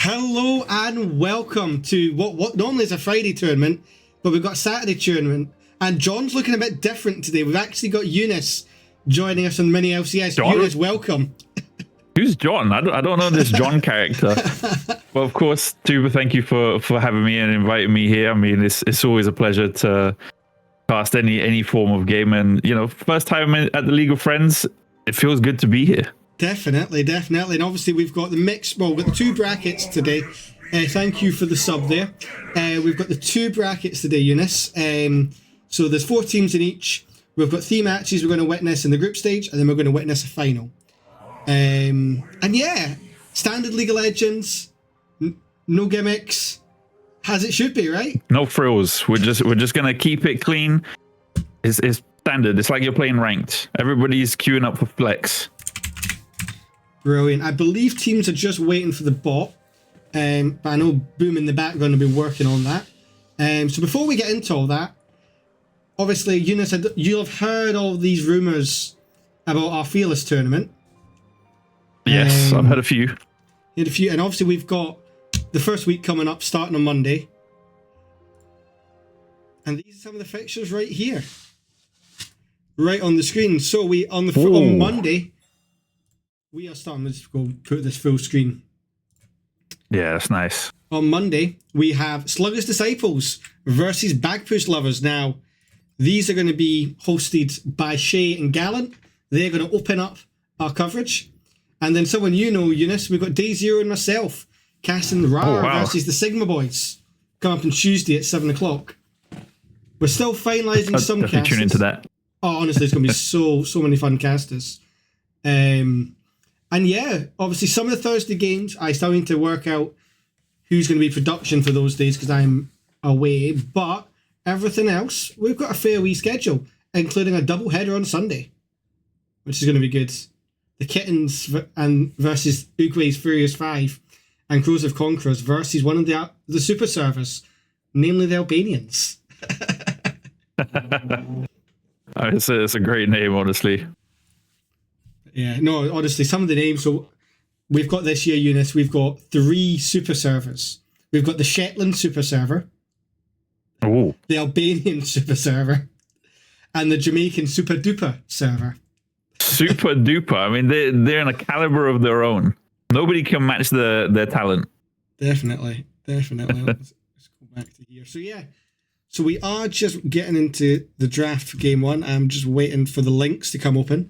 Hello and welcome to what normally is a Friday tournament, but we've got a Saturday tournament, and John's looking a bit different today. We've actually got Younes joining us on Mini LCS. John? Younes, welcome. Who's John? I don't know this John character. Well, of course, Tuba, thank you for having me and inviting me here. I mean, it's always a pleasure to cast any form of game, and first time at the League of Friends, it feels good to be here. Definitely. And obviously we've got the mix. Well, we've got the 2 brackets today. Thank you for the sub there. We've got the 2 brackets today, Younes. So there's 4 teams in each. We've got 3 matches we're going to witness in the group stage, and then we're going to witness a final. And yeah, standard League of Legends, no gimmicks, as it should be, right? No frills. We're just gonna keep it clean. It's standard. It's like you're playing ranked. Everybody's queuing up for flex. Brilliant. I believe teams are just waiting for the bot, but I know Boom in the background will be working on that. So before we get into all that, obviously, Younes, you'll have heard all these rumours about our Fearless tournament. Yes, I've had a few. And obviously we've got the first week coming up, starting on Monday. And these are some of the fixtures right here, right on the screen. So on Monday, we are starting. Let's go put this full screen. Yeah, that's nice. On Monday, we have Sluggish Disciples versus Bagpush Lovers. Now, these are going to be hosted by Shay and Gallant. They're going to open up our coverage. And then someone Younes, we've got Day Zero and myself casting Rar versus the Sigma Boys. Come up on Tuesday at 7 o'clock. We're still finalising some casters. Tune into that. Oh, honestly, it's going to be so many fun casters. And yeah, obviously some of the Thursday games, I still need to work out who's going to be production for those days because I'm away. But everything else, we've got a fair wee schedule, including a double header on Sunday, which is going to be good. The Kittens versus Uguay's Furious 5 and Crows of Conquerors versus one of the super servers, namely the Albanians. It's a great name, honestly. Yeah, no, honestly, some of the names. So we've got this year, Younes, we've got 3 super servers. We've got the Shetland super server, the Albanian super server, and the Jamaican super duper server. Super duper. I mean, they're in a caliber of their own. Nobody can match their talent. Definitely. Let's go back to here. So yeah, so we are just getting into the draft for game 1. I'm just waiting for the links to come open.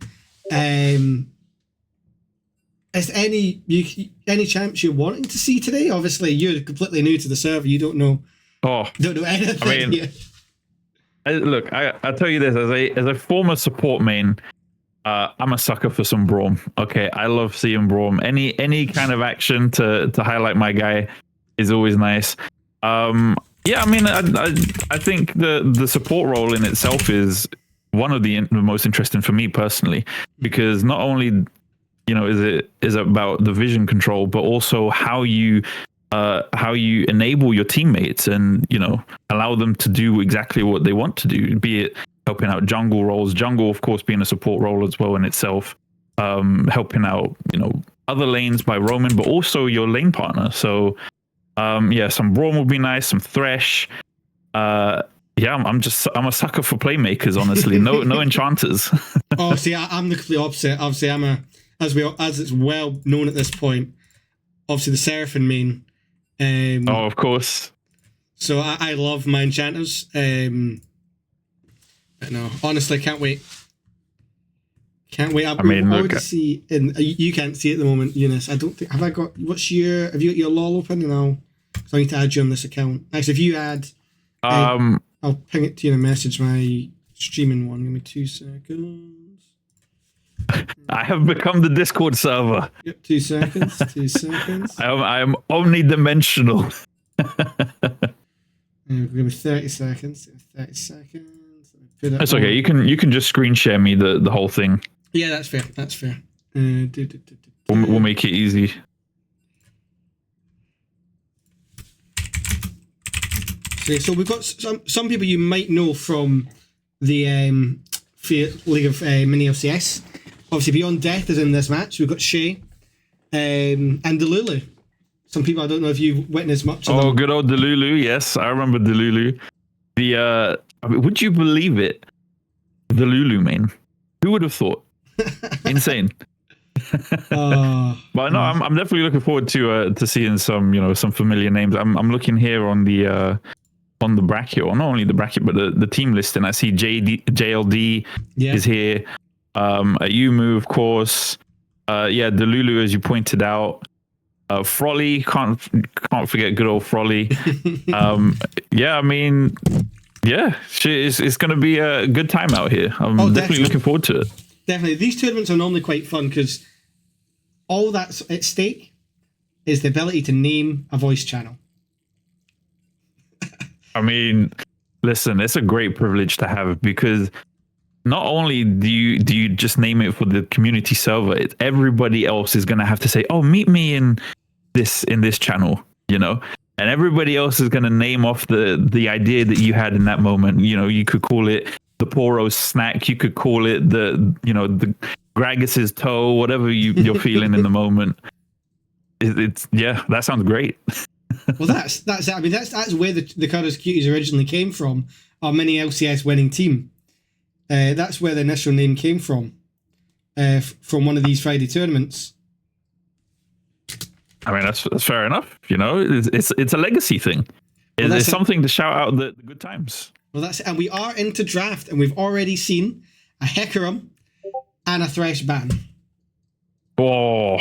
Is any champs you're wanting to see today? Obviously, you're completely new to the server. You don't know. Don't know anything. I mean, look, I'll tell you this: as a former support main, I'm a sucker for some Braum. Okay, I love seeing Braum. Any kind of action to highlight my guy is always nice. Yeah, I mean, I think the support role in itself is one of the most interesting for me personally, because not only is it about the vision control, but also how you enable your teammates and allow them to do exactly what they want to do, be it helping out jungle roles, jungle of course being a support role as well in itself, helping out other lanes by roaming, but also your lane partner. So yeah, some Braum would be nice, some Thresh. Yeah, I'm a sucker for playmakers, honestly. No enchanters. Oh, see, I'm the complete opposite. Obviously, as it's well known at this point, obviously the Seraphim main. Oh, of course. So I love my enchanters. But no, honestly, can't wait. I mean, look, to see, and you can't see it at the moment, Younes. I don't think. Have you got your LOL open? So I need to add you on this account. Actually, if you add, I'll ping it to you in a message. My streaming one. Give me 2 seconds. I have become the Discord server. Yep, 2 seconds. 2 seconds. I am omnidimensional. Give me 30 seconds. 30 seconds. That's okay. You can just screen share me the whole thing. Yeah, that's fair. We'll make it easy. So we've got some people you might know from the League of Mini LCS. Obviously, Beyond Death is in this match. We've got Shay and Delulu. Some people, I don't know if you've witnessed much of them. Oh, good old Delulu. Yes, I remember Delulu. Would you believe it? The Lulu main. Who would have thought? Insane. But no, I'm definitely looking forward to seeing some familiar names. I'm looking here on the bracket, or not only the bracket, but the team list, and I see JLD is here. Ayumu, of course. Delulu, as you pointed out. Frolly, can't forget good old Frolly. It's going to be a good time out here. I'm definitely looking forward to it. Definitely. These tournaments are normally quite fun because all that's at stake is the ability to name a voice channel. I mean, listen, it's a great privilege to have, because not only do you just name it for the community server, everybody else is going to have to say, oh, meet me in this channel, and everybody else is going to name off the idea that you had in that moment. You could call it the Poro's snack, you could call it the Gragus's toe, whatever you're feeling in the moment. That sounds great. Well, that's it. I mean, that's where the Curtis Cuties originally came from. Our mini LCS winning team. That's where the initial name came from one of these Friday tournaments. I mean, that's fair enough. It's a legacy thing. It's something to shout out the good times. Well, that's it. And we are into draft, and we've already seen a Hecarim and a Thresh ban. Oh,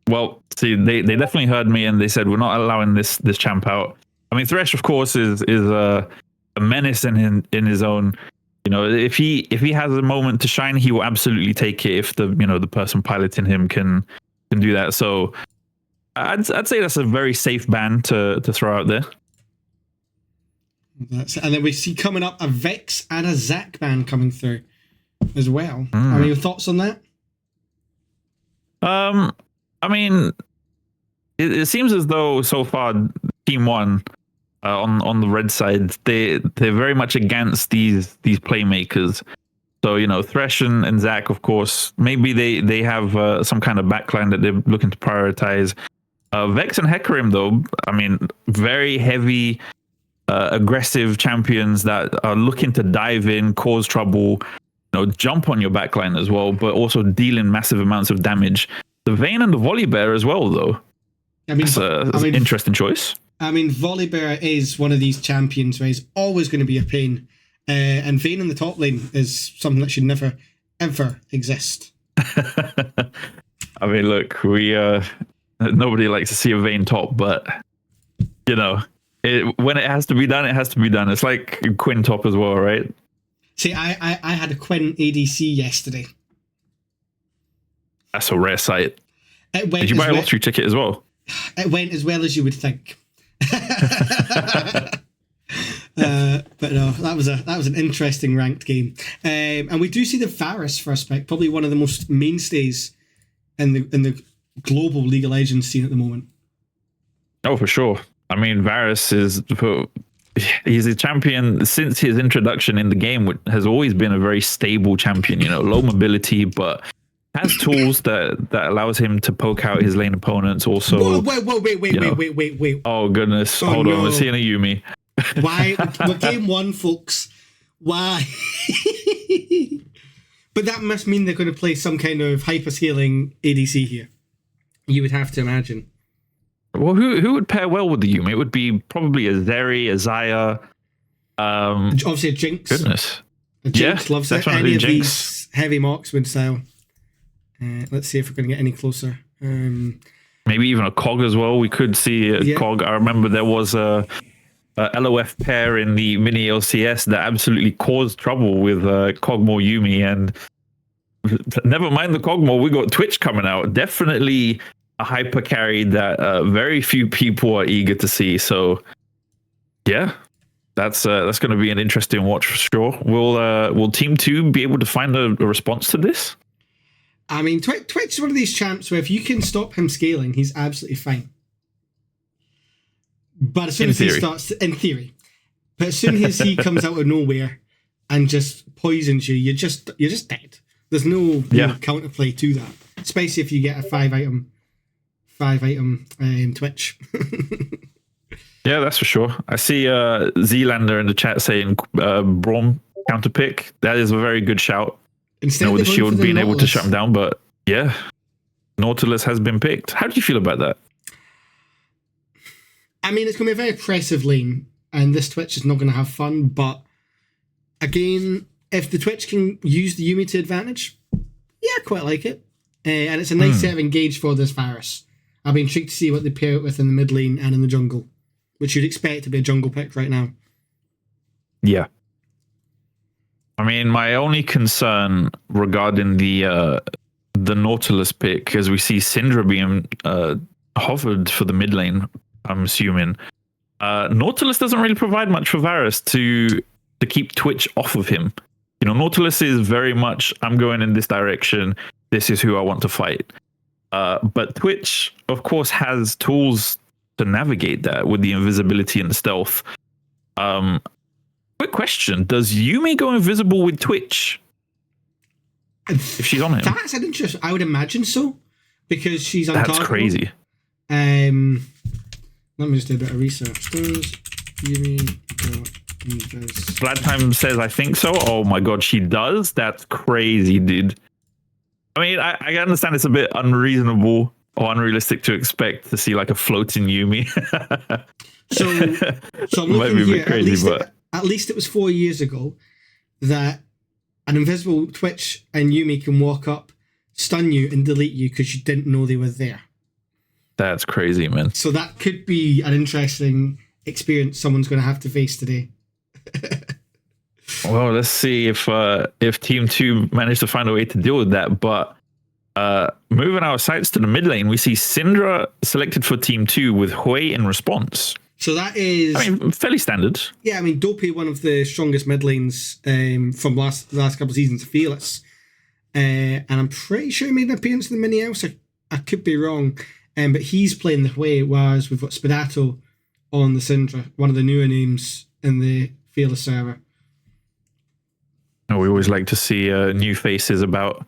well, see, they definitely heard me, and they said we're not allowing this champ out. I mean, Thresh, of course, is a menace in his own. If he has a moment to shine, he will absolutely take it. If the person piloting him can do that, so I'd say that's a very safe ban to throw out there. And then we see coming up a Vex and a Zac ban coming through as well. I mean, thoughts on that? I mean, it seems as though so far Team One on the red side, they're very much against these playmakers. So Thresh and Zac, of course, maybe they have some kind of backline that they're looking to prioritize. Vex and Hecarim, though, I mean, very heavy, aggressive champions that are looking to dive in, cause trouble, jump on your backline as well, but also dealing massive amounts of damage. The Vayne and the Volibear as well, though. I mean, that's an interesting choice. I mean, Volibear is one of these champions where he's always going to be a pain. And Vayne in the top lane is something that should never, ever exist. I mean, look, nobody likes to see a Vayne top, but, when it has to be done, it has to be done. It's like Quinn top as well, right? See, I had a Quinn ADC yesterday. That's a rare sight. Did you buy a lottery ticket as well? It went as well as you would think. But no, that was an interesting ranked game. And we do see the Varus first pick, probably one of the most mainstays in the global League of Legends scene at the moment. Oh, for sure. I mean, Varus he's a champion since his introduction in the game, which has always been a very stable champion, low mobility, but has tools that allows him to poke out his lane opponents. Also, wait. Oh goodness, hold on, we're seeing a Yuumi. Why? We're game one, folks. Why? But that must mean they're going to play some kind of hyperscaling ADC here. You would have to imagine. Well, who would pair well with the Yuumi? It would be probably a Zeri, a Xayah. Obviously a Jinx. Goodness. A Jinx loves it. Any of these heavy marksman style. Let's see if we're going to get any closer. Maybe even a Cog as well. We could see a Cog. I remember there was a LOF pair in the mini LCS that absolutely caused trouble with Kog'Maw Yuumi, and never mind the Kog'Maw, we got Twitch coming out. Definitely a hyper carry that very few people are eager to see. So yeah, that's going to be an interesting watch for sure. Will Team 2 be able to find a response to this? I mean, Twitch is one of these champs where if you can stop him scaling, he's absolutely fine. But as soon as he starts, in theory, but as soon as he comes out of nowhere and just poisons you, you're just dead. There's no counterplay to that, especially if you get a five item Twitch. Yeah, that's for sure. I see Zealander in the chat saying Braum counter pick. That is a very good shout. Instead, with the they're going shield for the being able to Nautilus. shut him down, but yeah, Nautilus has been picked. How do you feel about that? I mean, it's going to be a very oppressive lane, and this Twitch is not going to have fun. But again, if the Twitch can use the Yuumi to advantage, yeah, I quite like it. And it's a nice set of engage for this Varus. I'll be intrigued to see what they pair it with in the mid lane and in the jungle, which you'd expect to be a jungle pick right now. Yeah. I mean, my only concern regarding the Nautilus pick, as we see Syndra being hovered for the mid lane, I'm assuming. Nautilus doesn't really provide much for Varus to keep Twitch off of him. You know, Nautilus is very much, I'm going in this direction. This is who I want to fight. But Twitch, of course, has tools to navigate that with the invisibility and the stealth. Quick question. Does Yuumi go invisible with Twitch? If she's on him? That's an interesting... I would imagine so, because she's untargetable. That's crazy. Let me just do a bit of research. Does Yuumi go invisible? Glad Time says I think so. Oh my god, she does? That's crazy, dude. I mean, I understand it's a bit unreasonable or unrealistic to expect to see like a floating Yuumi. So I'm Might looking be a bit here. crazy, At least it was 4 years ago that an invisible Twitch and Yuumi can walk up, stun you, and delete you because you didn't know they were there. That's crazy, man. So that could be an interesting experience someone's going to have to face today. Well, let's see if Team 2 managed to find a way to deal with that. But moving our sights to the mid lane, we see Syndra selected for Team 2 with Hui in response. So that is... I mean, fairly standard. Yeah, I mean, Dopey, one of the strongest mid lanes from the last couple of seasons, Fearless. And I'm pretty sure he made an appearance in the mini house. I could be wrong. But he's playing the Hui, whereas we've got Spidato on the Syndra, one of the newer names in the Fearless server. We always like to see new faces about.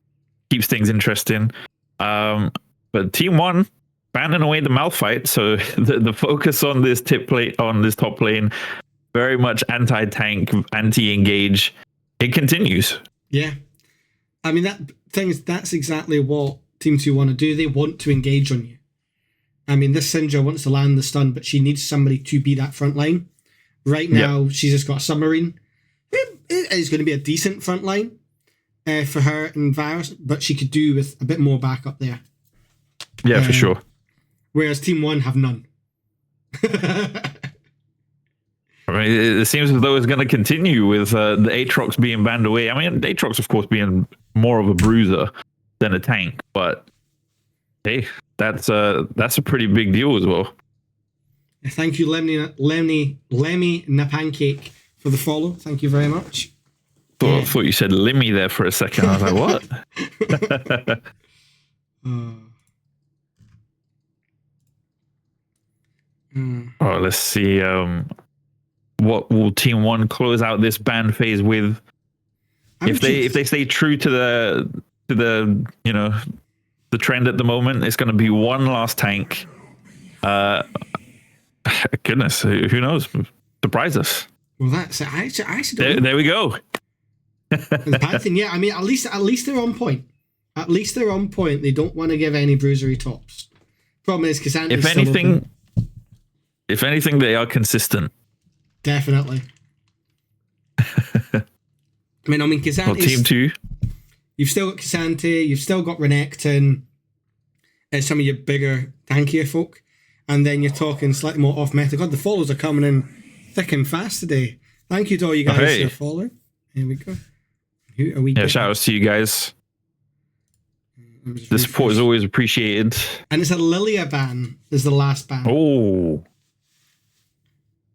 Keeps things interesting. But Team 1 banning away the Malphite, so the focus on this top lane, very much anti-tank, anti-engage. It continues. Yeah. I mean, that's exactly what Team 2 want to do. They want to engage on you. I mean, this Syndra wants to land the stun, but she needs somebody to be that front line. Right now, she's just got a submarine. It is going to be a decent front line for her and Varus, but she could do with a bit more backup there. Yeah, for sure. Whereas Team 1 have none. I mean, it seems as though it's going to continue with the Aatrox being banned away. I mean, Aatrox, of course, being more of a bruiser than a tank, but hey, that's a pretty big deal as well. Thank you, Lemmy Napancake, for the follow. Thank you very much. I thought you said Limmy there for a second. I was like, what? Oh, let's see. What will Team 1 close out this ban phase with? If they stay true to the the trend at the moment, it's going to be one last tank. Goodness, who knows? Surprise us. Well, that's it. I actually don't know. There we go. The Pantheon, yeah. I mean, at least they're on point. At least they're on point. They don't want to give any bruisery tops. Problem is, Cassandra's if anything, they are consistent. Definitely. I mean, Cassandra. Well, Team 2. You've still got Cassandra. You've still got Renekton. Some of your bigger, tankier folk. And then you're talking slightly more off-meta. God, the follows are coming in thick and fast today. Thank you to all you guys who are following. Here we go. Who are we? Yeah, shout outs to you guys. The support is always appreciated. And it's a Lilia ban is the last ban. Oh.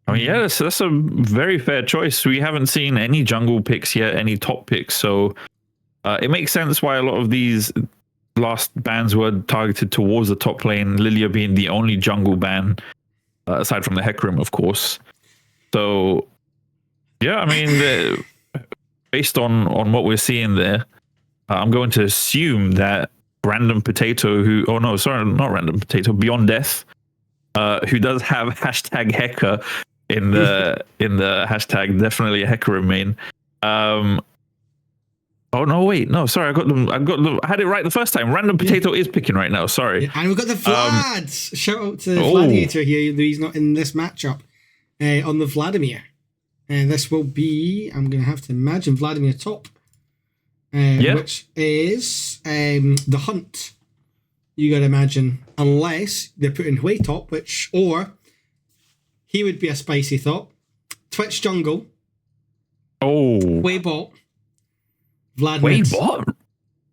I mean, yeah, that's a very fair choice. We haven't seen any jungle picks yet, any top picks. So it makes sense why a lot of these last bans were targeted towards the top lane, Lilia being the only jungle ban, aside from the Hecarim, of course. So, yeah, I mean, based on what we're seeing there, I'm going to assume that Random Potato, not Random Potato, Beyond Death, who does have hashtag Heca in the hashtag, definitely a Hecarim main. Oh no, wait, no, sorry, I had it right the first time. Random Potato is picking right now. Sorry. Yeah, and we've got the Vlads. Shout out to Oh. Gladiator here, though he's not in this matchup on the Vladimir. And this will be, I'm going to have to imagine, Vladimir top, which is the Hunt. You got to imagine, unless they're putting Hway top, or he would be a spicy thought. Twitch jungle. Oh. Hway bot. Vlad Wait, mids. what?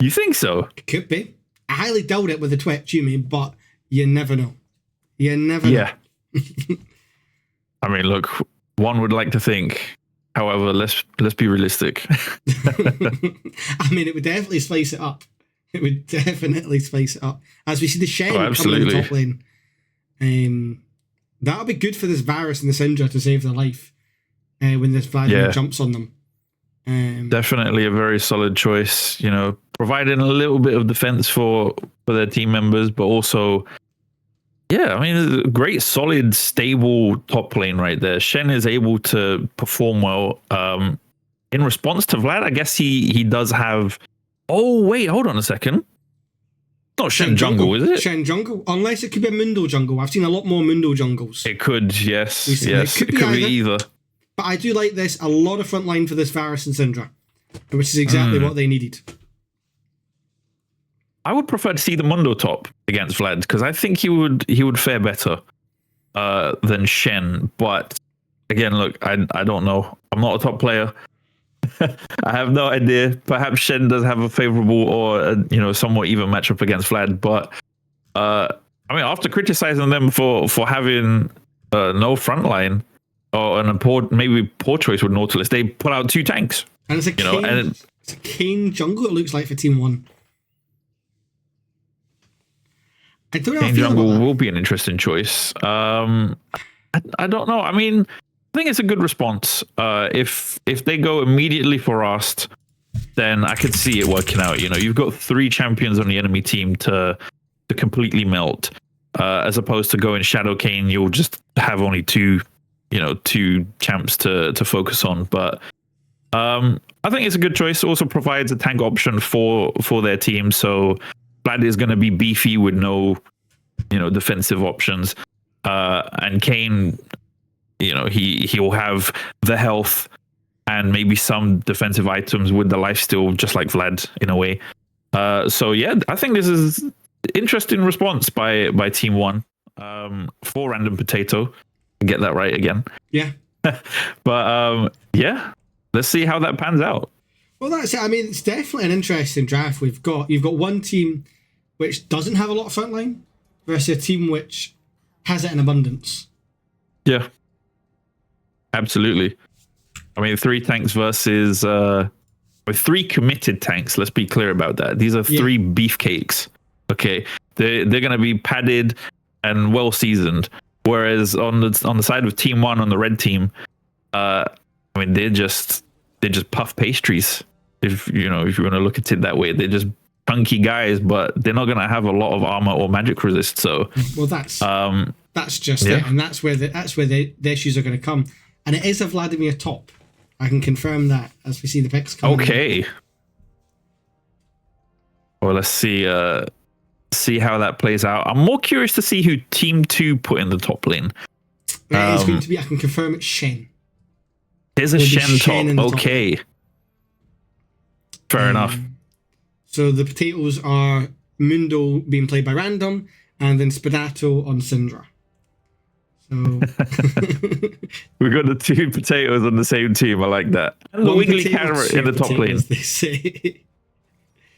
You think so? Could be. I highly doubt it with the Twitch, you mean, but you never know. You never know. I mean, look, one would like to think. However, let's be realistic. I mean, it would definitely spice it up. It would definitely spice it up. As we see the Shen coming in the top lane. That'll be good for this Varus and the Syndra to save their life when this Vladimir jumps on them. Definitely a very solid choice, providing a little bit of defense for their team members, but also, I mean, a great, solid, stable top lane right there. Shen is able to perform well. In response to Vlad, I guess he does have. Oh wait, hold on a second. Not Shen jungle, is it? Shen jungle, unless it could be a Mundo jungle. I've seen a lot more Mundo jungles. It could, yes, recently. yes, it could be either. But I do like this. A lot of front line for this Varus and Syndra, which is exactly what they needed. I would prefer to see the Mundo top against Vlad because I think he would fare better than Shen. But again, look, I don't know. I'm not a top player. I have no idea. Perhaps Shen does have a favorable or somewhat even matchup against Vlad. But I mean, after criticizing them for having no front line or maybe poor choice with Nautilus, they put out 2 tanks. And it's a it's a Kane jungle. It looks like for Team 1. I don't know. Kane jungle will be an interesting choice. I don't know. I mean, I think it's a good response. If they go immediately for Rust, then I could see it working out. You've got 3 champions on the enemy team to completely melt. As opposed to going Shadow Kane, you'll just have only 2 champs to focus on. But I think it's a good choice. Also provides a tank option for their team. So Vlad is going to be beefy with no, defensive options. And Kane, he'll have the health and maybe some defensive items with the lifesteal, just like Vlad in a way. So yeah, I think this is interesting response by Team 1 for Random Potato. Get that right again. Yeah. But let's see how that pans out. Well, that's it. I mean, it's definitely an interesting draft. You've got one team which doesn't have a lot of frontline versus a team which has it in abundance. Yeah, absolutely. I mean, 3 tanks versus 3 committed tanks. Let's be clear about that. These are 3 beefcakes. Okay, they're going to be padded and well seasoned. Whereas on the side of Team 1 on the red team, I mean, they're just puff pastries. If you want to look at it that way, they're just chunky guys, but they're not going to have a lot of armor or magic resist. So, well, that's just it, and that's where the issues are going to come. And it is a Vladimir top. I can confirm that as we see the picks coming. Okay. Well, let's see how that plays out. I'm more curious to see who Team 2 put in the top lane. It is going to be. I can confirm it's Shen. There's a Shen top. Okay. Fair enough. So the potatoes are Mundo being played by Random, and then Spadato on Syndra. So we've got the 2 potatoes on the same team. I like that. And the wiggly carrot in the top lane. They say.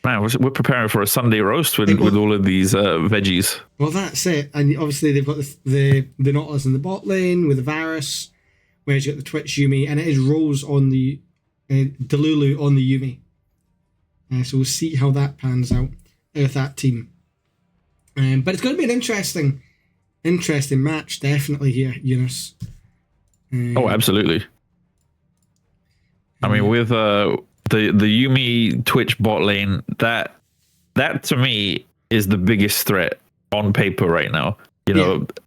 Man, we're preparing for a Sunday roast with all of these veggies. Well, that's it. And obviously they've got the Nautilus in the bot lane with the Varus, where you got the Twitch Yumi, and it is Rose on the Delulu on the Yumi. So we'll see how that pans out with that team. But it's going to be an interesting match, definitely here, Younes. Oh, absolutely. I mean, with the Yumi Twitch bot lane, that to me is the biggest threat on paper right now.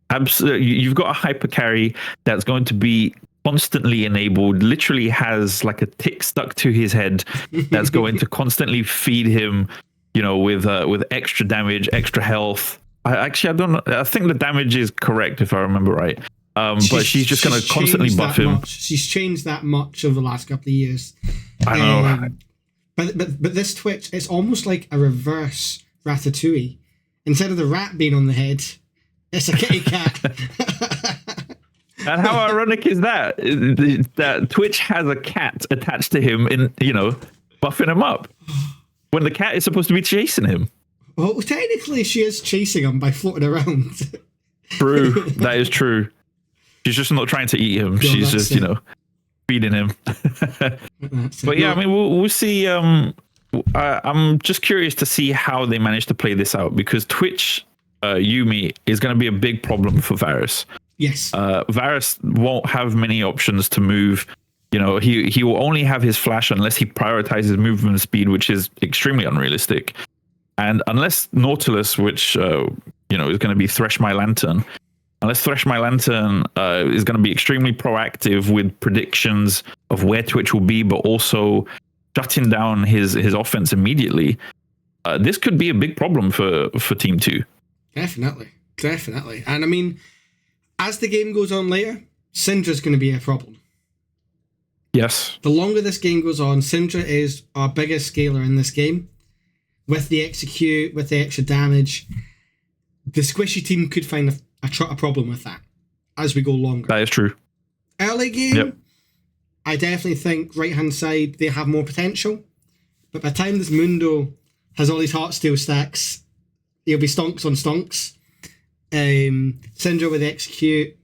Absolutely, you've got a hyper carry that's going to be constantly enabled, literally has like a tick stuck to his head that's going to constantly feed him, with extra damage, extra health. I don't know. I think the damage is correct if I remember right. But she's just going to constantly buff him. She's changed that much over the last couple of years. I know. But this Twitch, it's almost like a reverse Ratatouille. Instead of the rat being on the head, it's a kitty cat. And how ironic is that? That Twitch has a cat attached to him in, buffing him up. When the cat is supposed to be chasing him. Well, technically she is chasing him by floating around. True. That is true. She's just not trying to eat him. No, she's just, feeding him. But yeah, I mean, we'll see. I'm just curious to see how they manage to play this out, because Twitch Yuumi is going to be a big problem for Varus. Yes. Varus won't have many options to move. He will only have his flash unless he prioritizes movement speed, which is extremely unrealistic. And unless Nautilus, which is going to be Thresh My Lantern, unless Thresh My Lantern is going to be extremely proactive with predictions of where Twitch will be, but also shutting down his offense immediately, this could be a big problem for Team 2. Definitely. And I mean, as the game goes on later, Syndra's going to be a problem. Yes. The longer this game goes on, Syndra is our biggest scaler in this game. With the execute, with the extra damage, the squishy team could find a problem with that as we go longer. That is true. Early game, yep. I definitely think right-hand side, they have more potential. But by the time this Mundo has all these Heartsteel stacks, he'll be stonks on stonks. Syndra with execute.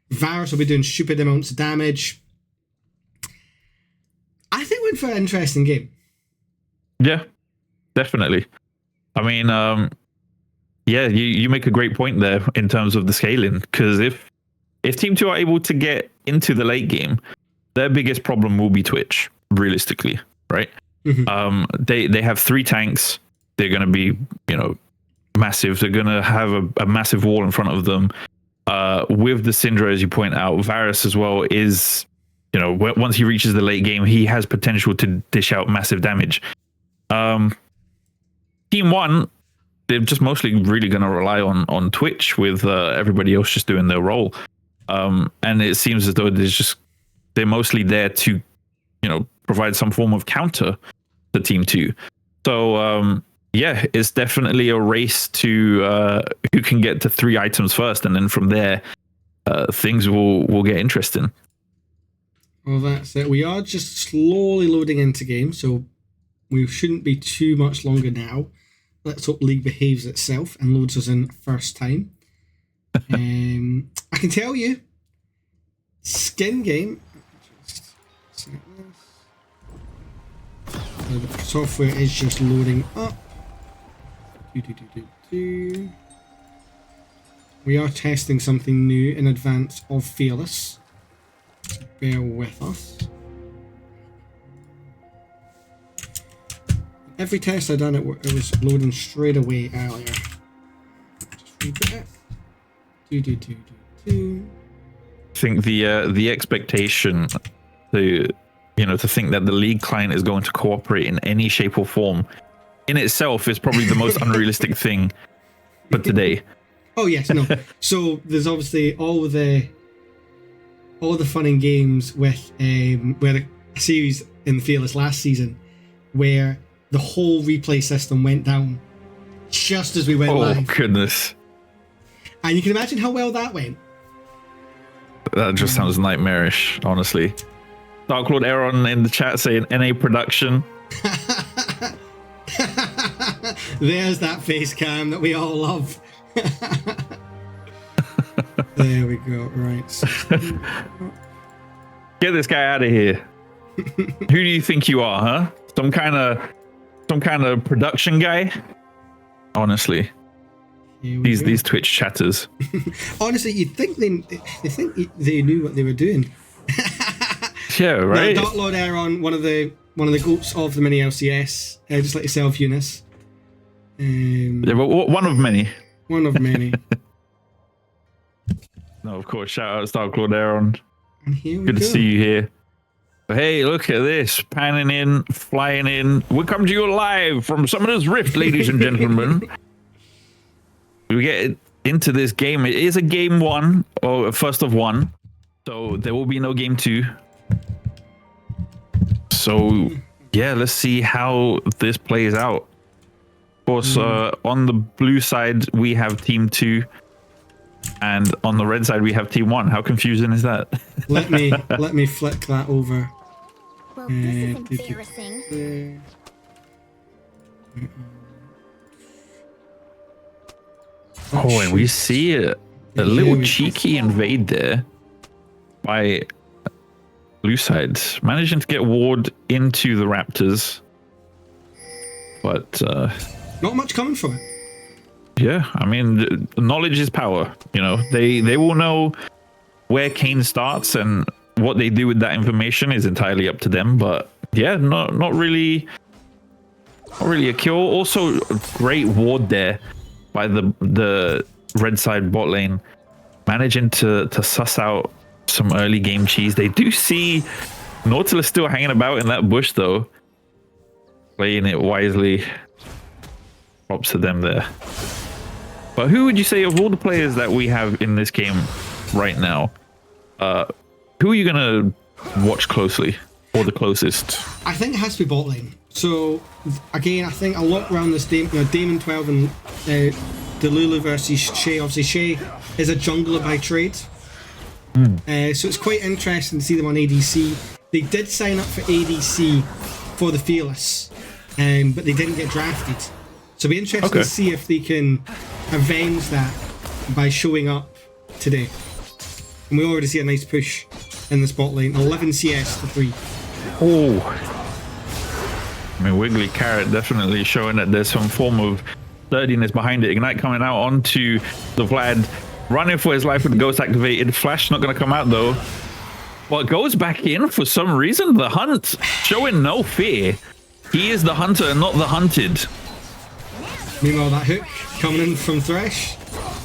Varus will be doing stupid amounts of damage. I think we're in for an interesting game. Yeah, definitely. I mean, yeah, you make a great point there in terms of the scaling, because if Team 2 are able to get into the late game, their biggest problem will be Twitch, realistically, right? Mm-hmm. They have 3 tanks. They're going to be, massive. They're going to have a massive wall in front of them. With the Syndra, as you point out, Varus as well is, once he reaches the late game, he has potential to dish out massive damage. Team 1, they're just mostly really going to rely on Twitch, with everybody else just doing their role. And it seems as though they're mostly there to, provide some form of counter to Team 2. So, yeah, it's definitely a race to who can get to 3 items first, and then from there, things will get interesting. Well, that's it. We are just slowly loading into game, so we shouldn't be too much longer now. Let's hope League behaves itself and loads us in first time. I can tell you, skin game. The software is just loading up. We are testing something new in advance of Fearless. So bear with us. Every test I done, it was loading straight away earlier. Just reboot it. I think the expectation to think that the League client is going to cooperate in any shape or form in itself is probably the most unrealistic thing for today. Oh yes, no. So there's obviously all the fun and games with where a series in Fearless last season where the whole replay system went down just as we went live. Oh goodness. And you can imagine how well that went. That just sounds nightmarish, honestly. Dark Lord Aaron in the chat saying NA production. There's that face cam that we all love. There we go. Right. Get this guy out of here. Who do you think you are, huh? Some kind of production guy? Honestly. These Twitch chatters. Honestly, you'd think they knew what they were doing. Yeah, right. Dark Lord Aaron, one of the goats of the mini LCS, just like yourself, Younes. Yeah, but one of many. One of many. No, of course. Shout out to Dark Lord Aaron. And here we Good go. to see you here. Hey, look at this. Panning in, flying in. We come to you live from Summoner's Rift, ladies and gentlemen. We get into this game. It is a game 1, or a first of 1. So there will be no game 2. So, yeah, let's see how this plays out. Of course, on the blue side, we have Team 2. And on the red side, we have Team 1. How confusing is that? let me flick that over. Well, this is embarrassing. Oh, and we see a little cheeky invade there by blue side, managing to get ward into the Raptors, but not much coming from it. Yeah, I mean, knowledge is power. You know, they will know where Kane starts, and what they do with that information is entirely up to them. But yeah, not really a kill. Also, great ward there by the red side bot lane, managing to suss out some early game cheese. They do see Nautilus still hanging about in that bush though, playing it wisely. Props to them there. But who would you say, of all the players that we have in this game right now, who are you gonna watch closely, or the closest? I think it has to be bot lane. So again, I think a lot around this Damon 12 and Delulu versus Shay. Obviously, Shay is a jungler by trade, so it's quite interesting to see them on ADC. They did sign up for ADC for the Fearless, but they didn't get drafted. So it'll be interesting to see if they can avenge that by showing up today. And we already see a nice push in this bot lane. 11 CS to 3. Oh. I mean, Wiggly Carrot definitely showing that there's some form of sturdiness behind it. Ignite coming out onto the Vlad, running for his life with the Ghost activated. Flash not going to come out though. But goes back in for some reason. The Hunt showing no fear. He is the hunter and not the hunted. Meanwhile, that hook coming in from Thresh.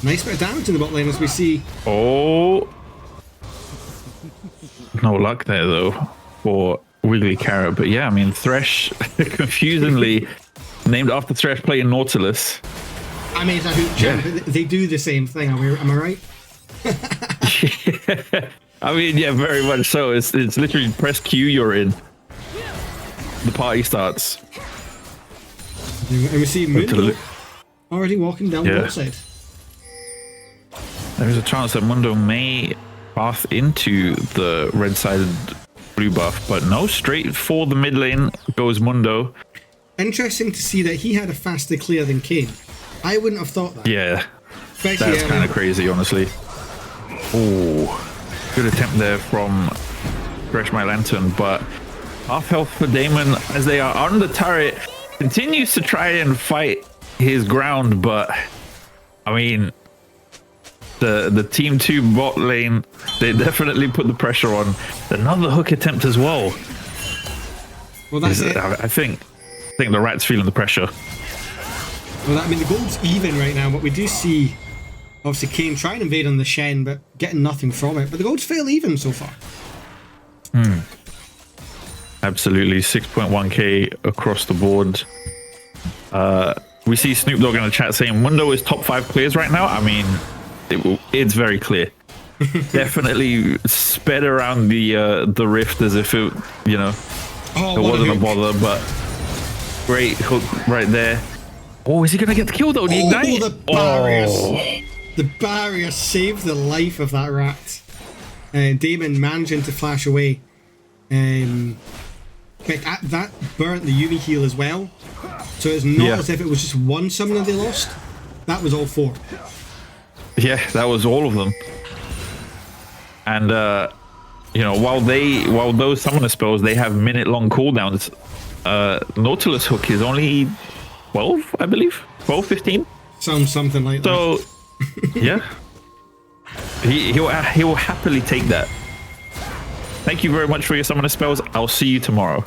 Nice bit of damage in the bot lane as we see. Oh. No luck there though for Wiggly Carrot. But yeah, I mean, Thresh confusingly named after Thresh playing Nautilus. I mean, it's a hook jump. Yeah. They do the same thing. Am I right? Yeah. I mean, yeah, very much so. It's literally press Q, you're in. The party starts. And we see Mundo already walking down the outside. There is a chance that Mundo may path into the red-sided blue buff, but no, straight for the mid lane goes Mundo. Interesting to see that he had a faster clear than Kane. I wouldn't have thought that. Yeah, especially that's kind of crazy, honestly. Oh, good attempt there from Fresh My Lantern, but half health for Damon as they are on the turret. Continues to try and fight his ground, but I mean, the team 2 bot lane, they definitely put the pressure on. Another hook attempt as well. Well, that's it. I think the Rat's feeling the pressure. Well, I mean, the gold's even right now, but we do see obviously Kane trying to invade on the Shen, but getting nothing from it. But the gold's fairly even so far. Absolutely, 6.1k across the board. We see Snoop Dogg in the chat saying Mundo is top 5 clears right now. I mean, it's very clear. Definitely sped around the rift as if it, you know, it wasn't a bother. But great hook right there. Oh, is he gonna get the kill though? The ignite. The barriers. The barrier saved the life of that rat. Damon managing to flash away. But that burnt the Yumi heal as well. So it's not as if it was just one summoner they lost. That was all 4. Yeah, that was all of them. And you know, while those summoner spells, they have minute-long cooldowns, Nautilus hook is only 12, I believe. 12, 15? Sounds something like that. So, yeah. He'll happily take that. Thank you very much for your summoner spells. I'll see you tomorrow.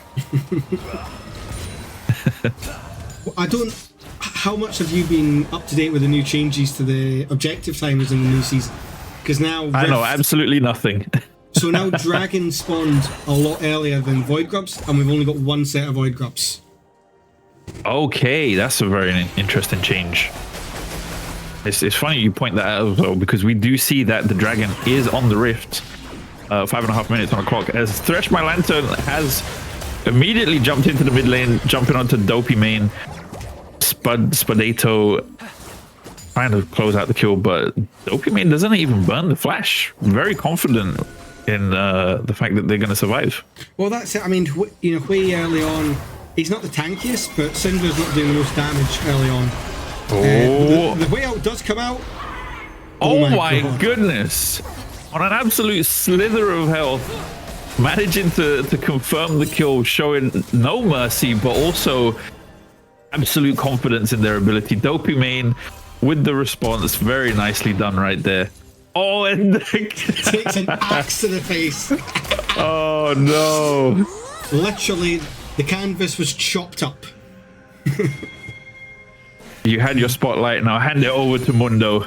I don't... How much have you been up to date with the new changes to the objective timers in the new season? Because now... I know, absolutely nothing. So now Dragon spawned a lot earlier than Void Grubs, and we've only got one set of Void Grubs. Okay, that's a very interesting change. It's funny you point that out as well, because we do see that the Dragon is on the Rift. 5.5 minutes on the clock, as Thresh My Lantern has immediately jumped into the mid lane, jumping onto Dopey main. Spudato trying to close out the kill, but Dopey main doesn't even burn the flash. Very confident in the fact that they're going to survive. Well, that's it. I mean, you know, way early on, he's not the tankiest, but Syndra's not doing the most damage early on. Oh, the way out does come out. Oh my goodness. On an absolute slither of health, managing to confirm the kill, showing no mercy, but also absolute confidence in their ability. Dopey main with the response, very nicely done right there. Oh, and takes an axe to the face. Oh no. Literally, the canvas was chopped up. You had your spotlight, now hand it over to Mundo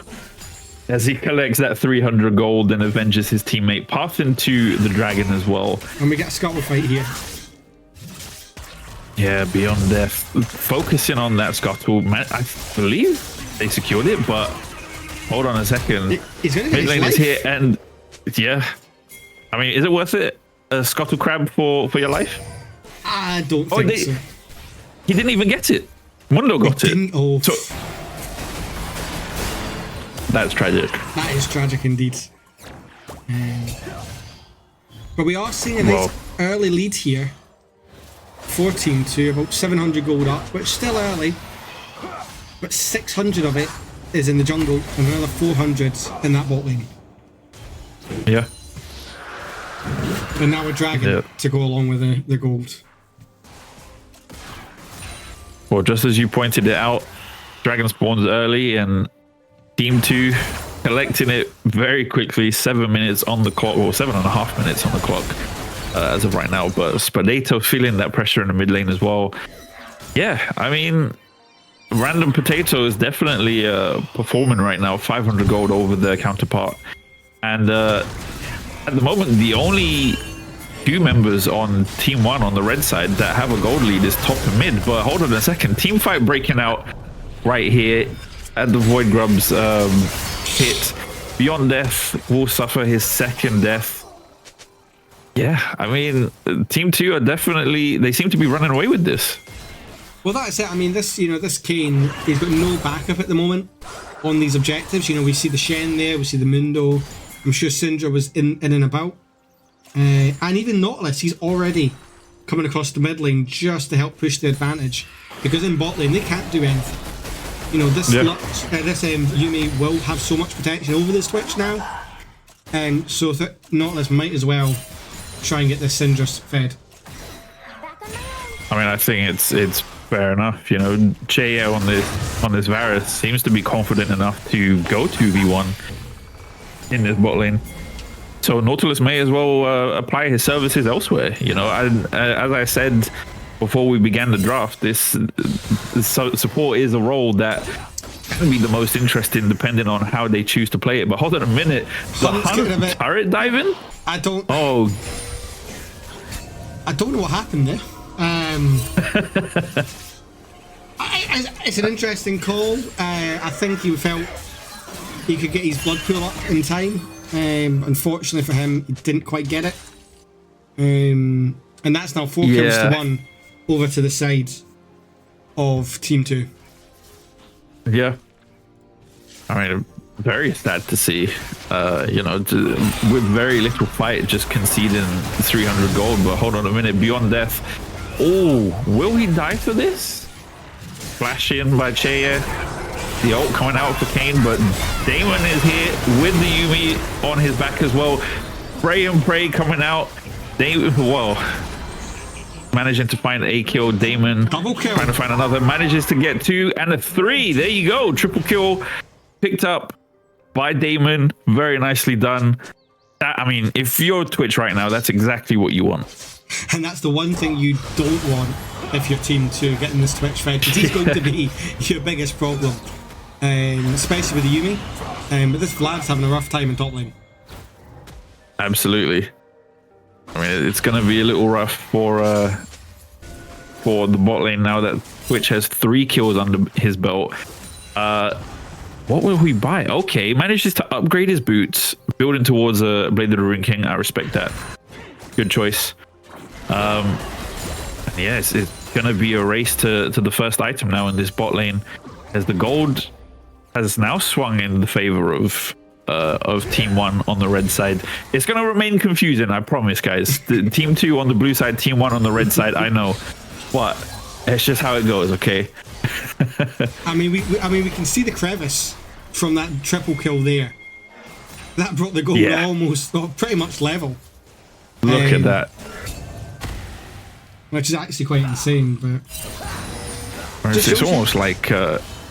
as he collects that 300 gold and avenges his teammate, passing to the Dragon as well. And we get a scuttle fight here. Yeah, Beyond Death focusing on that scuttle. Man, I believe they secured it, but hold on a second. He's gonna get Mid lane his is life. here, and yeah, I mean, is it worth it? A scuttle crab for your life? I don't think so. He didn't even get it. Mundo got it. Oh, So, that's tragic. that is tragic indeed. But we are seeing a nice early lead here. 14 to about 700 gold up, which is still early. But 600 of it is in the jungle, and another 400 in that bot lane. Yeah. And now a Dragon to go along with the gold. Well, just as you pointed it out, Dragon spawns early, and Team 2 collecting it very quickly. 7 minutes on the clock, or 7.5 minutes on the clock as of right now. But Spudato feeling that pressure in the mid lane as well. Yeah, I mean, Random Potato is definitely performing right now. 500 gold over their counterpart. And at the moment, the only two members on Team 1 on the red side that have a gold lead is top and mid. But hold on a second, team fight breaking out right here at the Void Grubs hit. Beyond Death will suffer his second death. Yeah, I mean, Team 2 are definitely, they seem to be running away with this. Well, that's it. I mean, this Kane, he's got no backup at the moment on these objectives. You know, we see the Shen there, we see the Mundo. I'm sure Syndra was in and about. And even Nautilus, he's already coming across the mid lane just to help push the advantage. Because in bot lane, they can't do anything. You know, this Yuumi will have so much protection over this Twitch now. And so Nautilus might as well try and get this Syndra fed. I mean, I think it's fair enough. You know, Chaya on this Varus seems to be confident enough to go 2v1 in this bot lane. So Nautilus may as well apply his services elsewhere. You know, as I said before we began the draft, this support is a role that can be the most interesting depending on how they choose to play it. But hold on a minute, the Hunt turret diving? I don't know what happened there. It's an interesting call. I think he felt he could get his blood pool up in time. Unfortunately for him, he didn't quite get it. And that's now 4 kills to 1 over to the side of Team 2. Yeah. I mean, very sad to see. You know, with very little fight, just conceding 300 gold. But hold on a minute, Beyond Death. Oh, will he die for this? Flash in by Chaya. The ult coming out for Kane, but Damon is here with the Yuumi on his back as well. Pray and Pray coming out. Well, managing to find a kill. Damon double kill, trying to find another. Manages to get 2 and a 3. There you go. Triple kill picked up by Damon. Very nicely done. That, I mean, if you're Twitch right now, that's exactly what you want. And that's the one thing you don't want if you're Team 2 getting this Twitch fed, because he's going to be your biggest problem. Especially with the Yuumi. But this Vlad's having a rough time in top lane. Absolutely. I mean, it's going to be a little rough for the bot lane now that Twitch has 3 kills under his belt. What will we buy? Okay, manages to upgrade his boots, building towards a Blade of the Ruin King. I respect that. Good choice. Yes, it's going to be a race to the first item now in this bot lane, as the gold has now swung in the favor of Team 1 on the red side. It's going to remain confusing, I promise, guys. Team 2 on the blue side, Team 1 on the red side, I know. But it's just how it goes, okay? I mean, we can see the crevice from that triple kill there. That brought the goal almost pretty much level. Look at that. Which is actually quite insane, but it's almost like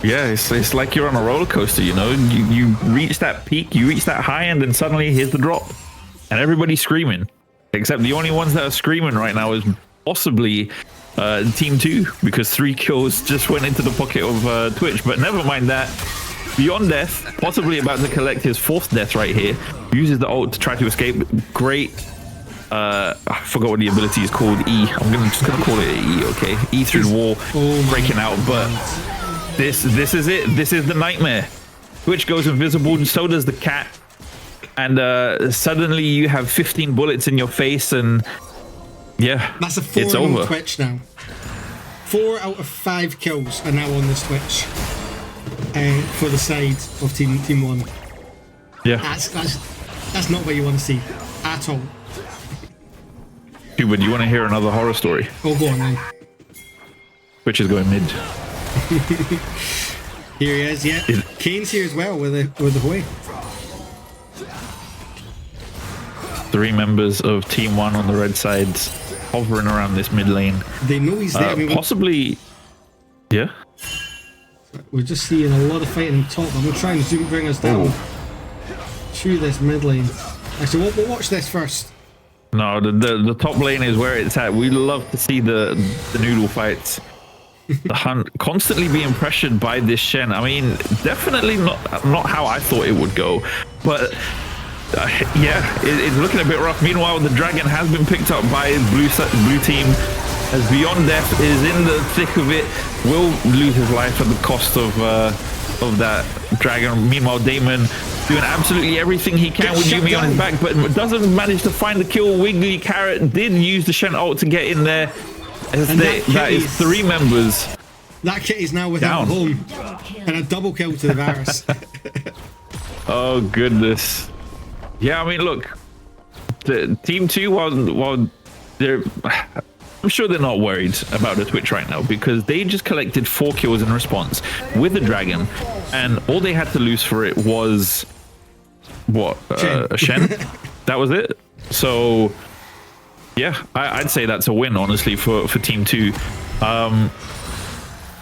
it's like you're on a roller coaster, you know. You reach that peak, you reach that high, and then suddenly here's the drop, and everybody's screaming. Except the only ones that are screaming right now is possibly Team 2, because 3 kills just went into the pocket of Twitch. But never mind that. Beyond Death, possibly about to collect his 4th death right here, uses the ult to try to escape. Great. I forgot what the ability is called. E. I'm just gonna call it E. Okay. E through the wall, breaking out. But this is it. This is the nightmare. Twitch goes invisible, and so does the cat. And suddenly you have 15 bullets in your face, and yeah, that's a 4 it's on over. Twitch now. 4 out of 5 kills are now on this Twitch for the side of Team 1. Yeah, that's not what you want to see at all. Tuba, do you want to hear another horror story? Oh, go on then. Twitch is going mid. Here he is, yeah. Kane's here as well with the Hoi. 3 members of Team 1 on the red side hovering around this mid lane. They know he's there. I mean, possibly, yeah. We're just seeing a lot of fighting in top. I'm going to try and bring us down through this mid lane. Actually, we'll watch this first. No, the top lane is where it's at. We love to see the noodle fights. The Hunt constantly being pressured by this Shen. I mean, definitely not how I thought it would go, but it's looking a bit rough. Meanwhile, the dragon has been picked up by blue team, as Beyond Death is in the thick of it. Will lose his life at the cost of that dragon. Meanwhile, Damon doing absolutely everything he can with Yumi on his back, but doesn't manage to find the kill. Wiggly Carrot did use the Shen ult to get in there. That is 3 members. That kit is now without a home, and a double kill to the Varus. Oh goodness. Yeah, I mean, look, the Team 2, while they're, I'm sure they're not worried about the Twitch right now, because they just collected 4 kills in response with the dragon, and all they had to lose for it was what, a Shen. That was it. So yeah, I'd say that's a win, honestly, for Team 2.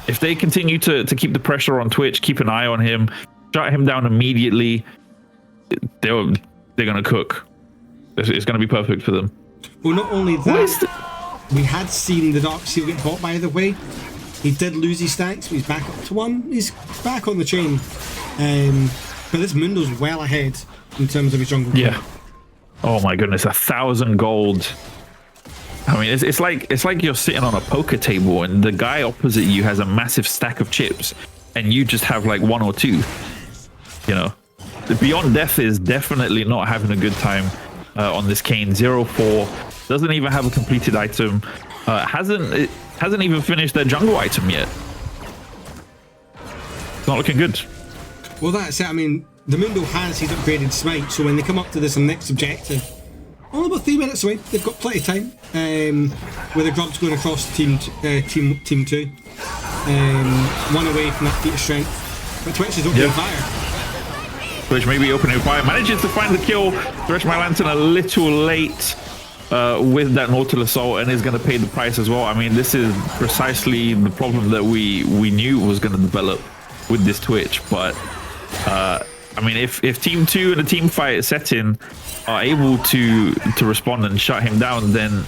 If they continue to keep the pressure on Twitch, keep an eye on him, shut him down immediately, they're gonna cook. It's gonna be perfect for them. Well, not only that, we had seen the Dark Seal get bought, by the way. He did lose his stacks, but he's back up to 1. He's back on the chain. But this Mundo's well ahead in terms of his jungle. Yeah. Oh my goodness, 1,000 gold. I mean, it's like you're sitting on a poker table and the guy opposite you has a massive stack of chips, and you just have like 1 or 2. You know, Beyond Death is definitely not having a good time on this Kane. 0-4, doesn't even have a completed item. Hasn't even finished their jungle item yet. It's not looking good. Well, that's it. I mean, the Mundo has his upgraded smite, so when they come up to this next objective, only about 3 minutes away, they've got plenty of time. With the grubs going across team 2, 1 away from that feat of strength. But Twitch is opening fire. Twitch may be opening fire. Manages to find the kill. Thresh my lantern a little late with that Nautilus ult, and is going to pay the price as well. I mean, this is precisely the problem that we knew was going to develop with this Twitch. But I mean, if Team 2 and the team fight setting are able to respond and shut him down, then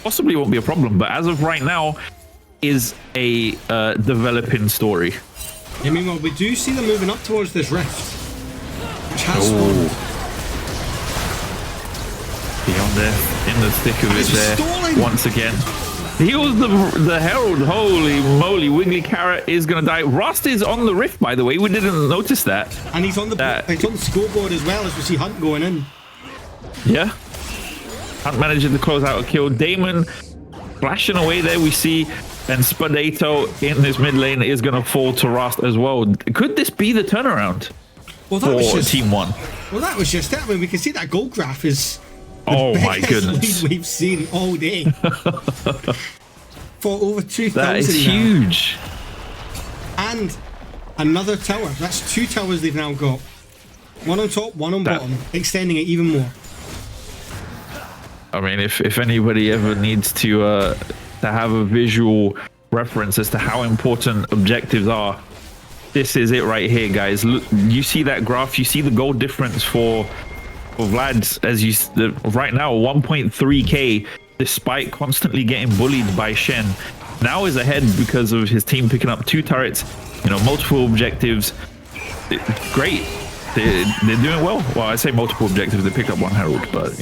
possibly won't be a problem. But as of right now, is a developing story. Yeah, meanwhile, we do see them moving up towards this rift, which has spawned. Beyond Death in the thick of it there stolen. once again. Heals the Herald. Holy moly, Wiggly Carrot is gonna die. Rust is on the rift, by the way. We didn't notice that. And he's on the scoreboard as well, as we see Hunt going in. Yeah. Hunt manages to close out a kill. Damon flashing away there, we see. And Spudato in this mid lane is gonna fall to Rust as well. Could this be the turnaround Well, that for was just Team 1? Well, that was just it. I mean, we can see that goal graph is Oh my biggest goodness. lead we've seen all day. For over 2,000 That is now. huge. And another tower. That's 2 towers they've now got. One on top, one on bottom, extending it even more. I mean, if anybody ever needs to have a visual reference as to how important objectives are, this is it right here, guys. Look, you see that graph, you see the goal difference for Vlad as right now 1.3k, despite constantly getting bullied by Shen. Now is ahead because of his team picking up 2 turrets, multiple objectives. Great, they're doing well. Well, I say multiple objectives, they picked up 1 Herald, but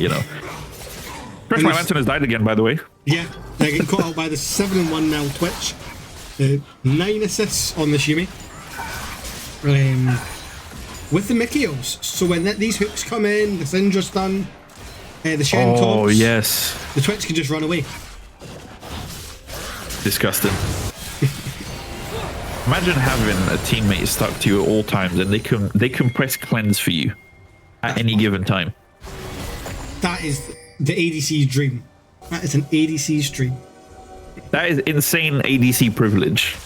Fresh My Lantern has died again, by the way. Yeah, they're getting caught out by the 7-1 now Twitch. 9 assists on the Shimi. With the Mikios. So when these hooks come in, the Syndra stun, the Shen taunts. Oh, yes. The Twitch can just run away. Disgusting. Imagine having a teammate stuck to you at all times and they can press cleanse for you at any given time. That is the ADC's dream. That is an ADC's dream. That is insane ADC privilege.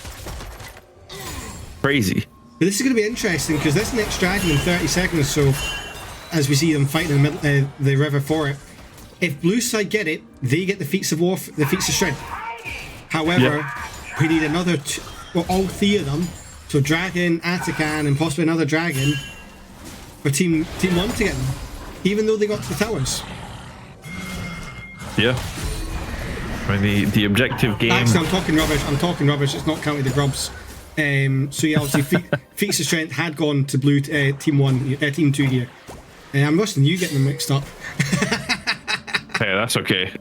Crazy. But this is going to be interesting because this next dragon in 30 seconds, so as we see them fighting in the middle, the river for it, if blue side get it, they get the feats of war, the feats of strength. However, we need another, all 3 of them, so dragon, Atakan, and possibly another dragon for team 1 to get them, even though they got to the towers. Yeah. I mean, the objective game. Actually, I'm talking rubbish. It's not counting the grubs. So yeah, obviously, feats of strength had gone to blue team 1, team 2 here. I'm missing you getting them mixed up. Hey, that's okay.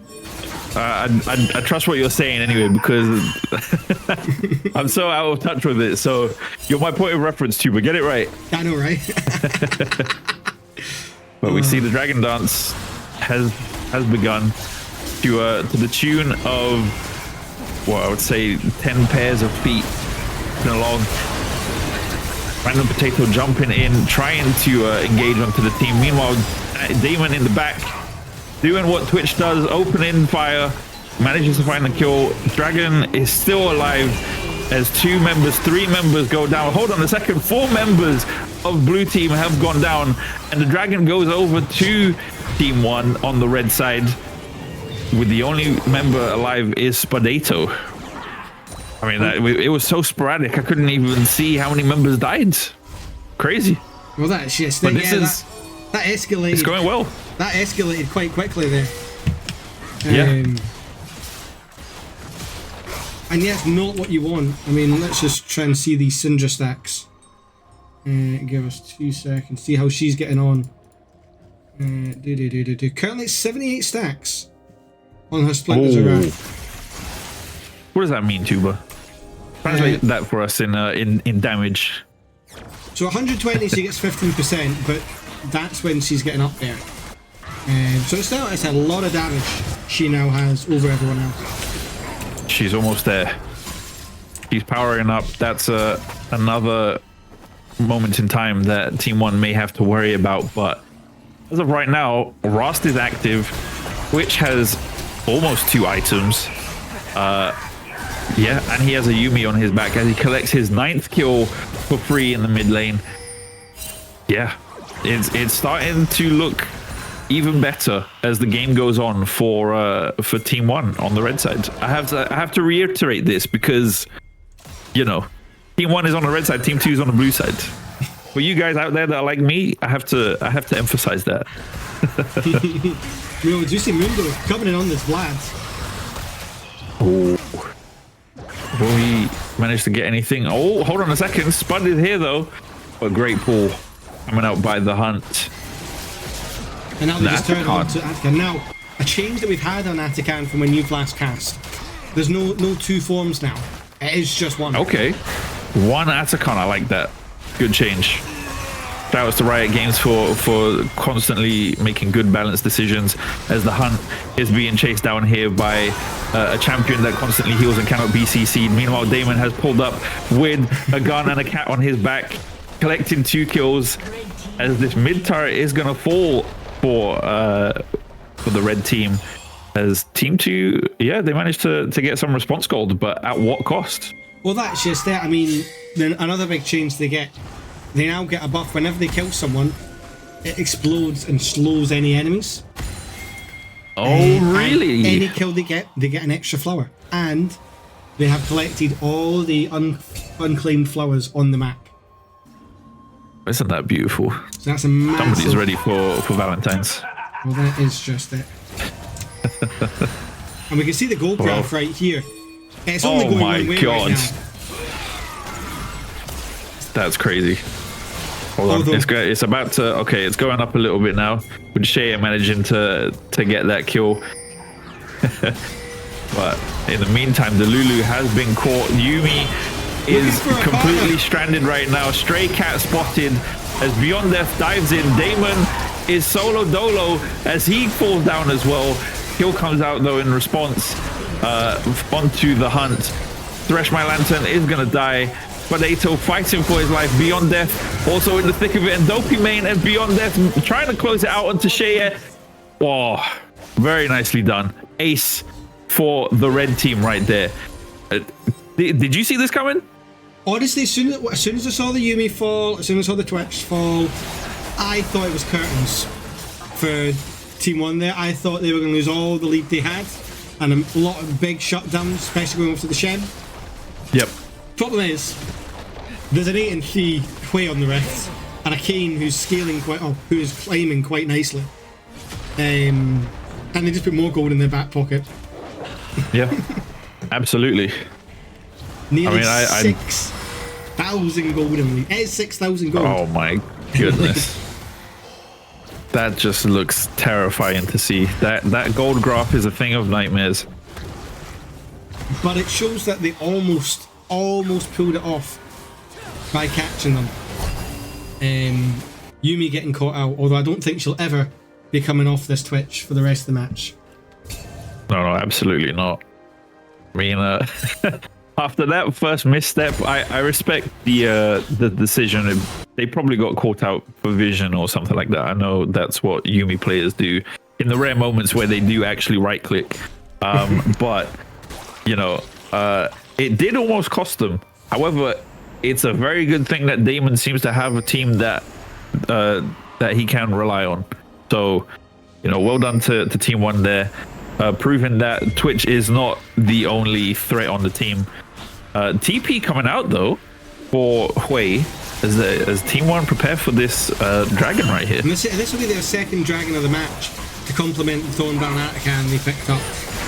I trust what you're saying anyway because I'm so out of touch with it. So you're my point of reference, Tuba. Get it right. I know, right? But we see the Dragon Dance has begun to the tune of, well, I would say 10 pairs of feet along. Random Potato jumping in, trying to engage onto the team. Meanwhile, Damon in the back doing what Twitch does, opening fire, manages to find the kill. Dragon is still alive as 3 members go down. Hold on a second, 4 members of blue team have gone down, and the Dragon goes over to team 1 on the red side, with the only member alive is Spudato. I mean, it was so sporadic, I couldn't even see how many members died. Crazy. Well, that's just But this is that escalated. It's going well. That escalated quite quickly there. Yeah. And yeah, it's not what you want. I mean, let's just try and see these Syndra stacks. Give us 2 seconds. See how she's getting on. Currently, it's 78 stacks on her splinters around. What does that mean, Tuba? Translate that for us in damage. So 120, she gets 15%, but that's when she's getting up there. So it's a lot of damage she now has over everyone else. She's almost there. She's powering up. That's another moment in time that Team 1 may have to worry about. But as of right now, Rust is active, which has almost 2 items. Yeah, and he has a Yuumi on his back as he collects his 9th kill for free in the mid lane. Yeah, it's starting to look even better as the game goes on for Team 1 on the red side. I have to reiterate this because, you know, Team 1 is on the red side, Team 2 is on the blue side. For you guys out there that are like me, I have to emphasize that. You know, Juicy Mundo coming in on this Vlad. Oh. Will he manage to get anything? Oh, hold on a second. Spud is here though. A great pull coming out by the Hunt. And now they just turn on Atakan. to Atakan. Now, a change that we've had on Atakan from when you've last cast. There's no two forms now. It is just one. Okay. One Atakan, I like that. Good change. That was to Riot Games for constantly making good balanced decisions as the hunt is being chased down here by a champion that constantly heals and cannot be CC'd. Meanwhile, Damon has pulled up with a gun and a cat on his back, collecting 2 kills as this mid turret is going to fall for the red team. As Team 2, yeah, they managed to get some response gold, but at what cost? Well, that's just it. I mean, then another big change they get. They now get a buff whenever they kill someone, it explodes and slows any enemies. Oh, really? Any kill they get an extra flower. And they have collected all the unclaimed flowers on the map. Isn't that beautiful? So that's a massive... Somebody's ready for Valentine's. Well, that is just it. And we can see the gold graph right here. It's only going one way right now. That's crazy. Hold on, it's about to. Okay, it's going up a little bit now. With Shea managing to get that kill, but in the meantime, the Lulu has been caught. Yumi is completely stranded right now. Stray cat spotted as Beyond Death dives in. Damon is solo dolo as he falls down as well. Kill comes out though in response onto the hunt. Thresh My Lantern is gonna die. Potato fighting for his life. Beyond Death also in the thick of it, and Dopey Main and Beyond Death trying to close it out onto Shea. Oh, very nicely done. Ace for the red team right there. Did you see this coming? Honestly, as soon as I saw the Yumi fall, as soon as I saw the Twitch fall, I thought it was curtains for Team 1 there. I thought they were going to lose all the lead they had, and a lot of big shutdowns, especially going over to the Shen. Yep. Problem is, there's an 8 and 3 Hui on the Rift, and a Kane who's scaling who is climbing quite nicely. And they just put more gold in their back pocket. Yeah, absolutely. Nearly 6,000 gold in lead. It is 6,000 gold. Oh my goodness. That just looks terrifying to see. That gold graph is a thing of nightmares. But it shows that they almost pulled it off by catching them. Yumi getting caught out, although I don't think she'll ever be coming off this Twitch for the rest of the match. No, absolutely not. I mean, after that first misstep, I respect the decision. They probably got caught out for vision or something like that. I know that's what Yumi players do in the rare moments where they do actually right click. But you know, it did almost cost them. However, it's a very good thing that Damon seems to have a team that he can rely on. So, you know, well done to Team 1 there, proving that Twitch is not the only threat on the team. TP coming out though for Hui as Team 1 prepare for this dragon right here. And this will be their second dragon of the match to complement the Thornbound Atakan they picked up.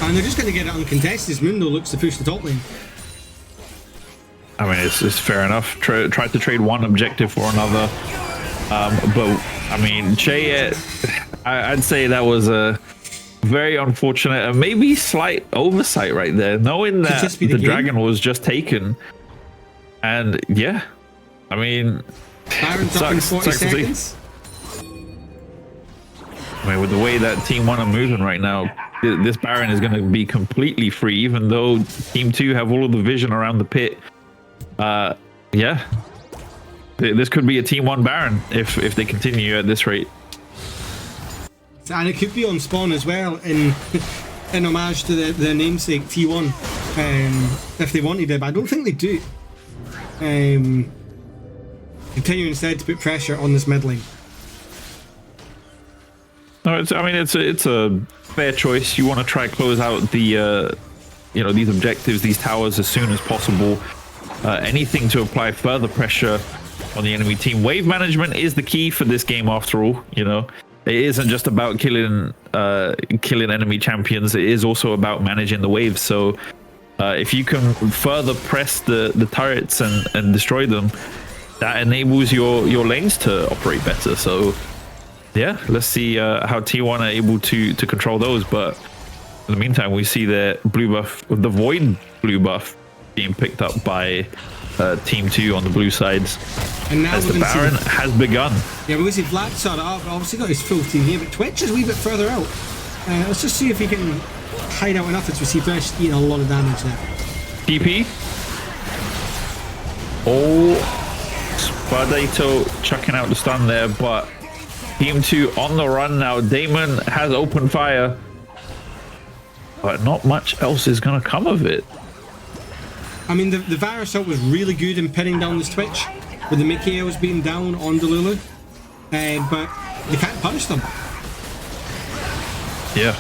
And they're just going to get it uncontested as Mundo looks to push the top lane. I mean, it's fair enough. Tried to trade one objective for another. But, I mean, Che, I'd say that was a very unfortunate and maybe slight oversight right there. Knowing that the dragon was just taken. And, yeah. I mean, Baron's up in 40 seconds. I mean, with the way that Team 1 are moving right now, this Baron is going to be completely free, even though Team 2 have all of the vision around the pit. Yeah. This could be a Team 1 Baron if they continue at this rate. And it could be on spawn as well, in homage to their namesake T1, if they wanted it, but I don't think they do. Continue instead to put pressure on this mid lane. No, it's a fair choice. You want to try close out the these objectives, these towers as soon as possible. Anything to apply further pressure on the enemy team. Wave management is the key for this game after all. You know, it isn't just about killing enemy champions. It is also about managing the waves. So if you can further press the turrets and destroy them, that enables your lanes to operate better. So yeah, let's see how T1 are able to control those. But in the meantime, we see the blue buff, the void blue buff, being picked up by Team 2 on the blue sides. And now as the Baron has begun. Yeah, we're going to see Vlad start it up. Obviously got his full team here, but Twitch is a wee bit further out. Let's just see if he can hide out enough as we see Thresh eating a lot of damage there. TP. Oh, Spardato chucking out the stun there, but Team 2 on the run now. Damon has opened fire, but not much else is going to come of it. I mean, the Varus ult was really good in pinning down this Twitch, with the Mikhails being down on Delulu, but they can't punish them. Yeah,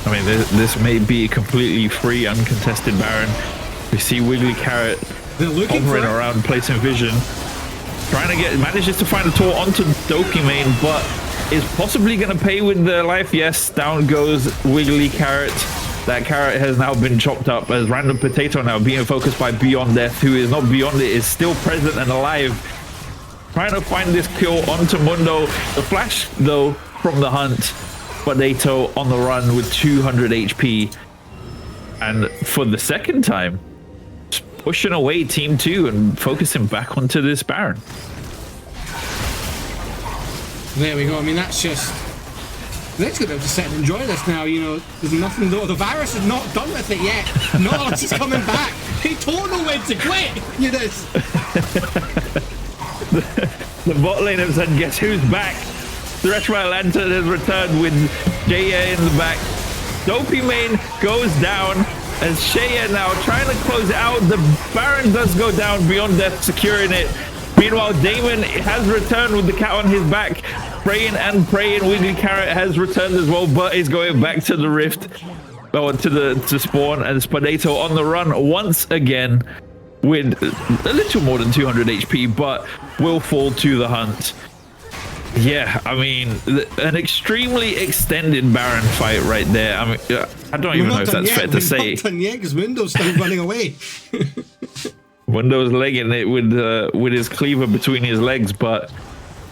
I mean, this may be a completely free, uncontested Baron. We see Wiggly Carrot hovering around, placing vision, trying to manages to find a tour onto Doki main, but is possibly going to pay with the life. Yes, down goes Wiggly Carrot. That carrot has now been chopped up as Random Potato now being focused by Beyond Death, who is not beyond it, is still present and alive. Trying to find this kill onto Mundo. The flash, though, from the hunt. Potato on the run with 200 HP. And for the second time, pushing away Team 2 and focusing back onto this Baron. There we go. I mean, that's just... Let's go to sit and enjoy this now, you know. There's nothing though. The Varus is not done with it yet. Not unless he's coming back. He don't know when to quit. Younes. The bot lane have said, guess who's back? Thresh Lantern has returned with Jaya in the back. Dopey main goes down as Shea now trying to close it out. The Baron does go down, Beyond Death securing it. Meanwhile, Damon has returned with the cat on his back. Praying and praying. Wiggly Carrot has returned as well, but is going back to the rift. Or to spawn. And Spadato on the run once again with a little more than 200 HP, but will fall to the hunt. Yeah, I mean, an extremely extended Baron fight right there. I mean, I don't even know if that's fair to say. Not done yet, because Mundo's still running away. Windows legging it with his cleaver between his legs, but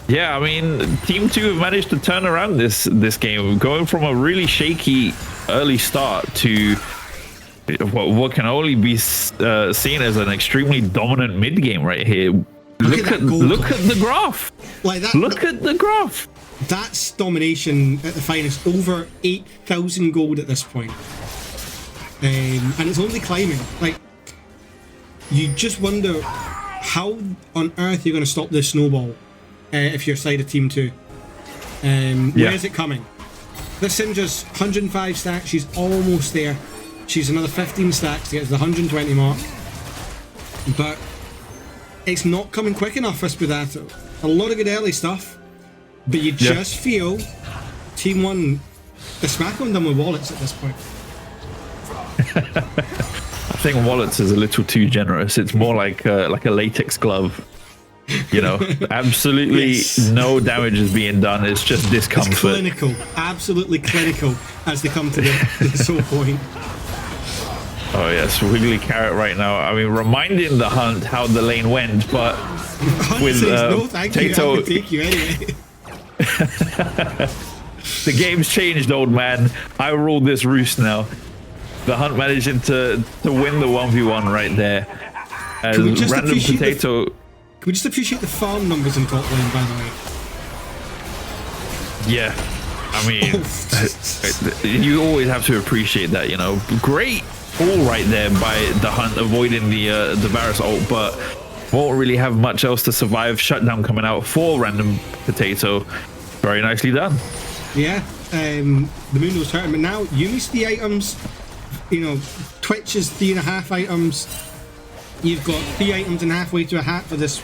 yeah, I mean, Team 2 have managed to turn around this game, going from a really shaky early start to what can only be seen as an extremely dominant mid game right here. Look at the graph. Like that. Look at the graph. That's domination at the finest. Over 8,000 gold at this point, and it's only climbing. Like, you just wonder how on earth you're going to stop this snowball if you're side of Team 2. Where is it coming? This Syndra's 105 stacks. She's almost there. She's another 15 stacks to get to the 120 mark. But it's not coming quick enough for Spadato. A lot of good early stuff, but you just feel Team 1 is smacking them with wallets at this point. I think wallets is a little too generous. It's more like a latex glove. You know, absolutely no damage is being done. It's just discomfort. It's clinical, absolutely clinical as they come to this whole point. Oh yes, Wiggly Carrot right now. I mean, reminding the hunt how the lane went, but with no, thank Tato, you. I take you anyway. The game's changed, old man. I rule this roost now. The hunt managing to win the 1v1 right there. As Random Potato. Can we just appreciate the farm numbers in top lane, by the way? Yeah, I mean, you always have to appreciate that, you know. Great all right there by the hunt, avoiding the Varus ult, but won't really have much else to survive. Shutdown coming out for Random Potato. Very nicely done. Yeah, the moon was hurting, but now Younes the items, you know, Twitch is 3.5 items. You've got 3 items and halfway to a hat for this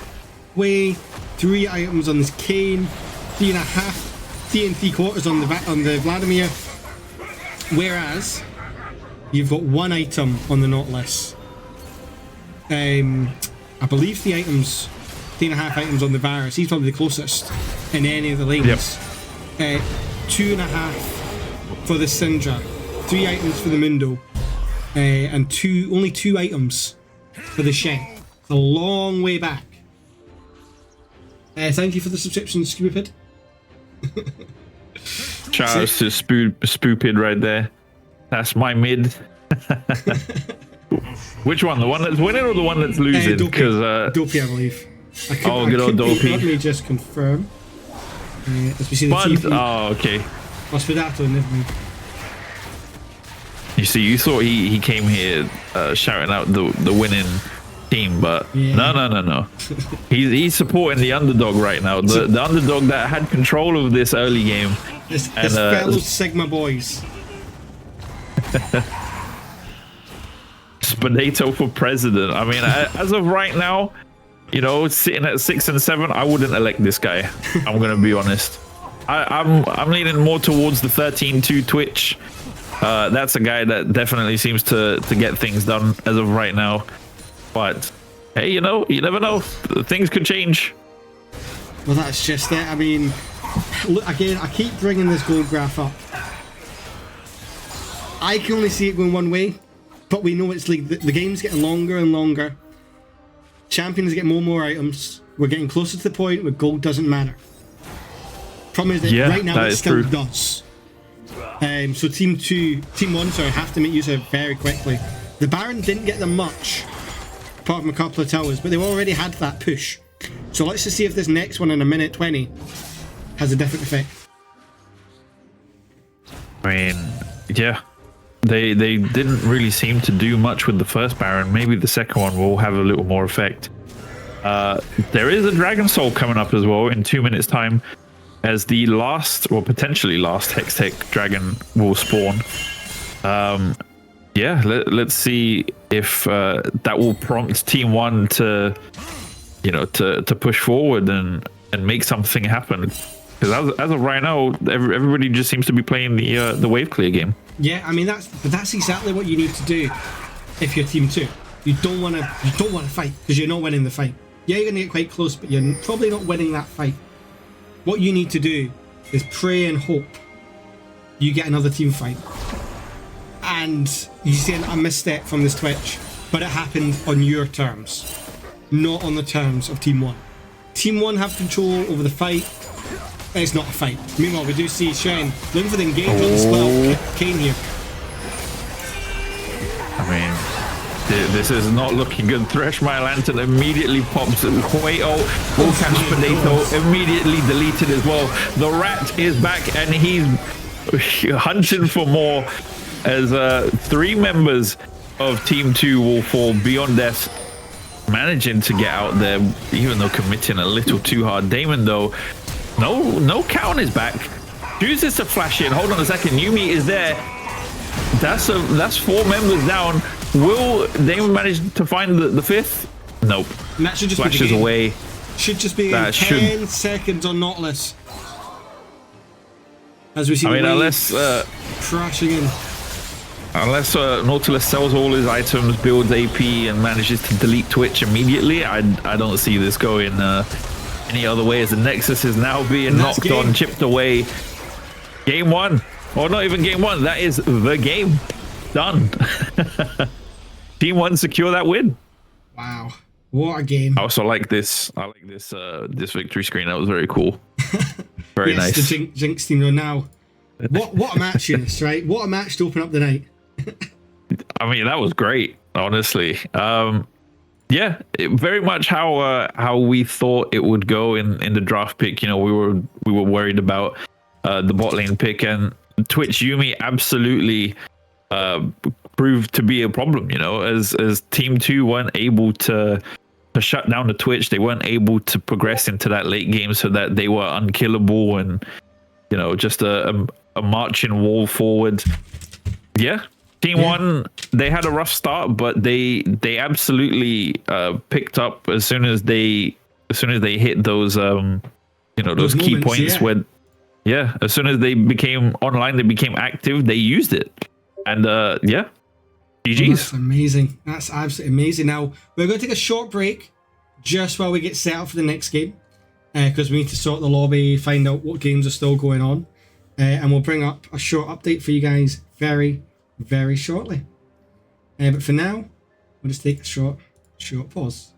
way, 3 items on this Kane, 3.5, 3 3/4 on the Vladimir. Whereas you've got 1 item on the Nautilus. I believe 3 items, 3.5 items on the Varus. He's probably the closest in any of the lanes. 2.5 for the Syndra, 3 items for the Mundo, and only 2 items for the Shen. A long way back. Thank you for the subscription, Scoobypid. Shout out to Spoopid right there. That's my mid. Which one? The one that's winning or the one that's losing? Because Dopey, I believe. good old Dopey. Let me just confirm. As we see the Spud. TV. Oh, okay. Spudato, never mind. You see, you thought he came here shouting out the winning team, but Yeah. no. He's supporting the underdog right now. The underdog that had control of this early game. His fellow Sigma boys. Spudato for president. I mean, as of right now, you know, sitting at 6 and 7, I wouldn't elect this guy. I'm gonna be honest. I'm leaning more towards the 13-2 Twitch. That's a guy that definitely seems to get things done as of right now. But hey, you know, you never know. Things could change. Well, that's just it. I mean, look, again, I keep bringing this gold graph up. I can only see it going one way, but we know it's like the game's getting longer and longer. Champions get more and more items. We're getting closer to the point where gold doesn't matter. Problem is that right now it still does. So team 1, sorry, have to make use of it very quickly. The Baron didn't get them much, apart from a couple of towers, but they already had that push. So let's just see if this next one in a minute 20 has a different effect. I mean, yeah. They didn't really seem to do much with the first Baron. Maybe the second one will have a little more effect. There is a Dragon Soul coming up as well in 2 minutes time, as the last, or potentially last, Hextech Dragon will spawn. Yeah, let's see if that will prompt Team 1 to, you know, to push forward and make something happen. Because as of right now, everybody just seems to be playing the wave clear game. Yeah, I mean that's exactly what you need to do if you're Team 2. You don't want to fight because you're not winning the fight. Yeah, you're gonna get quite close, but you're probably not winning that fight. What you need to do is pray and hope you get another team fight. And you see a misstep from this Twitch, but it happened on your terms, not on the terms of Team 1. Team 1 have control over the fight. It's not a fight. Meanwhile, we do see Shen looking for the engage on the split up Kane here. I mean, this is not looking good. Thresh My Lantern immediately pops. Hueto will catch Potato, immediately deleted as well. The rat is back and he's hunting for more, as 3 members of Team 2 will fall beyond death, managing to get out there, even though committing a little too hard. Damon, though, no count is back. Chooses to flash in. Hold on a second. Yumi is there. That's 4 members down. Will Damon manage to find the 5th? Nope. And that should just flashes be the game. away. Should just be 10 seconds on Nautilus. As we see, I mean, unless crashing in. Unless Nautilus sells all his items, builds AP, and manages to delete Twitch immediately, I don't see this going any other way, as the Nexus is now being knocked on, chipped away. Game 1. Or not even game 1. That is the game. Done. Team 1 secure that win. Wow. What a game. I also like this. I like this victory screen. That was very cool. Very nice. The Jinx team now. What a match, Younes, right? What a match to open up the night. I mean, that was great, honestly. Yeah, very much how we thought it would go in the draft pick. You know, we were worried about the bot lane pick, and Twitch Yumi absolutely proved to be a problem. You know, as Team 2 weren't able to shut down the Twitch, they weren't able to progress into that late game, so that they were unkillable and, you know, just a marching wall forward. Yeah. Team 1, they had a rough start, but they absolutely picked up as soon as they hit those those key moments, points where as soon as they became online, they became active, they used it. And GG's. That's amazing. That's absolutely amazing. Now we're going to take a short break just while we get set up for the next game, because we need to sort the lobby, find out what games are still going on, and we'll bring up a short update for you guys very shortly. But for now, we'll just take a short pause.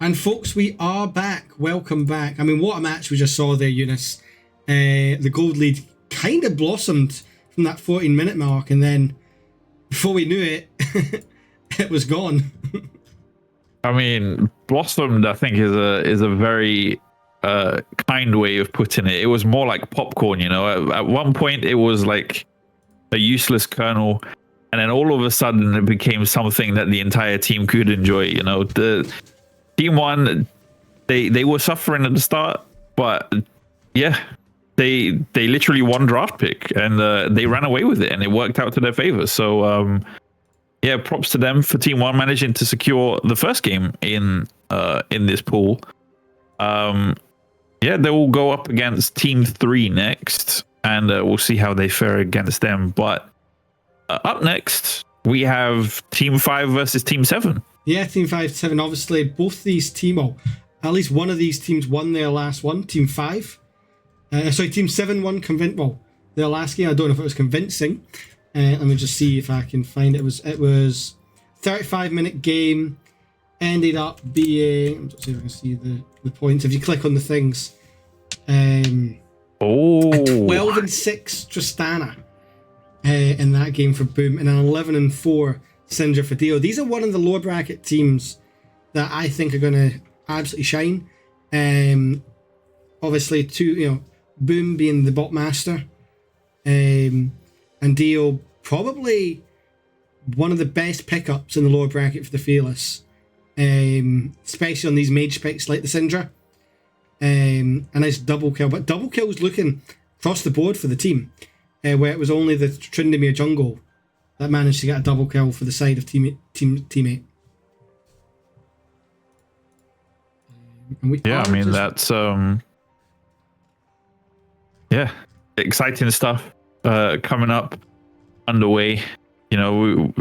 And folks, we are back. Welcome back. I mean, what a match we just saw there, Younes. The gold lead kind of blossomed from that 14-minute mark, and then before we knew it, it was gone. I mean, blossomed, I think, is a very kind way of putting it. It was more like popcorn, you know. At one point, it was like a useless kernel, and then all of a sudden, it became something that the entire team could enjoy. You know, the team one, they were suffering at the start, but yeah, they literally won draft pick, and they ran away with it, and it worked out to their favor. So yeah, props to them for team one managing to secure the first game in this pool. Yeah, they will go up against team 3 next, and we'll see how they fare against them. But up next, we have team 5 versus team 7. Yeah, team 5-7. Obviously, both these teams, well, at least one of these teams won their last one. Team 5. Team 7 won their last game. I don't know if it was convincing. Let me just see if I can find it. It was 35-minute game. Ended up being, I'm just see if I can see the points. If you click on the things, a 12-6 Tristana in that game for Boom, and an 11-4 Cinder for Dio. These are one of the lower bracket teams that I think are going to absolutely shine. Obviously, Boom being the bot master, and Dio probably one of the best pickups in the lower bracket for the Fearless, especially on these mage picks like the Syndra. A nice double kill, but double kills looking across the board for the team, where it was only the Tryndamere jungle that managed to get a double kill for the side of teammate. That's exciting stuff coming up underway. You know,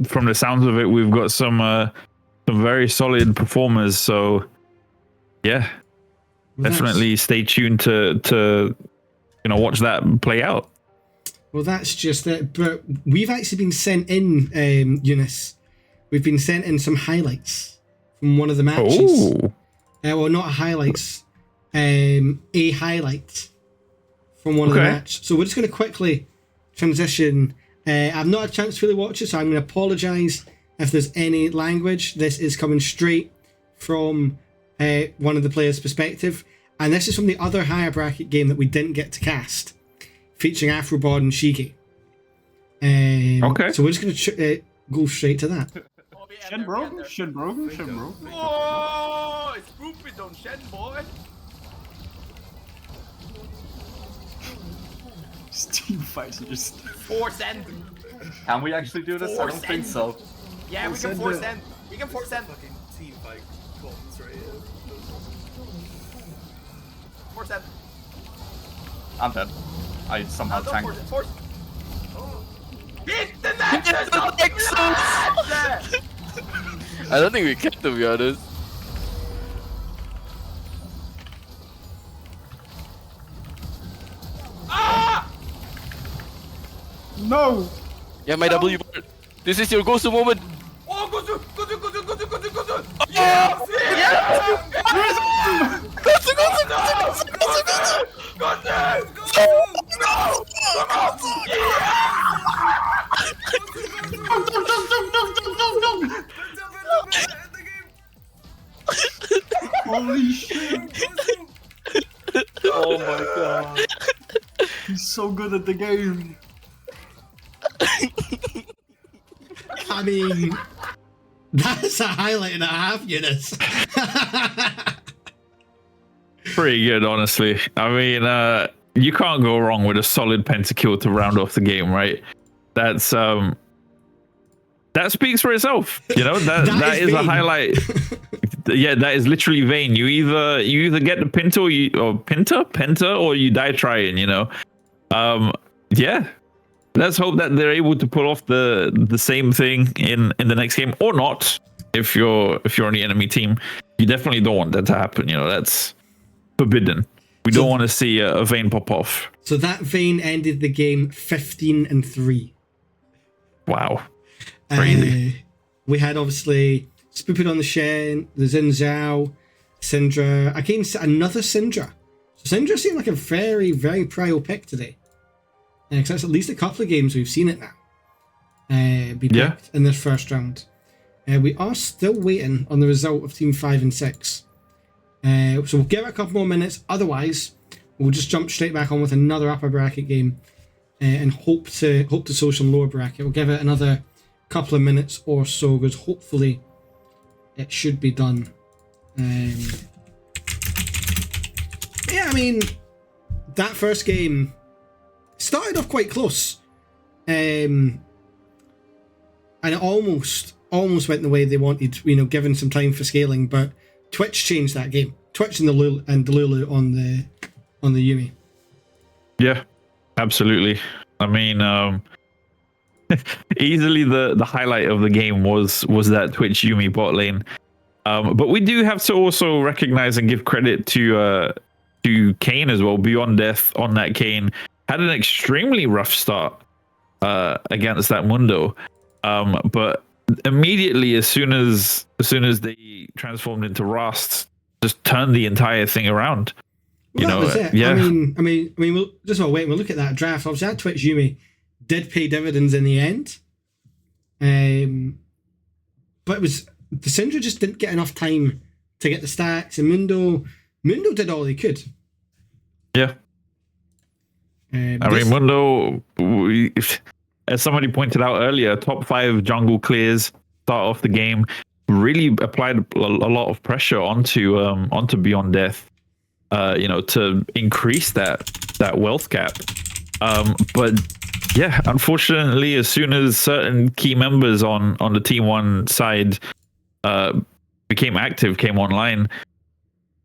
from the sounds of it, we've got some very solid performers. So yeah, definitely stay tuned to watch that play out. Well, that's just it. But we've actually been sent in, Younes. We've been sent in some highlights from one of the matches. Well, not highlights. A highlight from one of the matches. So we're just going to quickly transition. I've not had a chance to really watch it, so I'm going to apologise if there's any language. This is coming straight from one of the players' perspective. And this is from the other higher bracket game that we didn't get to cast, featuring Afrobot and Shiki. So we're just going to go straight to that. Shenbroken. Oh, it's pooping on Shen, boy. Team fights are just 4-send. Can we actually do this? I don't think so. Yeah, we can 4-send. We can 4-send. Fucking team fight buttons right here. 4-send. I'm dead. I somehow tanked. Force. Hit the Nexus! Not the Nexus! I don't think we can, to be honest. Ah! No! Yeah, my W board. This is your go-to moment. Oh, go to! Yeah! Holy shit! Oh my god. He's so good at the game. I mean, that's a highlight and a half, Younes. Pretty good, honestly. I mean, you can't go wrong with a solid pentakill to round off the game, right? That's that speaks for itself. You know, that is a highlight. Yeah, that is literally vain. You either get the Penta or you die trying, you know. Yeah. Let's hope that they're able to pull off the same thing in the next game, or not. If you're on the enemy team, you definitely don't want that to happen. You know, that's forbidden. We don't want to see a vein pop off. So that vein ended the game 15-3. Wow, crazy. We had obviously Spooped on the Shen, the Xin Zhao, Syndra. Against another Syndra. So Syndra seemed like a very, very prio pick today. Because that's at least a couple of games we've seen it now. Be picked in this first round. We are still waiting on the result of Team 5 and 6. So we'll give it a couple more minutes. Otherwise, we'll just jump straight back on with another upper bracket game and hope to social lower bracket. We'll give it another couple of minutes or so because hopefully it should be done. Yeah, I mean, that first game started off quite close. And it almost went the way they wanted, given some time for scaling, but Twitch changed that game. Twitch and Delulu on the Yuumi. Yeah, absolutely. I mean, easily the highlight of the game was that Twitch Yuumi bot lane. But we do have to also recognize and give credit to Kane as well. Beyond Death on that Kane had an extremely rough start against that Mundo. But immediately, as soon as they transformed into Rust, just turned the entire thing around. Well, that was it. Yeah. I mean, we'll just wait and we'll look at that draft. Obviously, that Twitch Yuumi did pay dividends in the end. But it was the Syndra just didn't get enough time to get the stacks, and Mundo did all he could. Yeah. I mean, Mundo, as somebody pointed out earlier, top 5 jungle clears start off the game, really applied a lot of pressure onto Beyond Death, to increase that wealth gap. But yeah, unfortunately, as soon as certain key members on the Team 1 side became active, came online,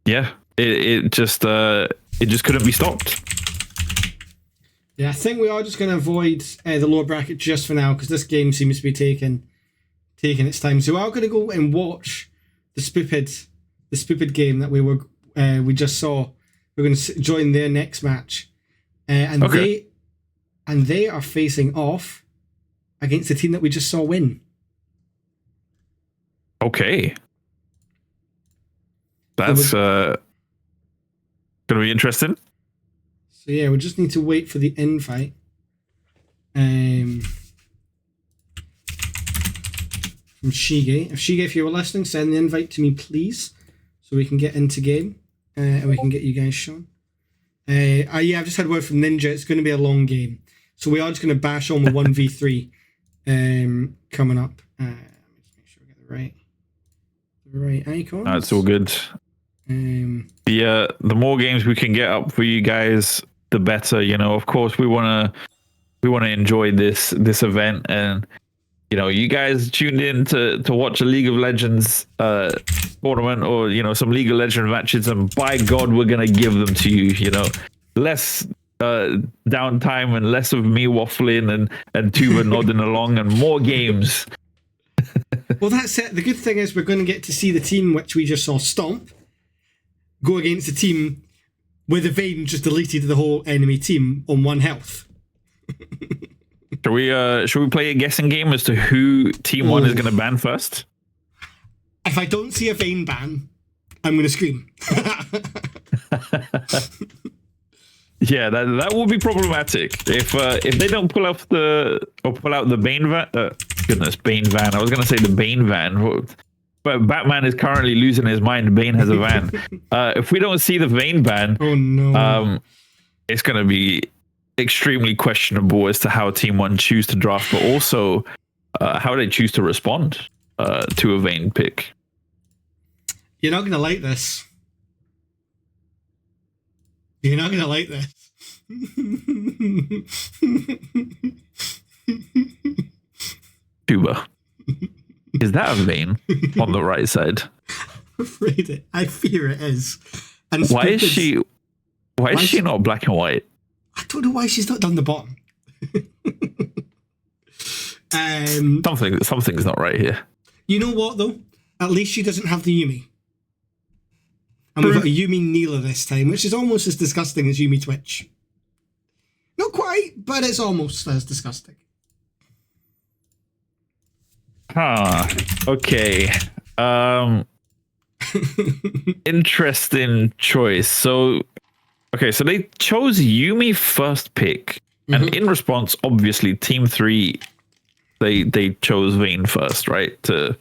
yeah, it just couldn't be stopped. Yeah, I think we are just going to avoid the lower bracket just for now because this game seems to be taking its time. So we are going to go and watch the Spooped game that we just saw. We're going to join their next match, and they are facing off against the team that we just saw win. Okay, that's going to be interesting. So yeah, we just need to wait for the invite. From Shige. Shige, if you were listening, send the invite to me, please, so we can get into game and we can get you guys shown. Yeah, I've just had word from Ninja. It's going to be a long game, so we are just going to bash on with 1v3 coming up. Let me just make sure we get the right icons. That's all good. The more games we can get up for you guys, the better. Of course, we want to enjoy this event, and you guys tuned in to watch a League of Legends tournament or some League of Legends matches, and by God, we're gonna give them to you. Less downtime and less of me waffling and Tuba nodding along, and more games. Well, that's it. The good thing is we're going to get to see the team which we just saw stomp go against the team where the Vayne just deleted the whole enemy team on 1 health. Should we play a guessing game as to who Team 1 is going to ban first? If I don't see a Vayne ban, I'm going to scream. Yeah, that will be problematic if they don't pull out the Bane van. Bane van. I was going to say the Bane van. But Batman is currently losing his mind. Bane has a van. If we don't see the Vayne ban, oh no, it's going to be extremely questionable as to how Team 1 choose to draft, but also how they choose to respond to a Vayne pick. You're not going to like this. You're not going to like this. Tuba. Is that a Vayne on the right side? I'm afraid I fear it is. And why is she not black and white? I don't know why she's not done the bottom. Something's not right here. You know what though? At least she doesn't have the Yuumi. And we've got a Yuumi Neela this time, which is almost as disgusting as Yuumi Twitch. Not quite, but it's almost as disgusting. Okay. Interesting choice. So, okay, so they chose Yumi first pick, and in response, obviously, Team 3, they chose Vayne first, right, to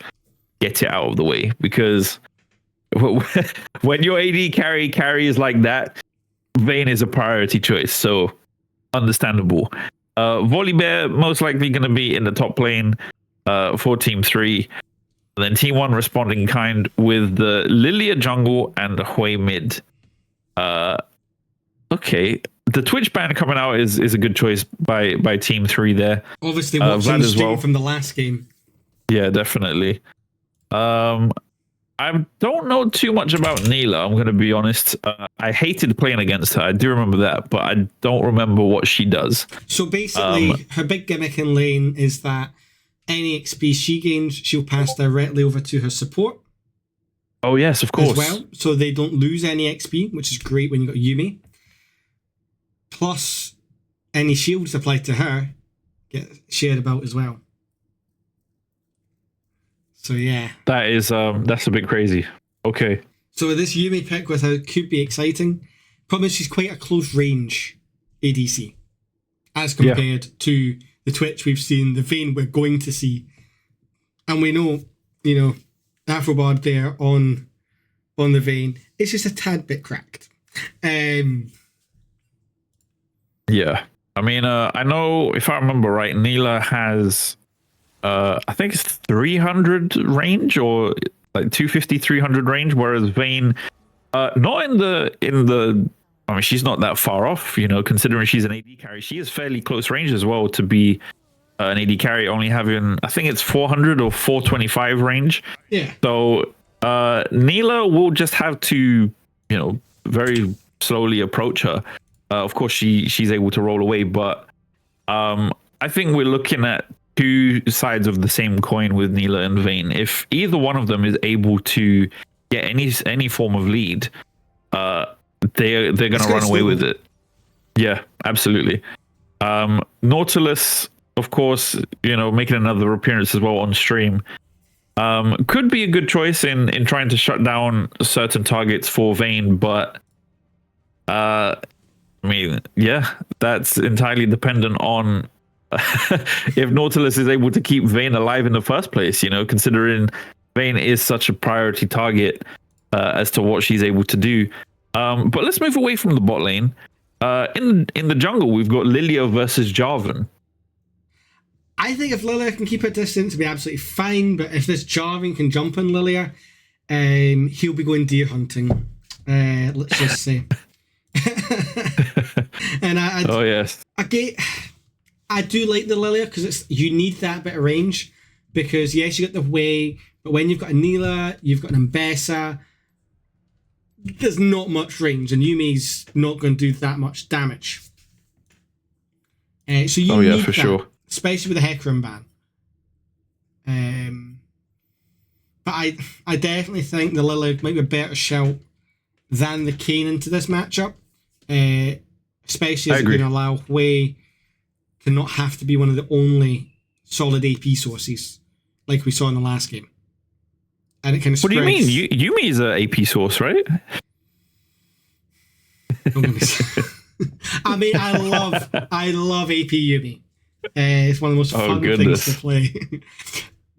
get it out of the way, because when your AD carries like that, Vayne is a priority choice, so understandable. Volibear most likely going to be in the top lane for Team 3. And then Team 1 responding kind with the Lilia jungle and the Hui mid. Okay, the Twitch ban coming out is a good choice by Team 3 there. Obviously, watching Vlad the as stream well. from the last game. Yeah, definitely. I don't know too much about Neela, I'm going to be honest. I hated playing against her. I do remember that, but I don't remember what she does. So basically, her big gimmick in lane is that any XP she gains, she'll pass directly over to her support. Oh, yes, of course. As well, so they don't lose any XP, which is great when you got Yumi. Plus, any shields applied to her get shared about as well. So yeah, That's a bit crazy. Okay. So this Yumi pick with her could be exciting. Problem is she's quite a close range ADC as compared to the Twitch we've seen, the Vayne we're going to see. And we know, Afrobard there on the Vayne, it's just a tad bit cracked. Yeah. I mean, I know, if I remember right, Neela has, I think it's 300 range, or like 250, 300 range, whereas Vayne, not in the, I mean, she's not that far off, considering she's an AD carry. She is fairly close range as well to be an AD carry, only having, I think it's 400 or 425 range. Yeah. So Neela will just have to, very slowly approach her. Of course, she's able to roll away, but I think we're looking at two sides of the same coin with Neela and Vayne. If either one of them is able to get any form of lead, they're going to run away with it. Yeah, absolutely. Nautilus, of course, making another appearance as well on stream, could be a good choice in trying to shut down certain targets for Vayne, but I mean, yeah, that's entirely dependent on if Nautilus is able to keep Vayne alive in the first place, considering Vayne is such a priority target as to what she's able to do. But let's move away from the bot lane. In the jungle, we've got Lilia versus Jarvan. I think if Lilia can keep her distance, it'll be absolutely fine. But if this Jarvan can jump on Lilia, he'll be going deer hunting. Let's just say. And oh yes, I do like the Lilia because you need that bit of range, because yes, you got the Way, but when you've got a Neela, you've got an Mbessa, there's not much range, and Yumi's not going to do that much damage. So you need for that, sure, especially with the Hecarim ban. But I definitely think the Lilia might be a better shout than the Kayn into this matchup, especially as it's going to allow Way to not have to be one of the only solid AP sources like we saw in the last game. And it kind of What do you mean? spreads- Yumi is an AP source, right? I mean, I love AP Yumi. It's one of the most fun things to play.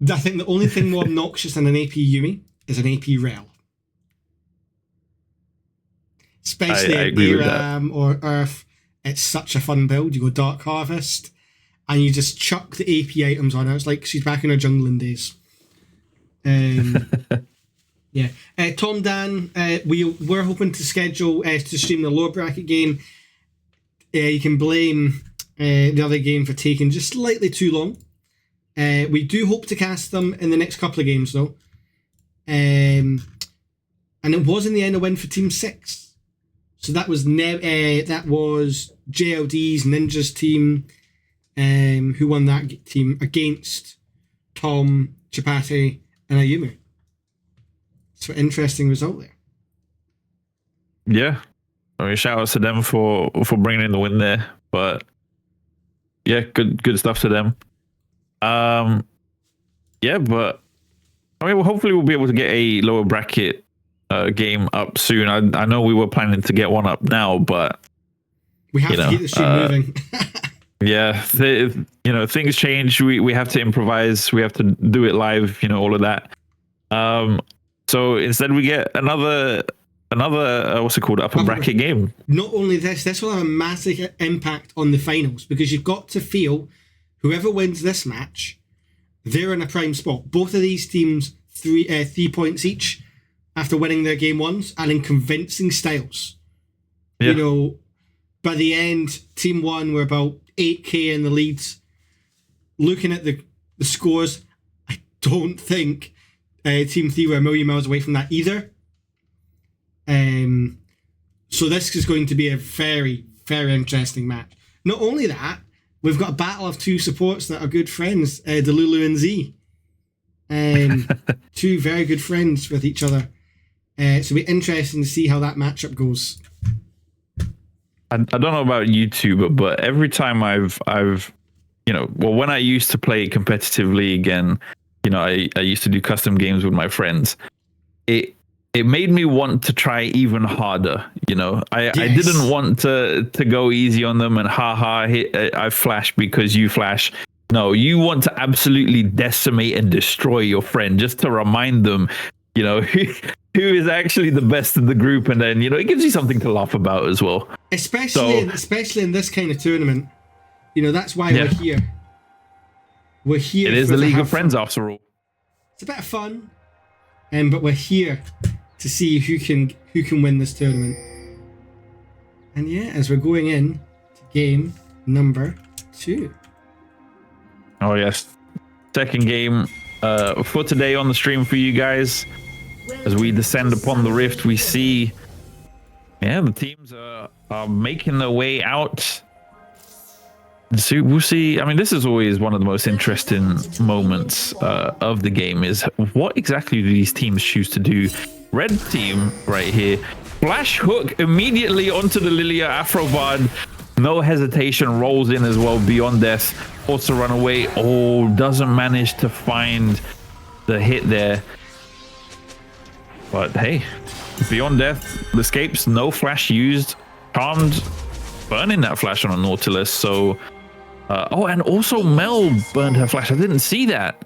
I think the only thing more obnoxious than an AP Yumi is an AP Rel. Especially I in agree with ARAM or Earth, it's such a fun build. You go Dark Harvest, and you just chuck the AP items on her. It's like she's back in her jungling days. Yeah. Tom Dan, we're hoping to schedule to stream the lower bracket game. You can blame the other game for taking just slightly too long. We do hope to cast them in the next couple of games, though. And it was in the end a win for Team 6. So that was that was JLD's Ninja's team, who won that team against Tom, Chapati, and Ayumu. So interesting result there. Yeah, I mean, shout out to them for bringing in the win there. But yeah, good stuff to them. Yeah, but I mean, well, hopefully we'll be able to get a lower bracket game up soon. I know we were planning to get one up now, but we have to get the stream moving. Yeah, things change. We have to improvise. We have to do it live. All of that. So instead, we get another what's it called, upper bracket game. Not only this will have a massive impact on the finals, because you've got to feel whoever wins this match, they're in a prime spot. Both of these teams 3 points each after winning their game ones and in convincing styles. Yeah. By the end, team 1 were about 8k in the leads. Looking at the scores, I don't think team 3 were a million miles away from that either. So this is going to be a very, very interesting match. Not only that, we've got a battle of 2 supports that are good friends, Delulu and Z. 2 very good friends with each other. So it'll be interesting to see how that matchup goes. I don't know about YouTube, but every time I've when I used to play competitively again, I used to do custom games with my friends. It made me want to try even harder. I didn't want to go easy on them and I flash because you flash. No, you want to absolutely decimate and destroy your friend just to remind them, who is actually the best of the group, and then it gives you something to laugh about as well. Especially in this kind of tournament, that's why we're here. We're here. It is the League of Friends after all. It's a bit of fun, but we're here to see who can win this tournament. And as we're going in to game number 2. Oh yes, second game for today on the stream for you guys. As we descend upon the rift, we see, the teams are making their way out. So we'll see. I mean, this is always one of the most interesting moments of the game, is what exactly do these teams choose to do? Red team right here, flash hook immediately onto the Lilia Afrobard. No hesitation, rolls in as well, beyond death. Also run away. Oh, doesn't manage to find the hit there. But hey, beyond death escapes, no flash used. Charmed burning that flash on a Nautilus. So, and also Mel burned her flash. I didn't see that.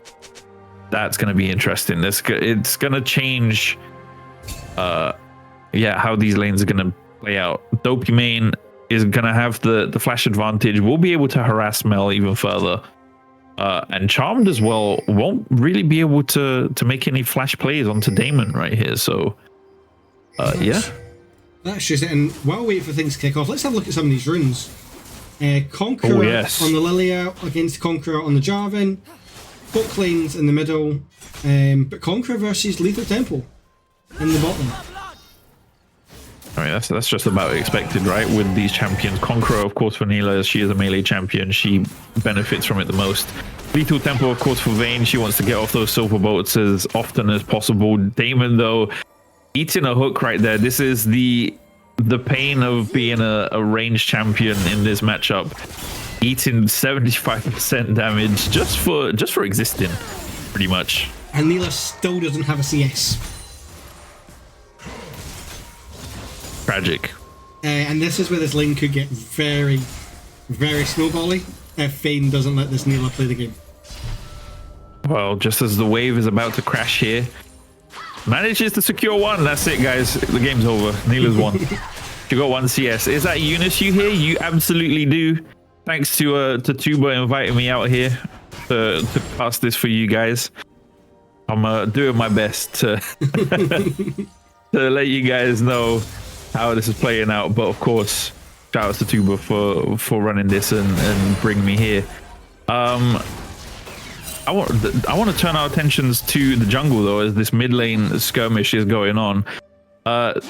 That's going to be interesting. It's going to change, how these lanes are going to play out. Dopey main is going to have the flash advantage. We'll be able to harass Mel even further. And Charmed as well won't really be able to make any flash plays onto Damon right here. So, That's just it. And while we wait for things to kick off, let's have a look at some of these runes. Conqueror on the Lilia against Conqueror on the Jarvan. Both lanes in the middle. But Conqueror versus Lethal Temple in the bottom. I mean, that's just about expected, right? With these champions. Conqueror, of course, for Neela, as she is a melee champion. She benefits from it the most. Lethal Temple, of course, for Vayne. She wants to get off those silver bolts as often as possible. Damon, though, eating a hook right there. This is the pain of being a ranged champion in this matchup. Eating 75% damage just for existing, pretty much. And Neela still doesn't have a CS. Tragic. And this is where this lane could get very, very snowbally if Vayne doesn't let this Neela play the game. Well, just as the wave is about to crash here, manages to secure one. That's it, guys. The game's over. Neela's won. She got 1 CS. Is that Younes you hear? You absolutely do. Thanks to Tuba inviting me out here to cast this for you guys. I'm doing my best to to let you guys know how this is playing out. But of course, shout out to Tuba for running this and bringing me here. I want to turn our attentions to the jungle though, as this mid lane skirmish is going on.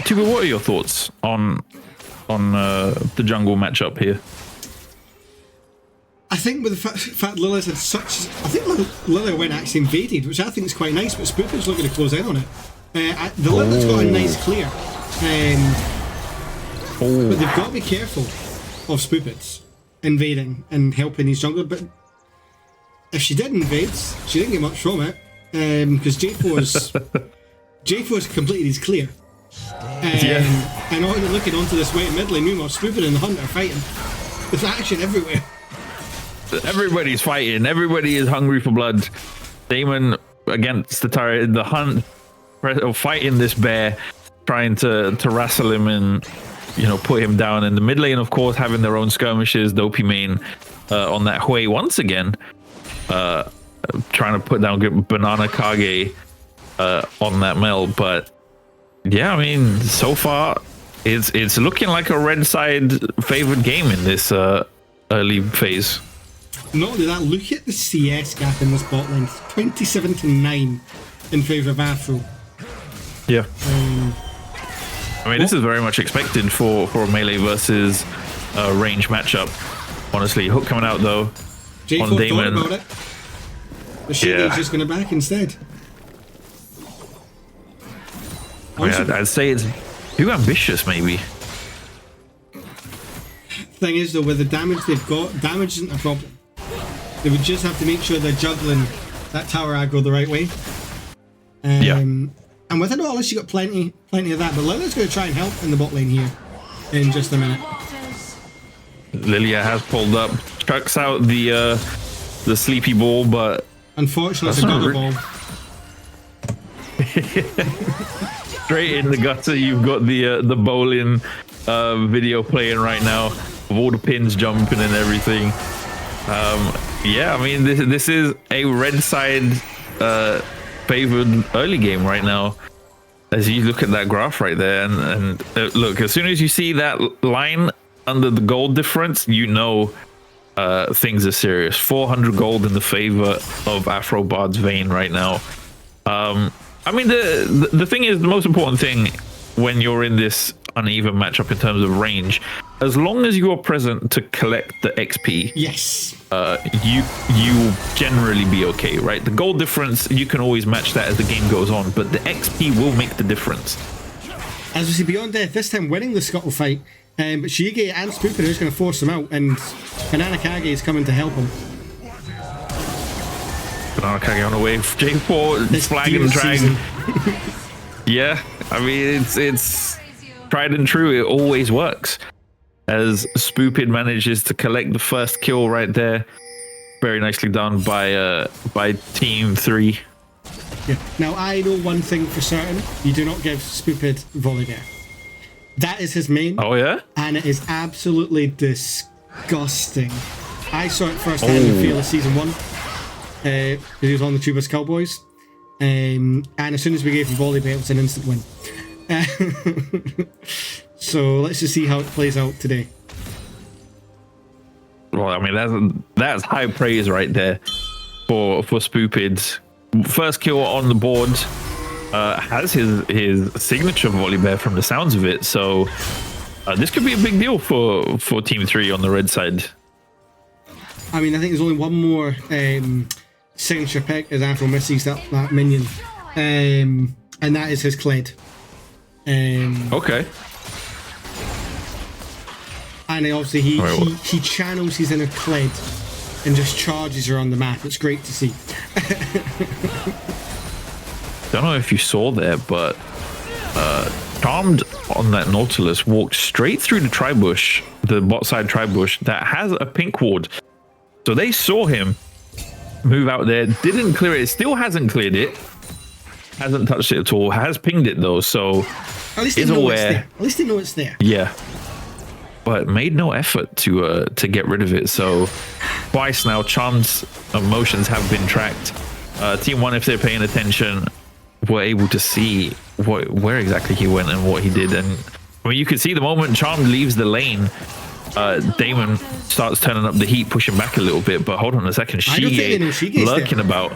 Tuba, what are your thoughts on the jungle matchup here? I think with the fact Lilia's had such... I think Lilia went actually invaded, which I think is quite nice, but Spoopin's looking to close in on it. The Lilia's got a nice clear. But they've got to be careful of Spoopits invading and helping these junglers. But if she did invade, she didn't get much from it. because J4's completed his clear. And all you're looking onto this white mid lane, meanwhile Spoopin and the Hunt are fighting. There's action everywhere. Everybody's fighting. Everybody is hungry for blood. Damon against the turret, the Hunt fighting this bear, trying to wrestle him and put him down. And the mid lane, of course, having their own skirmishes. Dopey main on that Hui once again, trying to put down Banana Kage on that Mel. But yeah, I mean, so far it's looking like a red side favored game in this early phase. Not only that, look at the CS gap in this bot lane. 27-9 in favour of Afro. Yeah. I mean, this is very much expected for a melee versus range matchup. Honestly, Hook coming out though J4 on Damon. thought about it. The Shige's just going to back instead. I mean, I'd say it's too ambitious, maybe. Thing is though, with the damage they've got, damage isn't a problem. They would just have to make sure they're juggling that tower aggro the right way. And with it all, at least you got plenty of that. But Lilia's going to try and help in the bot lane here in just a minute. Lilia has pulled up, chucks out the sleepy ball, but unfortunately it's a gutter ball. Straight in the gutter. You've got the bowling video playing right now of all the pins jumping and everything. Yeah, I mean, this is a red side favored early game right now. As you look at that graph right there, and look, as soon as you see that line under the gold difference, things are serious. 400 gold in the favor of Afro Bard's Vayne right now. I mean, the thing is, the most important thing when you're in this uneven matchup in terms of range, as long as you are present to collect the XP, yes, you generally be okay, right? The gold difference, you can always match that as the game goes on, but the XP will make the difference. As we see, Beyond Death this time winning the scuttle fight, but Shige and Spoopin are just going to force him out, and Banana Kage is coming to help him. Banana Kage on the way. J4 flag and drag. Yeah, I mean, it's tried and true. It always works. As Spoopin manages to collect the first kill right there. Very nicely done by Team 3. Yeah. Now, I know one thing for certain. You do not give Spoopin volley there. That is his main. Oh, yeah? And it is absolutely disgusting. I saw it firsthand in Fearless Season 1. He was on the Tuba's Cowboys. And as soon as we gave him volley bait, it was an instant win. So let's just see how it plays out today. Well, I mean, that's high praise right there for Spoopid. First kill on the board, has his signature volley bear from the sounds of it. So this could be a big deal for Team 3 on the red side. I mean, I think there's only one more signature pick as Afro misses that minion, and that is his Kled. Okay. And obviously he channels his inner Kled and just charges her on the map. It's great to see. Don't know if you saw there, but Charmed on that Nautilus walked straight through the tribush, the bot side tribush that has a pink ward. So they saw him move out there, didn't clear it, still hasn't cleared it, hasn't touched it at all, has pinged it though, so at least they know it's there. At least they know it's there. Yeah. But made no effort to get rid of it. So twice now, Charm's emotions have been tracked. Team 1, if they're paying attention, were able to see where exactly he went and what he did. And I mean, you could see the moment Charm leaves the lane, Damon starts turning up the heat, pushing back a little bit. But hold on a second, Shige lurking there. About.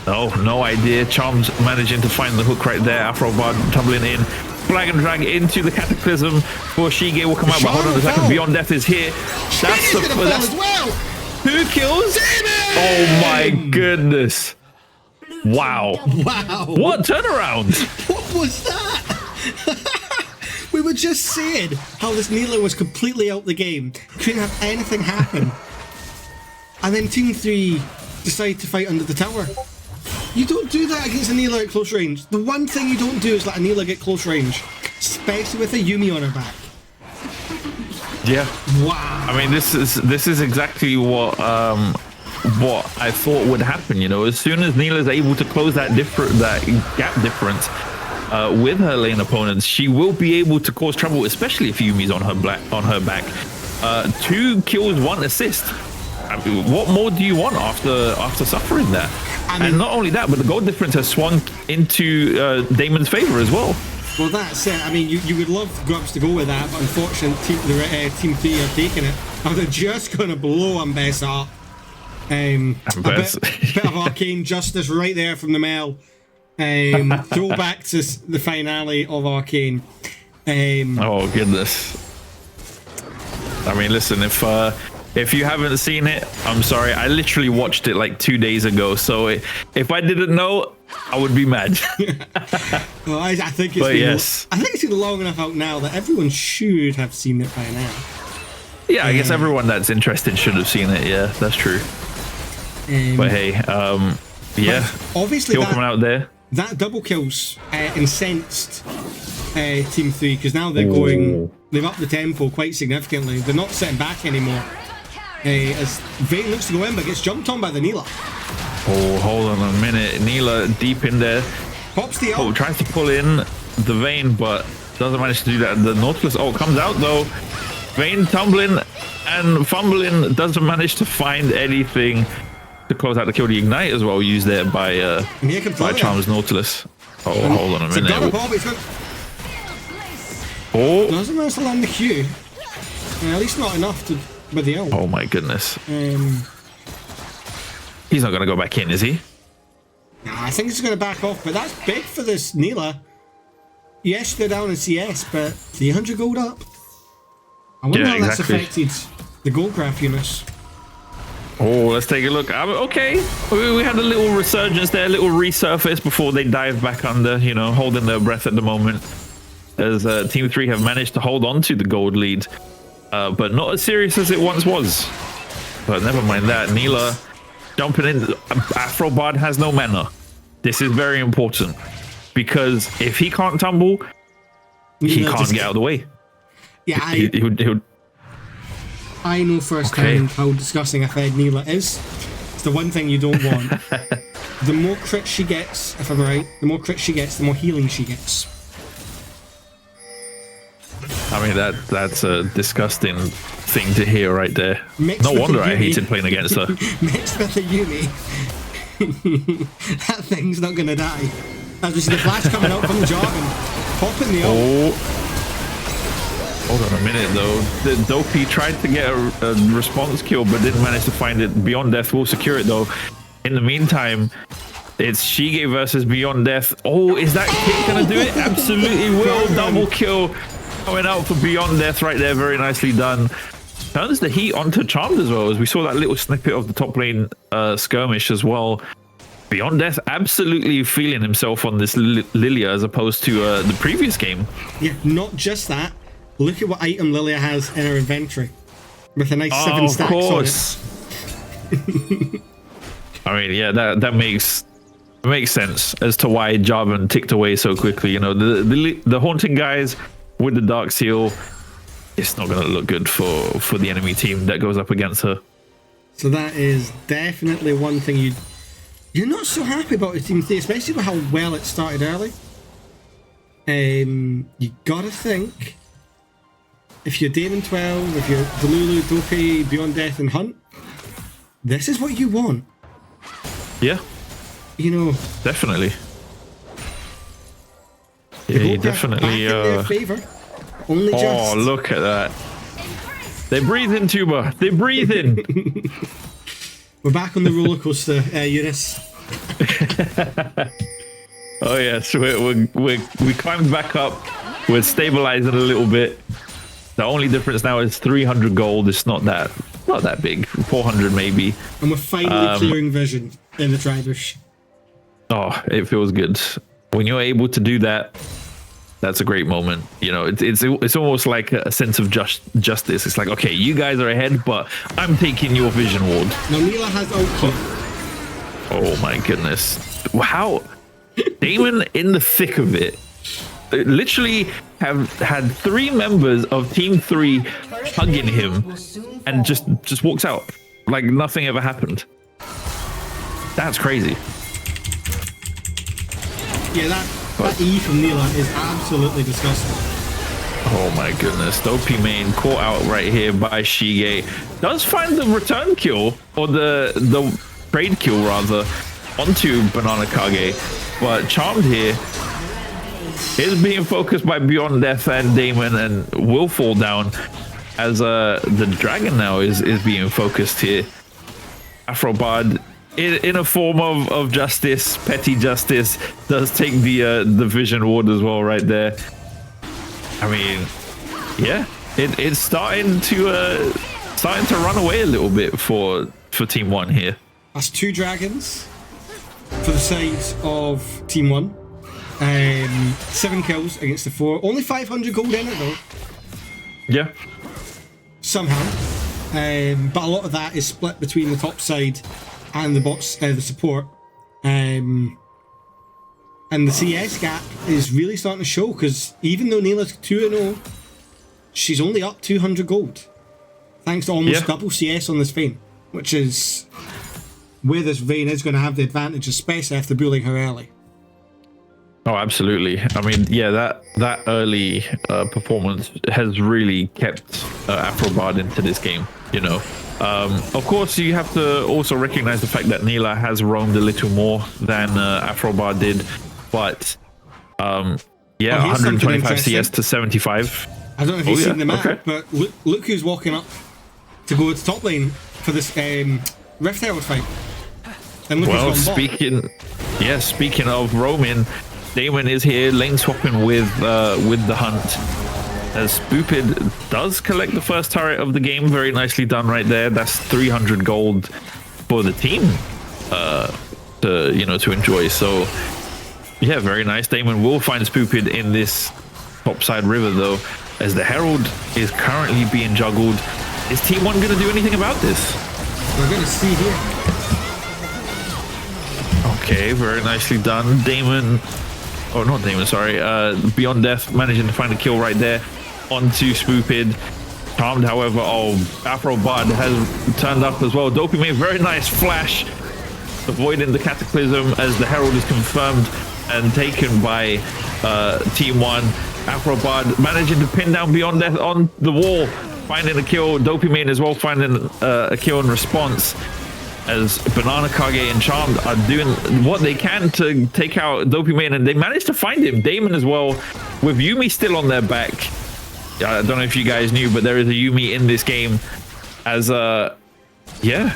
No idea. Charm's managing to find the hook right there. Afro Bard tumbling in. Flag and drag into the Cataclysm for Shige will come out, but hold on a second. Beyond Death is here. That's the that's well. 2 kills. Oh my goodness! Wow! What turnaround! What was that? We were just saying how this Nilo was completely out the game, couldn't have anything happen, and then Team 3 decided to fight under the tower. You don't do that against a Neela at close range. The one thing you don't do is let a Neela get close range, especially with a Yumi on her back. Yeah. Wow. I mean, this is exactly what I thought would happen. You know, as soon as Neela's able to close that gap difference with her lane opponents, she will be able to cause trouble, especially if Yumi's on her back. 2 kills, 1 assist. I mean, what more do you want after suffering that? And not only that, but the goal difference has swung into Damon's favor as well. Well, that's it. I mean, you would love Grubs to go with that, but unfortunately, Team 3 are taking it. And they're just going to blow Ambessa up. A bit of arcane justice right there from the Mel. Throwback to the finale of Arcane. Oh, goodness. I mean, listen, if you haven't seen it, I'm sorry. I literally watched it like 2 days ago. So if I didn't know, I would be mad. Well, I think it's been long enough out now that everyone should have seen it by now. Yeah, I guess everyone that's interested should have seen it. Yeah, that's true. But hey, yeah. Obviously, kill coming out there. That double kills incensed Team 3 because now they've upped the tempo quite significantly. They're not sitting back anymore. As Vayne looks to go in, but gets jumped on by the Neela. Oh, hold on a minute. Neela deep in there. Pops the ult. Tries to pull in the Vayne, but doesn't manage to do that. The Nautilus ult comes out though. Vayne tumbling and fumbling, doesn't manage to find anything to close out the kill. The Ignite as well used there by Charm's Nautilus. Oh, hold on a minute. Oh, doesn't manage to land the Q. At least not enough to with the ult. Oh my goodness. He's not going to go back in, is he? Nah, I think he's going to back off, but that's big for this Neela. Yes, they're down in CS, but 300 gold up. I wonder how that's affected the gold graph, Younes. Oh, let's take a look. Okay, we had a little resurgence there, a little resurface before they dive back under, you know, holding their breath at the moment. As Team 3 have managed to hold on to the gold lead, but not as serious as it once was. But never mind that. Neela jumping in. Afrobard has no mana. This is very important because if he can't tumble, he can't get out of the way. Yeah, I know firsthand how disgusting a fed Neela is. It's the one thing you don't want. The more crits she gets, if I'm right, the more crits she gets, the more healing she gets. I mean, that's a disgusting thing to hear right there. No wonder I hated playing against her. Mixed with a Yumi. That thing's not going to die. As we see the flash coming out from the jargon. Popping the ult. Hold on a minute though. The Dopey tried to get a response kill but didn't manage to find it. Beyond Death will secure it though. In the meantime, it's Shige versus Beyond Death. Oh, is that kick gonna do it? Absolutely will. Double kill going out for Beyond Death right there. Very nicely done. Turns the heat onto Charmed as well, as we saw that little snippet of the top lane skirmish as well. Beyond Death absolutely feeling himself on this Lilia as opposed to the previous game. Yeah, not just that. Look at what item Lilia has in her inventory. With a nice 7 stacks on it. I mean, yeah, that makes sense as to why Jarvan ticked away so quickly. You know, the Haunting guys with the Dark Seal, it's not going to look good for the enemy team that goes up against her. So that is definitely one thing you're not so happy about your Team 3, especially with how well it started early. You gotta think, if you're Damon 12, if you're Delulu, Dopey, Beyond Death and Hunt, this is what you want. Yeah. You know. Definitely. Yeah, you definitely... in their favor. Only just. Oh, look at that. They're breathing, Tuba. They're breathing. We're back on the roller coaster, Younes. Oh yes, we climbed back up. We're stabilizing a little bit. The only difference now is 300 gold. It's not that big. 400 maybe. And we're finally clearing vision in the Tribush. Oh, it feels good when you're able to do that. That's a great moment. You know, it's almost like a sense of justice. It's like, okay, you guys are ahead, but I'm taking your vision ward. Now Neela has output. Oh my goodness. how Damon in the thick of it literally have had 3 members of Team 3 hugging him and just walks out like nothing ever happened. That's crazy. Yeah, that E from Neela is absolutely disgusting. Oh my goodness. Dopey main caught out right here by Shige. Does find the return kill, or the trade kill rather, onto Banana Kage. But Charmed here is being focused by Beyond Death and Damon, and will fall down as the dragon now is being focused here. Afrobard in a form of justice, petty justice, does take the vision ward as well right there. I mean, yeah, it's starting to run away a little bit for Team 1 here. That's 2 dragons for the side of Team 1. 7 kills against the 4. Only 500 gold in it though. Yeah. Somehow. But a lot of that is split between the top side and the bots, the support. And the CS gap is really starting to show, because even though Neela's 2-0, she's only up 200 gold. Thanks to almost double CS on this Vayne, which is where this Vayne is going to have the advantage, especially after bullying her early. Oh, absolutely. I mean, yeah, that early performance has really kept Afrobard into this game, you know. Of course, you have to also recognize the fact that Neela has roamed a little more than Afrobard did, but yeah, 125 CS to 75. I don't know if you've seen the map, but look who's walking up to go to top lane for this Rift Herald fight. And look who's gone bot. Speaking of roaming, Damon is here lane swapping with the hunt. As Spoopid does collect the first turret of the game, very nicely done right there. That's 300 gold for the team to enjoy. So yeah, very nice. Damon will find Spoopid in this topside river though, as the Herald is currently being juggled. Is Team 1 going to do anything about this? We're going to see here. Okay, very nicely done. Damon, oh not Damon, sorry. Beyond Death managing to find a kill right there onto Spoopid. Charmed, however, Afrobard has turned up as well. Dopey made a very nice flash, avoiding the Cataclysm as the Herald is confirmed and taken by Team 1. Afrobard managing to pin down Beyond Death on the wall, finding a kill. Dopey main as well finding a kill in response, as Banana Kage and Charmed are doing what they can to take out Dopey main, and they managed to find him. Damon as well, with Yuumi still on their back. I don't know if you guys knew, but there is a Yuumi in this game. As yeah,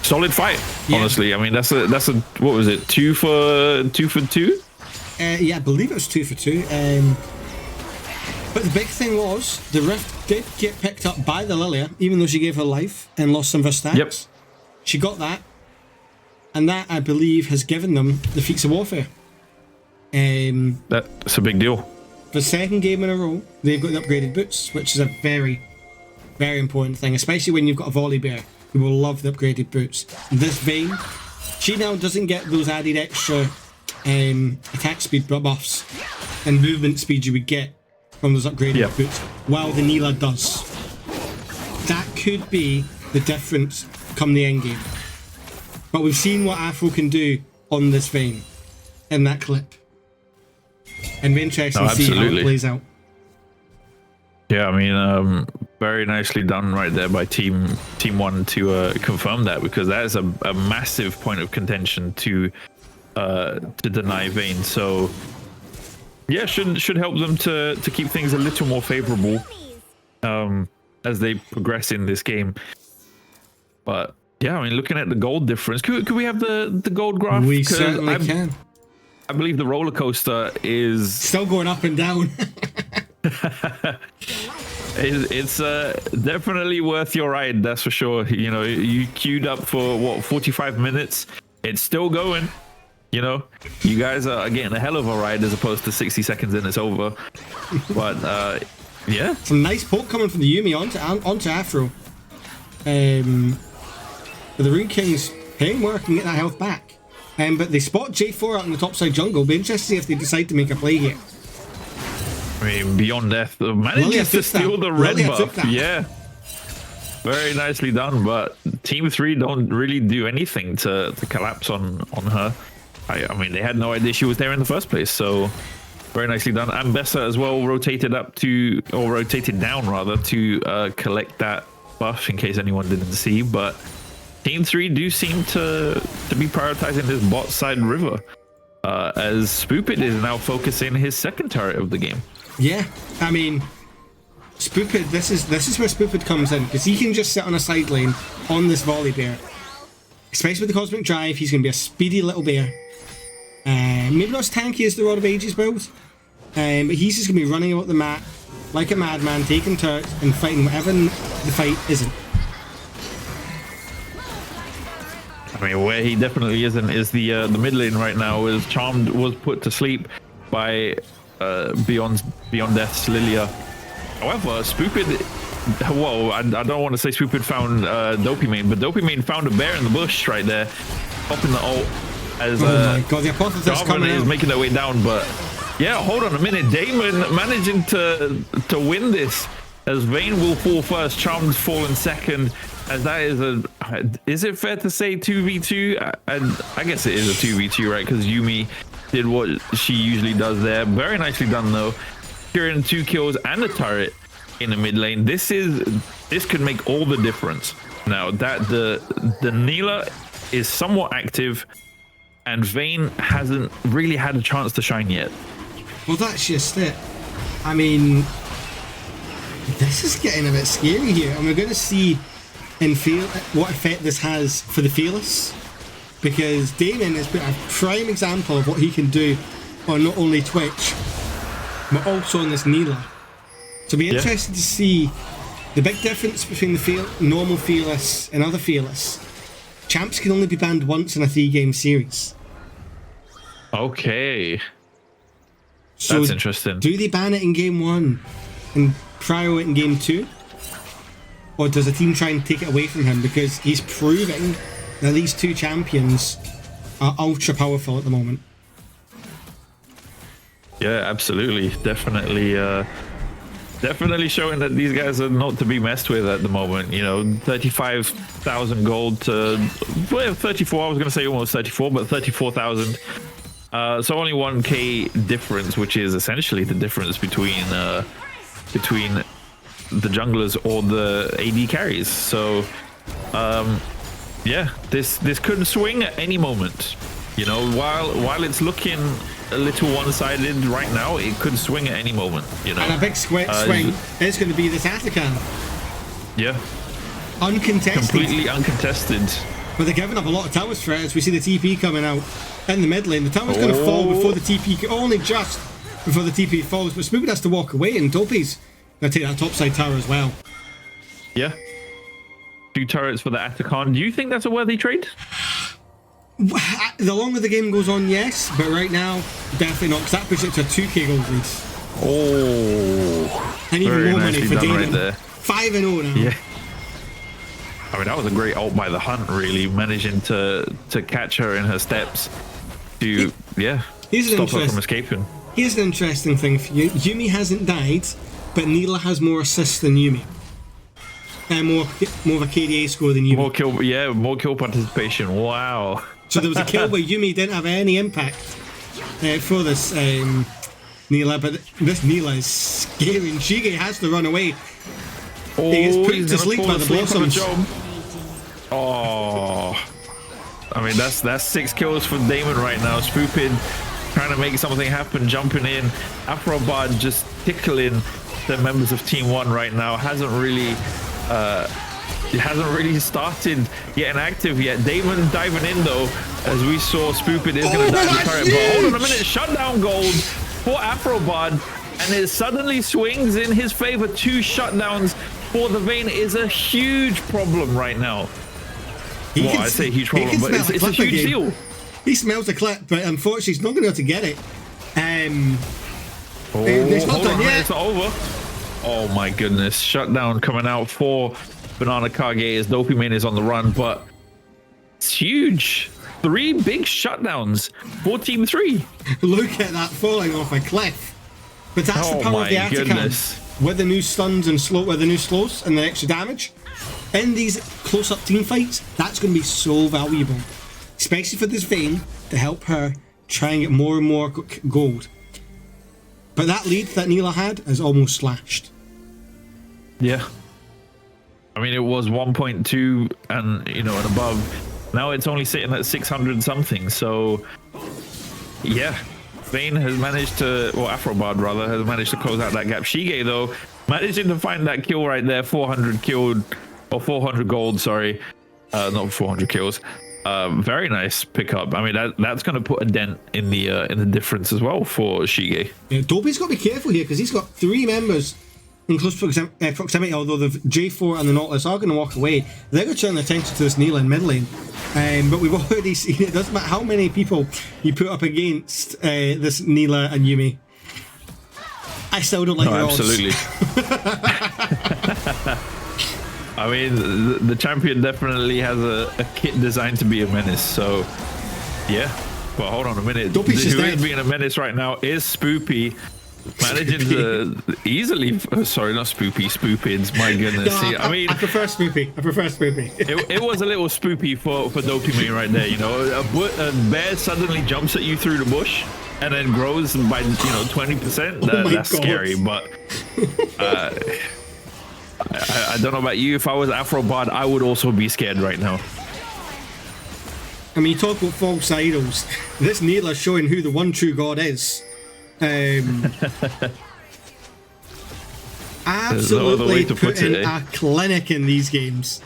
solid fight. Honestly, I mean that's a what was it? 2 for 2? Yeah, I believe it was 2 for 2. But the big thing was the Rift did get picked up by the Lilia, even though she gave her life and lost some of her stats. Yep. She got that, and that I believe has given them the feats of warfare. That's a big deal. For the second game in a row, they've got the upgraded boots, which is a very, very important thing, especially when you've got a volley bear who will love the upgraded boots. This Vayne, she now doesn't get those added extra attack speed buffs and movement speed you would get from those upgraded boots, while the Neela does. That could be the difference come the end game. But we've seen what Afro can do on this Vayne in that clip. And be interesting to see how it plays out. Yeah, I mean, very nicely done right there by Team 1 to confirm that, because that is a massive point of contention to deny Vayne. So yeah, should help them to keep things a little more favorable as they progress in this game. But yeah, I mean, looking at the gold difference, could we have the gold graph? We certainly can. I believe the roller coaster is still going up and down. It's definitely worth your ride, that's for sure. You know, you queued up for what, 45 minutes? It's still going. You know, you guys are getting a hell of a ride as opposed to 60 seconds and it's over. But yeah, some nice poke coming from the Yuumi onto Afro. But the Rune King's paying work and get that health back. But they spot J4 out in the top side jungle. Be interested to see if they decide to make a play here. I mean, Beyond Death manages to steal the red buff. Yeah. Very nicely done, but Team 3 don't really do anything to collapse on her. I mean, they had no idea she was there in the first place, so very nicely done. And Bessa as well rotated down rather, to collect that buff in case anyone didn't see. But Team 3 do seem to be prioritizing this bot side river, as Spoopid is now focusing his second turret of the game. Yeah, I mean, Spoopid, this is where Spoopid comes in, because he can just sit on a side lane on this volley bear. Especially with the Cosmic Drive, he's going to be a speedy little bear. Maybe not as tanky as the Rod of Ages build, but he's just going to be running about the map like a madman, taking turrets and fighting whatever the fight isn't. I mean, where he definitely isn't is the mid lane right now. Is Charmed was put to sleep by Beyond Death's Lilia. However, Spoopid, whoa, I don't want to say Spoopid found Dopamine, but Dopamine found a bear in the bush right there, popping the ult as my God, the Apotheosis coming is out. making their way down. But yeah, hold on a minute, Damon managing to win this, as Vayne will fall first, Charmed fall in second, as that is it fair to say 2v2? I guess it is a 2v2, right? Because Yuumi did what she usually does there. Very nicely done though. Securing 2 kills and a turret in the mid lane. This could make all the difference. Now that the Neela is somewhat active, and Vayne hasn't really had a chance to shine yet. Well, that's just it. I mean, this is getting a bit scary here, and we're going to see and feel what effect this has for the Fearless, because Damon has been a prime example of what he can do on not only Twitch but also on this Neela. So it'll be interesting to see the big difference between the normal Fearless and other Fearless. Champs can only be banned once in a 3-game series. Okay, So that's interesting. do they ban it in game 1 and prio it in game 2? Or does the team try and take it away from him, because he's proving that these 2 champions are ultra powerful at the moment? Yeah, absolutely. Definitely showing that these guys are not to be messed with at the moment. You know, 35,000 gold to, well, 34, I was going to say almost 34, but 34,000. So only 1k difference, which is essentially the difference between the junglers or the AD carries. So yeah, this could swing at any moment. You know, while it's looking a little one-sided right now, it could swing at any moment, you know. And a big swing is going to be this Atakan. Yeah. Uncontested. Completely uncontested. But they're giving up a lot of towers for it, as we see the TP coming out in the mid lane. The tower's going to fall before the TP, only just before the TP falls, but Spoopid has to walk away, and Dopey's going to take that topside tower as well. Yeah. 2 turrets for the Atakan. Do you think that's a worthy trade? The longer the game goes on, yes, but right now, definitely not, because that puts it to a 2k gold lead. Oh, and even more money for Damon. Right 5-0 now. Yeah. I mean, that was a great ult by the Hunt, really, managing to catch her in her steps to, stop her from escaping. Here's an interesting thing for you. Yuumi hasn't died, but Neela has more assists than Yuumi. And more of a KDA score than Yuumi. More kill participation. Wow. So there was a kill where Yuumi didn't have any impact for this Neela, but this Neela is scary. And Shige has to run away. Oh, he gets put to sleep by the blossoms. Oh, I mean that's 6 kills for Damon right now. Spoopid trying to make something happen, jumping in. Afrobard just tickling the members of Team 1 right now. Hasn't really started getting active yet. Damon diving in though, as we saw Spoopid is going to dive the turret. But hold on a minute, shutdown gold for Afrobard, and it suddenly swings in his favor. 2 shutdowns for the Vayne is a huge problem right now. I say huge problem, but it's a huge deal. He smells the clip, but unfortunately he's not going to be able to get it. It's not done yet. It's not over. Oh my goodness, shutdown coming out for Banana Kage as Dopamine is on the run, but it's huge. 3 big shutdowns for Team 3. Look at that falling off a cliff. But that's the Oh power of the my Atacam. goodness. With the new stuns and with the new slows and the extra damage. In these close-up team fights, that's going to be so valuable. Especially for this Vayne to help her try and get more and more gold. But that lead that Neela had is almost slashed. Yeah. I mean, it was 1.2 and, you know, and above. Now it's only sitting at 600 something. So, yeah. Vayne has managed to, or Afrobard rather, has managed to close out that gap. Shige, though, managing to find that kill right there, 400 killed, or 400 gold, sorry. Not 400 kills. Very nice pickup. I mean, that's going to put a dent in the difference as well for Shige. Yeah, Dobby's got to be careful here because he's got 3 members in close proximity, although the J4 and the Nautilus are going to walk away. They're going to turn their attention to this Neela in mid lane. But we've already seen it doesn't matter how many people you put up against this Neela and Yuumi. I still don't like your odds. Absolutely. I mean, the champion definitely has a kit designed to be a menace, so yeah. Well, hold on a minute. Who is being a menace right now is Spoopy. Managing to easily, sorry, not Spoopids, my goodness. No, I mean, I prefer Spoopy. It was a little spoopy for Dopamine right there, you know. A bear suddenly jumps at you through the bush and then grows by, 20%. That's scary, but I don't know about you. If I was Afrobard, I would also be scared right now. I mean, you talk about false idols. This Neela's showing who the one true god is. Absolutely putting a clinic in these games.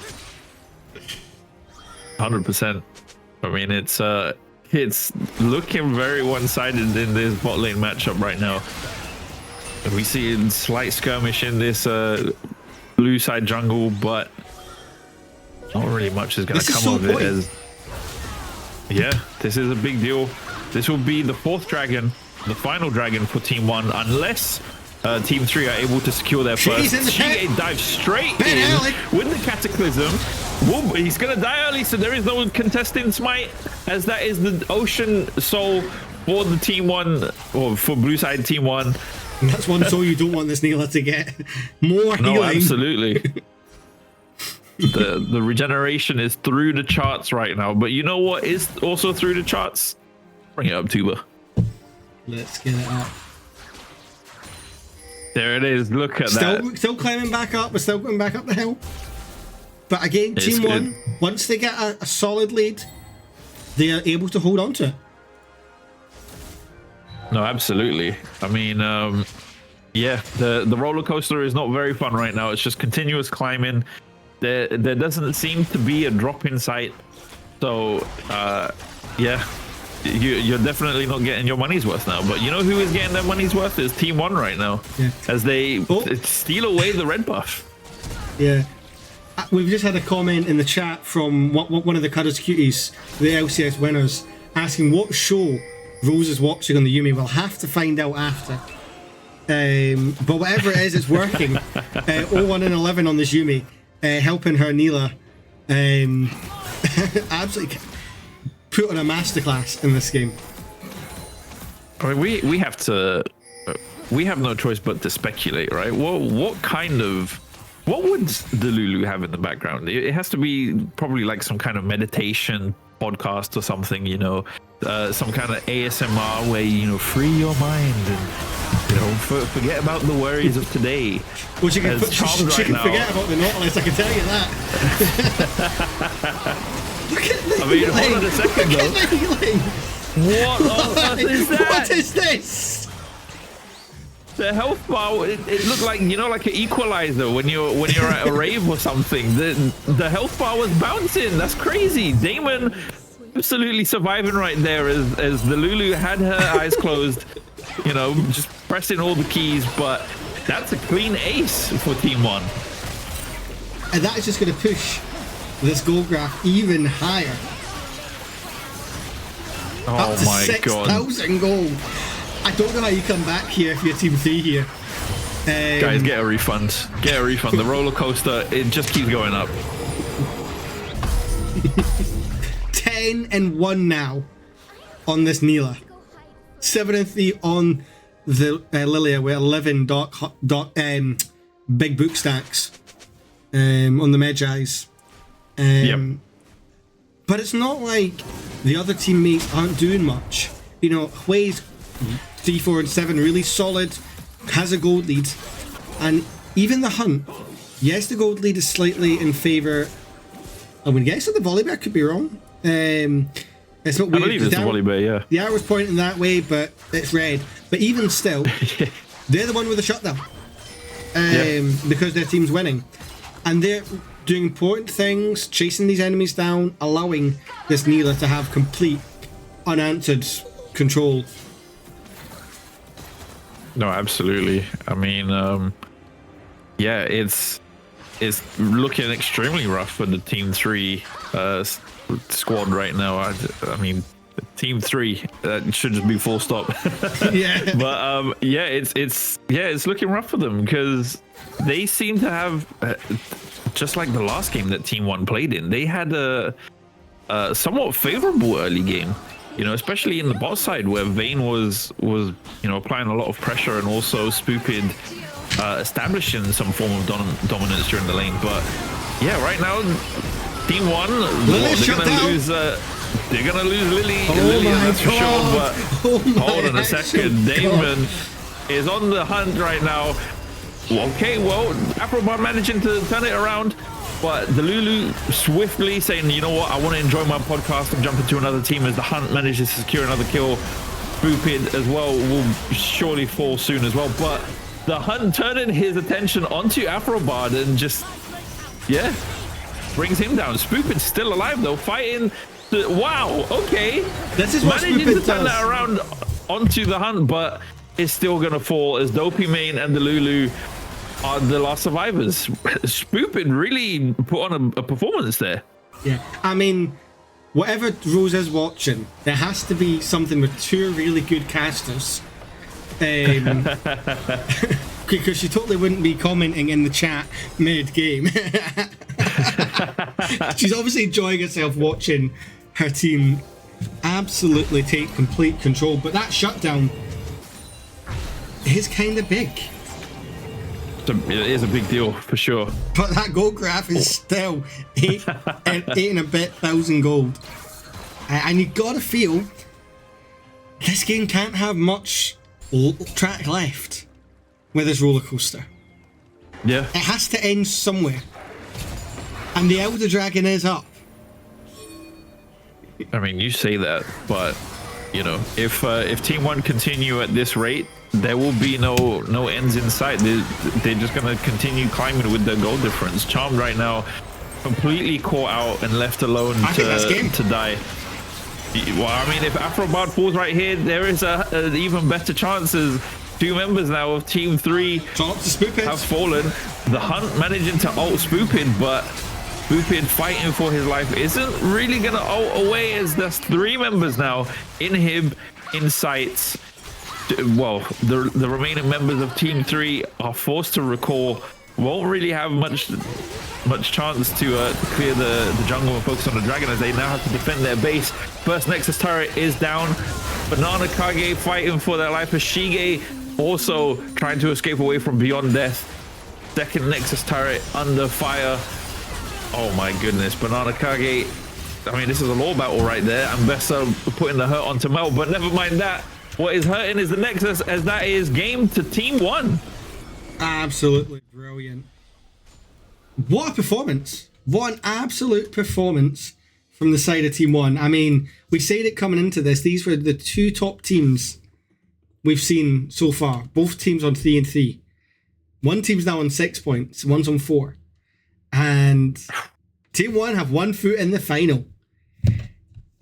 100%. I mean, it's looking very one-sided in this bot lane matchup right now. We see a slight skirmish in this blue side jungle, but not really much is going to come of it. Yeah, this is a big deal. This will be the 4th dragon, the final dragon for Team 1, unless Team 3 are able to secure their first. Shige dives straight in with the Cataclysm. Whoop, he's going to die early, so there is no contesting smite, as that is the Ocean Soul for the Team 1, or for blue side Team 1. That's one soul you don't want this Neela to get. More healing. No, absolutely. The regeneration is through the charts right now, but you know what is also through the charts? Bring it up, Tuba. Let's get it up. There it is. Look at that. Still climbing back up. We're still going back up the hill. But again, Team 1, once they get a solid lead, they are able to hold on to it. No, absolutely. I mean, yeah, the roller coaster is not very fun right now. It's just continuous climbing. There doesn't seem to be a drop in sight. So, yeah. You're definitely not getting your money's worth now, but you know who is getting their money's worth is Team 1 right now, as they steal away the red buff. Yeah, we've just had a comment in the chat from one of the Cuddles Cuties, the LCS winners, asking what show Rose is watching on the Yuumi. We'll have to find out after. But whatever it is, it's working. 0-1-11 on this Yuumi, helping her Neela. Absolutely put on a masterclass in this game. I mean, we have to, we have no choice but to speculate, right? What would the Lulu have in the background? It has to be probably like some kind of meditation podcast or something, you know, some kind of ASMR where you free your mind and forget about the worries of today. Well, she can forget about the Nautilus, I can tell you that. Look at the healing. Hold on a second, though. Look at the healing. What on earth is that? What is this? The health bar, it looked like, like an equalizer when you're at a rave or something. The health bar was bouncing. That's crazy. Damon absolutely surviving right there as the Lulu had her eyes closed, just pressing all the keys, but that's a clean ace for Team 1. And that is just going to push this gold graph even higher. Oh up to my god. 6,000 gold. I don't know how you come back here if you're Team 3 here. Guys, get a refund. Get a refund. The roller coaster, it just keeps going up. 10-1 now on this Neela. 7-3 on the Lilia with 11 big book stacks on the Magi's. But it's not like the other teammates aren't doing much. You know, Hui's 3, 4, and 7 really solid, has a gold lead, and even the Hunt. Yes, the gold lead is slightly in favour. I would guess that the volley bear could be wrong. It's not weird. I believe it's the volley bear, yeah. The arrow's pointing that way, but it's red. But even still, they're the one with the shutdown. Because their team's winning. And they're doing important things, chasing these enemies down, allowing this Neela to have complete, unanswered control. No, absolutely. I mean, yeah, it's looking extremely rough for the Team 3 squad right now. I mean, Team 3, that should just be full stop. Yeah. But yeah, it's looking rough for them because they seem to have just like the last game that Team 1 played in. They had a somewhat favorable early game. You know, especially in the bot side where Vayne was applying a lot of pressure and also Spoopid establishing some form of dominance during the lane. But yeah, right now Team 1, they're gonna lose Lily, that's for sure. But hold on a second, Damon is on the hunt right now. Okay, well, Afrobot managing to turn it around. But the Lulu swiftly saying, you know what, I want to enjoy my podcast and jump into another team as the Hunt manages to secure another kill. Spoopid as well will surely fall soon as well. But the Hunt turning his attention onto Afrobard and just, yeah, brings him down. Spoopid's still alive though, fighting. Wow, okay. This is what managing Spoopid to turn that around onto the Hunt, but it's still going to fall as Dopey Main and the Lulu are the last survivors. Spoopid really put on a performance there. Yeah, I mean, whatever Rose is watching, there has to be something with 2 really good casters. Because she totally wouldn't be commenting in the chat mid-game. She's obviously enjoying herself watching her team absolutely take complete control. But that shutdown is kind of big. It is a big deal for sure. But that gold graph is still 8 and a bit thousand gold. And you gotta feel this game can't have much track left with this roller coaster. Yeah. It has to end somewhere. And the Elder Dragon is up. I mean, you say that, but you know, if Team 1 continue at this rate, there will be no ends in sight. They're just gonna continue climbing with their goal difference. Charmed right now, completely caught out and left alone to die. Well, I mean, if Afrobard falls right here, there is an even better chance as 2 members now of Team 3 have fallen. The Hunt managing to ult Spoopid, but Spoopid fighting for his life isn't really gonna ult away as there's 3 members now. Inhib, Insights. Well, the remaining members of Team 3 are forced to recall. Won't really have much chance to clear the jungle and focus on the dragon as they now have to defend their base. First Nexus turret is down. Banana Kage fighting for their life as Shige also trying to escape away from beyond death. Second Nexus turret under fire. Oh my goodness, Banana Kage. I mean, this is a law battle right there. And Bessa putting the hurt onto Mel, but never mind that. What is hurting is the Nexus, as that is game to Team 1. Absolutely brilliant. What a performance. What an absolute performance from the side of Team 1. I mean, we said it coming into this. These were the 2 top teams we've seen so far. Both teams on 3 and 3. One team's now on 6 points. One's on 4. And Team 1 have 1 foot in the final.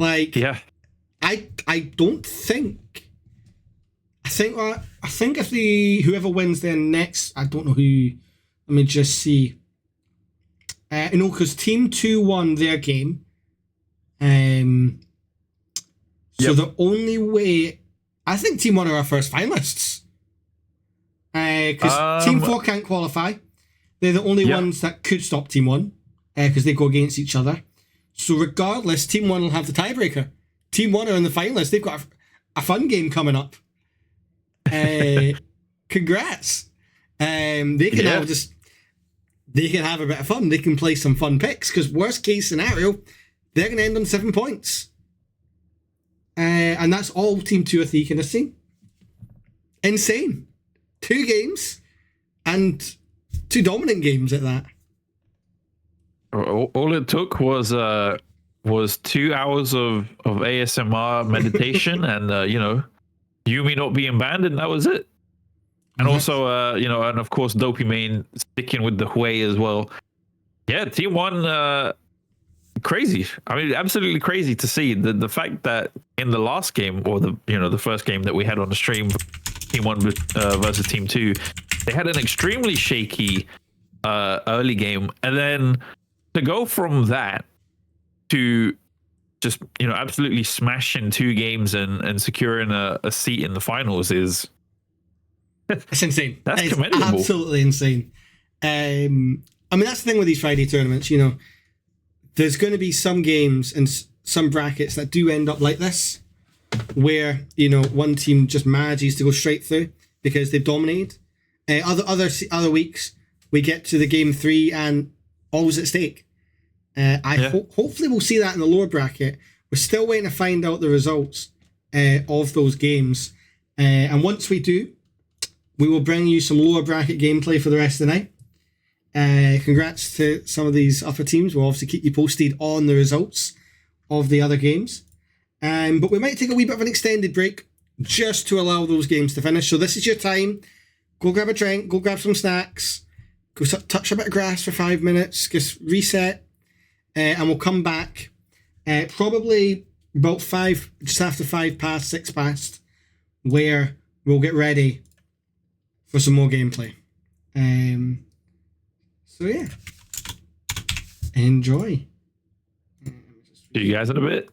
Like, yeah. I don't think... I think if whoever wins their next, I don't know who. Let me just see. Because Team 2 won their game. So the only way, I think Team 1 are our first finalists. Because Team 4 can't qualify. They're the only ones that could stop Team 1 because they go against each other. So regardless, Team 1 will have the tiebreaker. Team 1 are in the finalists. They've got a fun game coming up. Congrats. They can have a bit of fun. They can play some fun picks, because worst case scenario, they're going to end on 7 points. And that's all Team 2 or 3 can have seen. Insane. 2 games and 2 dominant games at that. All it took was 2 hours of ASMR meditation and Yumi not being banned, and that was it. And also and of course Dopey Main sticking with the Hui as well. Yeah, Team 1 crazy. I mean, absolutely crazy to see the fact that in the last game, or the first game that we had on the stream, Team 1 versus Team 2, they had an extremely shaky early game, and then to go from that to just absolutely smashing 2 games and securing a seat in the finals is it's insane. That's it's commendable. Absolutely insane. I mean, that's the thing with these Friday tournaments. There's going to be some games and some brackets that do end up like this, where one team just manages to go straight through because they've dominated. Other weeks we get to the game 3 and all's at stake. Hopefully we'll see that in the lower bracket. We're still waiting to find out the results of those games, and once we do, we will bring you some lower bracket gameplay for the rest of the night. Congrats to some of these upper teams. We'll obviously keep you posted on the results of the other games. But we might take a wee bit of an extended break just to allow those games to finish. So this is your time. Go grab a drink, go grab some snacks, go touch a bit of grass for 5 minutes, just reset, and we'll come back probably about 5, just after 5 past, 6 past, where we'll get ready for some more gameplay. So yeah, enjoy. See you guys in a bit.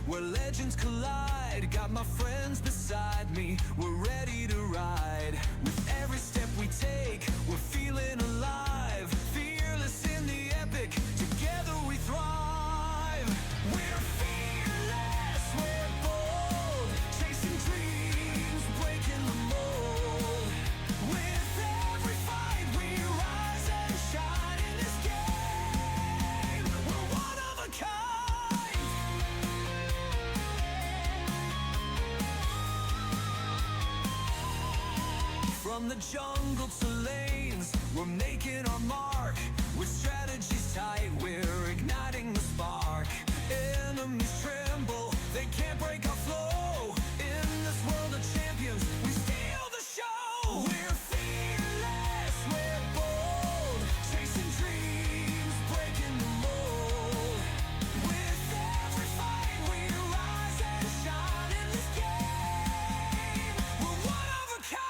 where legends collide. Got my friends beside me, we're ready to ride. With every step we take, we're feeling alive. Fearless in the epic, together we thrive. We're fearless, we're bold, chasing dreams, breaking the mold. With every fight we rise and shine in this game. We're one of a kind. From the jungle to lanes, we're making our mark. With strategies tight, we're igniting the spark. enemies tremble. They can't break our flow. In this world of champions, we steal the show. We're fearless, we're bold, chasing dreams, breaking the mold. With every fight, we rise and shine in this game. We're one of a kind.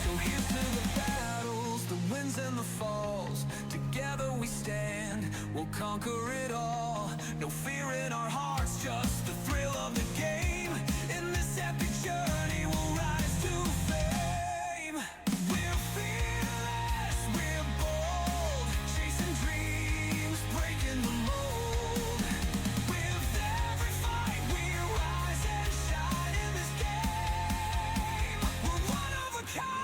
So here's to the battles, the wins and the falls. Together we stand, we'll conquer it all. No fear in our hearts, just the thrill of the game. In this epic journey, we'll rise to fame. We're fearless, we're bold, chasing dreams, breaking the mold. With every fight, we rise and shine in this game. We're one of a kind.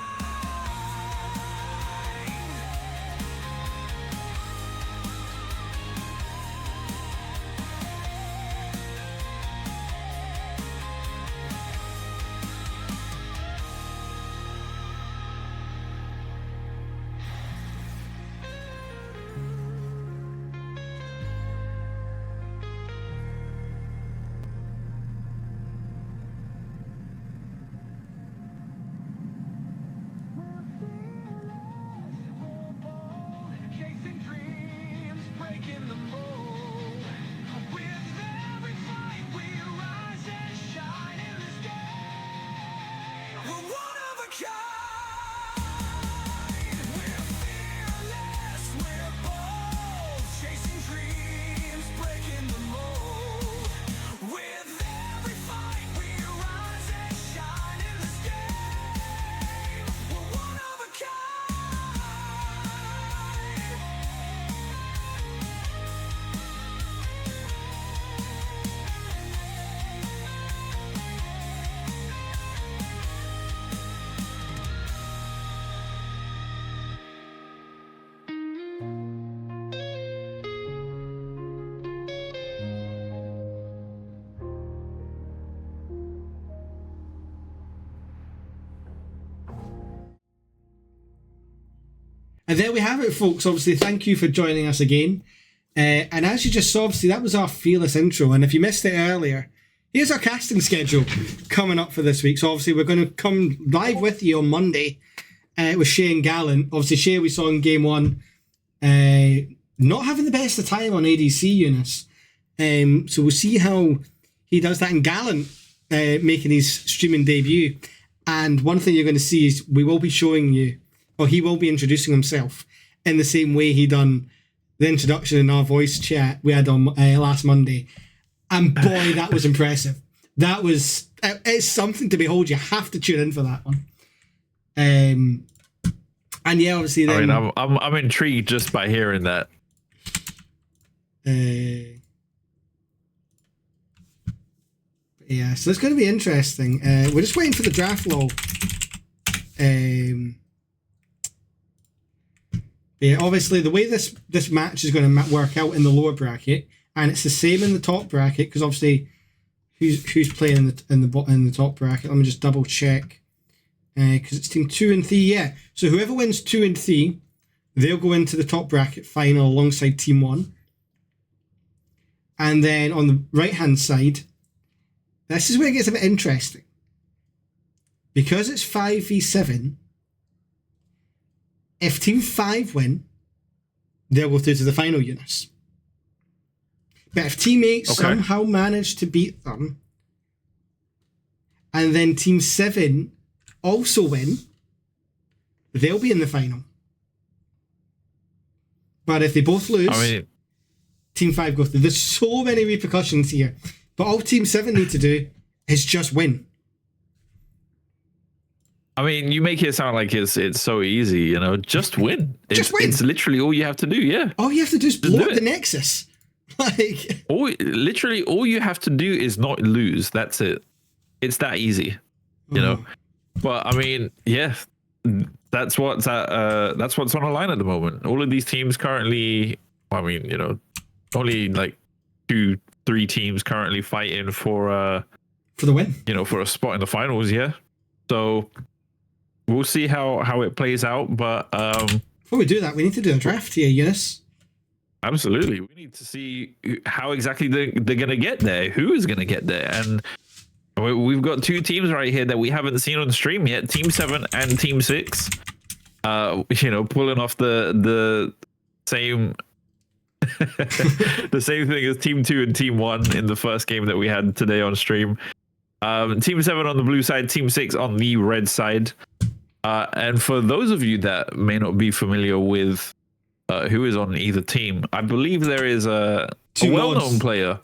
Chasing dreams, breaking the mold. With every fight, we rise and shine in this game. We're one of a kind. We're fearless, we're bold, chasing dreams, breaking the mold. With every fight, we rise and shine in this game. We're one of a kind. And there we have it, folks. Obviously, thank you for joining us again. And as you just saw, obviously, that was our fearless intro. And if you missed it earlier, here's our casting schedule coming up for this week. So obviously, we're going to come live with you on Monday with Shay and Gallant. Obviously, Shay we saw in game one, not having the best of time on ADC, Younes. So we'll see how he does that in Gallant, making his streaming debut. And one thing you're going to see is we will be showing you, or he will be introducing himself in the same way he done the introduction in our voice chat we had on last Monday. And boy, that was impressive. That was, it's something to behold. You have to tune in for that one. And yeah, obviously then... I mean, I'm intrigued just by hearing that. Yeah, so it's going to be interesting. We're just waiting for the draft log. Yeah, obviously the way this match is going to work out in the lower bracket, and it's the same in the top bracket because obviously who's playing in the top bracket? Let me just double check because it's team 2 and 3. Yeah, so whoever wins 2 and 3, they'll go into the top bracket final alongside team 1. And then on the right hand side, this is where it gets a bit interesting because it's 5v7. If Team 5 win, they'll go through to the final, Younes. But if Team 8 somehow manage to beat them, and then Team 7 also win, they'll be in the final. But if they both lose, Team 5 go through. There's so many repercussions here. But all Team 7 need to do is just win. I mean, you make it sound like it's so easy, you know. Just win. Just win. It's literally all you have to do. Yeah. All you have to do is blow up the Nexus. Like, literally, all you have to do is not lose. That's it. It's that easy, you know. But I mean, yeah, that's what's on the line at the moment. All of these teams currently, I mean, you know, only like 3 teams currently fighting for the win. for a spot in the finals. Yeah, so we'll see how it plays out. But Before we do that, we need to do a draft here, Younes. absolutely, we need to see how exactly they're gonna get there. Who is gonna get there? And we've got 2 teams right here that we haven't seen on stream yet: Team 7 and Team 6. Pulling off the same the same thing as Team 2 and Team 1 in the first game that we had today on stream. Team 7 on the blue side, Team 6 on the red side. And for those of you that may not be familiar with who is on either team, I believe there is a well-known player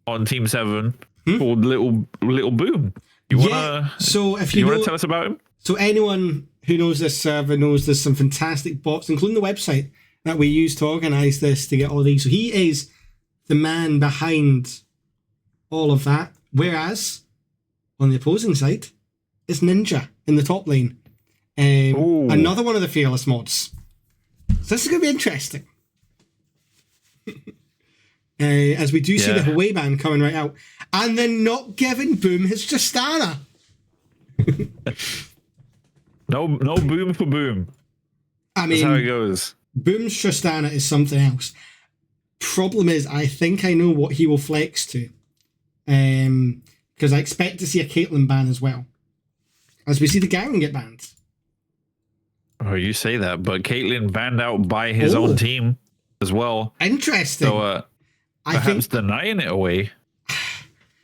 on Team 7 called Little Boom. You wanna tell us about him? So anyone who knows this server knows there's some fantastic bots, including the website that we use to organize this to get all these. So he is the man behind all of that. Whereas on the opposing side is Ninja in the top lane. Another one of the Fearless mods. So this is going to be interesting. As we do see the Hawaii ban coming right out. And then not giving Boom his Tristana. No boom for Boom. I mean, that's how it goes. Boom's Tristana is something else. Problem is, I think I know what he will flex to. Because I expect to see a Caitlyn ban as well. As we see the Garen get banned. Oh, you say that, but Caitlyn banned out by his own team as well. Interesting. So perhaps denying it away.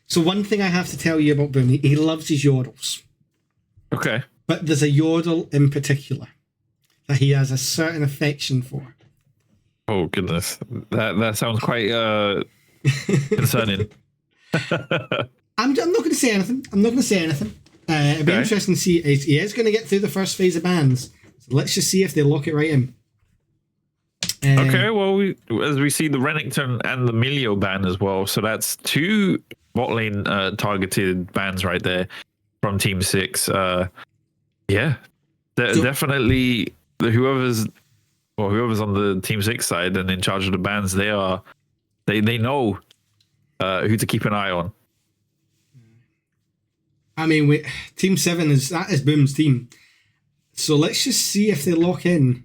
So one thing I have to tell you about Boom, he loves his yordles. Okay. But there's a yordle in particular that he has a certain affection for. Oh goodness, that sounds quite concerning. I'm not going to say anything. It'll be interesting to see. He is going to get through the first phase of bans. So let's just see if they lock it right in. Okay, well, as we see the Renekton and the Milio ban as well, so that's 2 bot lane targeted bans right there from Team 6. Definitely whoever's on the Team 6 side and in charge of the bans, they know who to keep an eye on. I mean, Team 7 is Boom's team. So let's just see if they lock in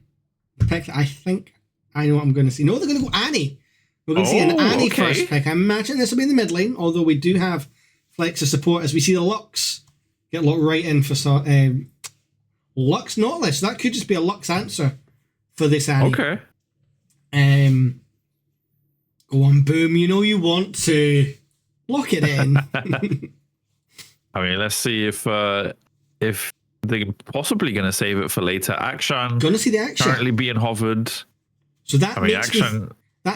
the pick. I think I know what I'm going to see. No, they're going to go Annie. We're going to see an Annie first pick. I imagine this will be in the mid lane, although we do have flex of support as we see the Lux get locked right in for Lux Nautilus. That could just be a Lux answer for this Annie. Okay. Go on, Boom. You know you want to lock it in. I mean, let's see if they're possibly going to save it for later. Akshan. Gonna see the Akshan currently being hovered. So that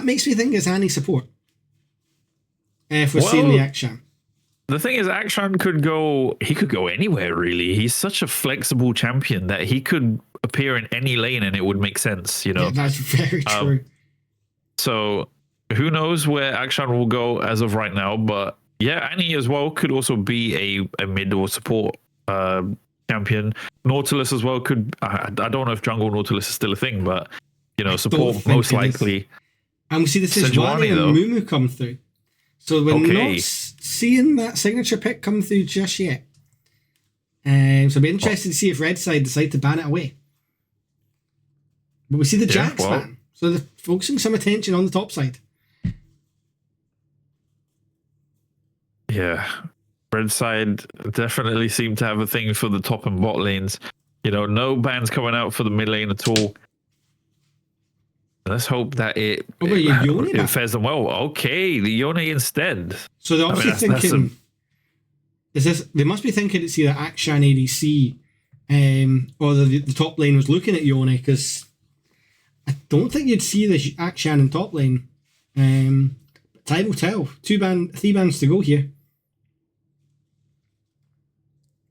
makes me think it's Annie support. If we're seeing the Akshan. The thing is, Akshan could go anywhere really. He's such a flexible champion that he could appear in any lane and it would make sense, Yeah, that's very true. So who knows where Akshan will go as of right now, but yeah, Annie as well could also be a mid or support champion. Nautilus as well could. I don't know if jungle Nautilus is still a thing, but support most likely. And we see the Sejuani and Mumu come through. So we're not seeing that signature pick come through just yet. So it'll be interesting to see if Red Side decide to ban it away. But we see the Jax ban. So they're focusing some attention on the top side. Yeah. Red Side definitely seem to have a thing for the top and bot lanes. No bans coming out for the mid lane at all. Let's hope that it fares them well. Okay, the Yone instead. So they're obviously thinking, they must be thinking it's either Akshan ADC or the top lane was looking at Yone, because I don't think you'd see the Akshan in top lane. But time will tell. 3 bans to go here.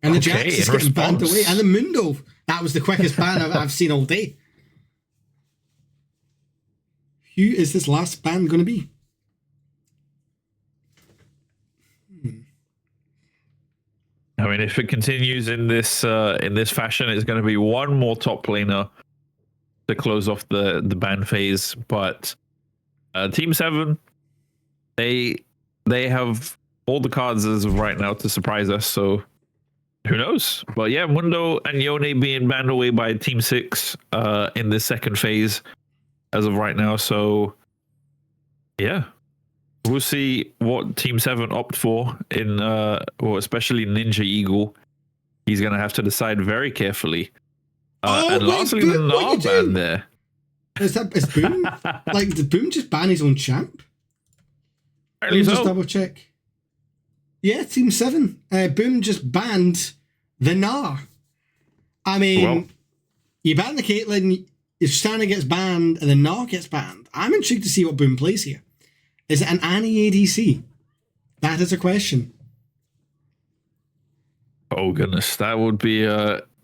And the Jax is getting banned away. And the Mundo, that was the quickest ban I've seen all day. Who is this last ban going to be? I mean, if it continues in this fashion, it's going to be one more top laner to close off the ban phase. But Team 7, they have all the cards as of right now to surprise us. So who knows? But yeah, Mundo and Yone being banned away by Team 6 in the second phase as of right now. So yeah, we'll see what Team 7 opt for in, well, especially Ninja Eagle. He's going to have to decide very carefully. And lastly, the Nar ban there. Is Boom? Like, did Boom just ban his own champ? Let me just double check. Yeah, Team 7. Boom just banned the Nar. I mean, you ban the Caitlyn, if Stana gets banned, and the Nar gets banned. I'm intrigued to see what Boom plays here. Is it an Annie ADC? That is a question. Oh goodness, that would be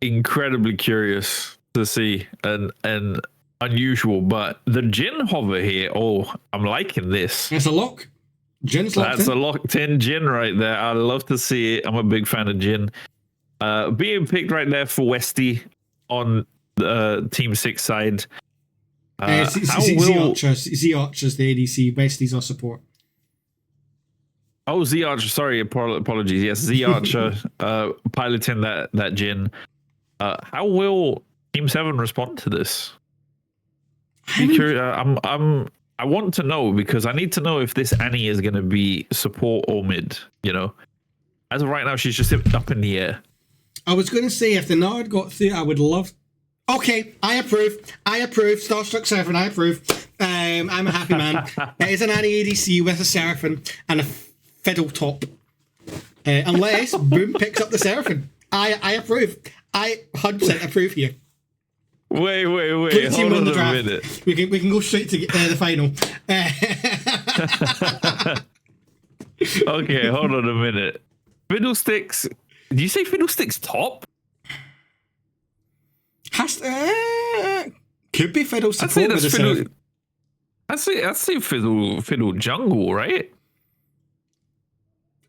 incredibly curious to see and unusual. But the Jin hover here, oh, I'm liking this. That's a lock. Jin's locked That's in. a locked-in Jin right there. I love to see it. I'm a big fan of Jin. Being picked right there for Westy on the Team 6 side. Z Archer's the ADC. Westies are support. Oh, Z Archer. Sorry, apologies. Yes, Z Archer piloting that Jin. How will Team 7 respond to this? I want to know, because I need to know if this Annie is going to be support or mid. You know, as of right now, she's just up in the air. I was going to say, if the Nard got through, I would love. Okay, I approve. Starstruck Seraphim, I approve. I'm a happy man. It is an Annie ADC with a Seraphim and a fiddle top. Unless Boom picks up the Seraphim. I approve. I 100% approve here. Wait. Blue team Hold win on the a draft. minute. We can go straight to the final. Okay, hold on a minute. Fiddlesticks. Did you say Fiddlesticks top? Could be fiddle I'd support say with that's the fiddle. Seraphim. I'd say fiddle jungle, right?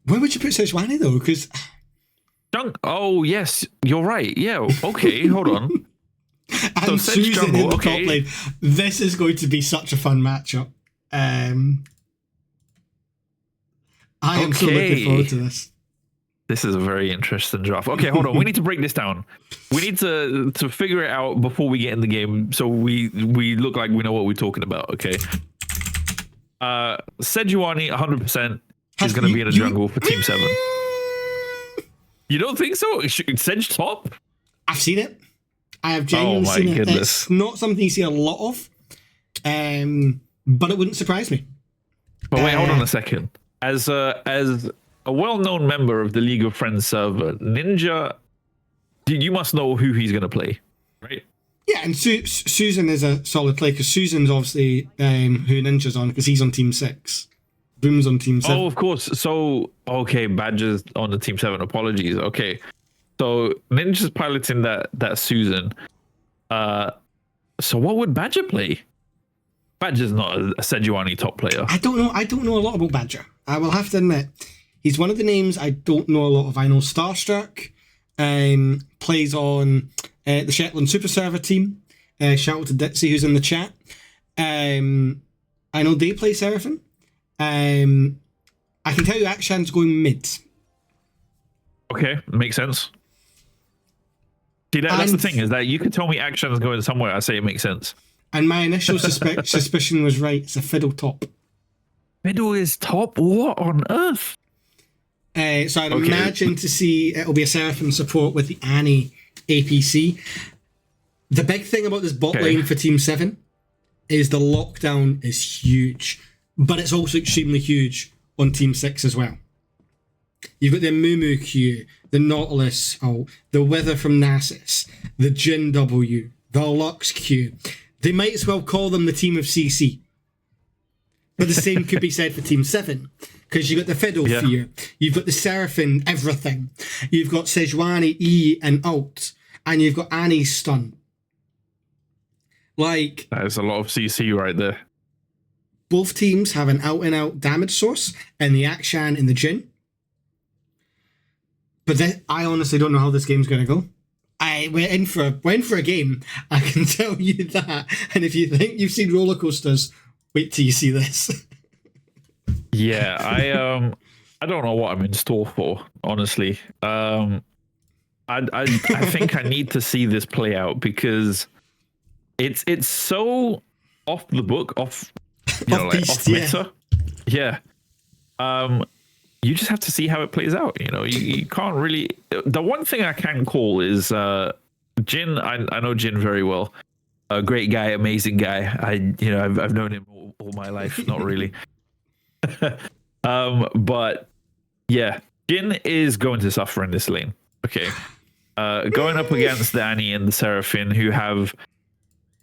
Where would you put Sejuani though? Because Oh yes, you're right. Yeah. Okay, hold on. and Sedge Susan jungle, in the okay. top lane. This is going to be such a fun matchup. I am so looking Okay. forward to this. This is a very interesting draft. Okay, hold on. We need to break this down. We need to figure it out before we get in the game, so we look like we know what we're talking about. Okay. Sejuani 100% is going to be in the jungle for Team 7. You don't think so? Sedge top? I've seen it. I have genuinely my seen it. goodness. It's not something you see a lot of, but it wouldn't surprise me. But wait, hold on a second. As a well-known member of the League of Friends server, Ninja, you must know who he's going to play, right? Yeah, and Susan is a solid play because Susan's obviously who Ninja's on because he's on Team 6. Boom's on Team 7. Oh, of course. So, okay, Badger's on the Team 7. Apologies. Okay. So, Ninja's piloting that Susan. So, what would Badger play? Badger's not a Sejuani top player. I don't know a lot about Badger. I will have to admit. He's one of the names I don't know a lot of. I know Starstruck plays on the Shetland Super Server team. Shout out to Ditsy who's in the chat. I know they play Seraphim. I can tell you Akshan's going mid. Okay, makes sense. See, that's the thing, is that you can tell me Action's going somewhere, I say it makes sense. And my initial suspicion was right. It's a fiddle top. Fiddle is top? What on earth? So I'd imagine to see it'll be a Seraphim support with the Annie APC. The big thing about this bot lane for Team 7 is the lockdown is huge, but it's also extremely huge on Team 6 as well. You've got the Mumu Q, the Nautilus, the Wither from Nasus, the Jin W, the Lux Q. They might as well call them the team of CC. But the same could be said for Team 7. Because you've got the Fiddle Fear, you've got the Seraphim everything, you've got Sejuani E and Alt, and you've got Annie's Stun. Like, that is a lot of CC right there. Both teams have an out-and-out damage source in the Akshan and the Jin. But I honestly don't know how this game's going to go. We're in for a game, I can tell you that. And if you think you've seen roller coasters, wait till you see this. Yeah, I don't know what I'm in store for, honestly. I think I need to see this play out because it's so off the book, off Off-piste, meta. Yeah. You just have to see how it plays out. You can't really. The one thing I can call is Jin. I know Jin very well. A great guy, amazing guy. I've known him all my life. Not really. But yeah, Jin is going to suffer in this lane. Okay. Going up against the Annie and the Seraphine, who have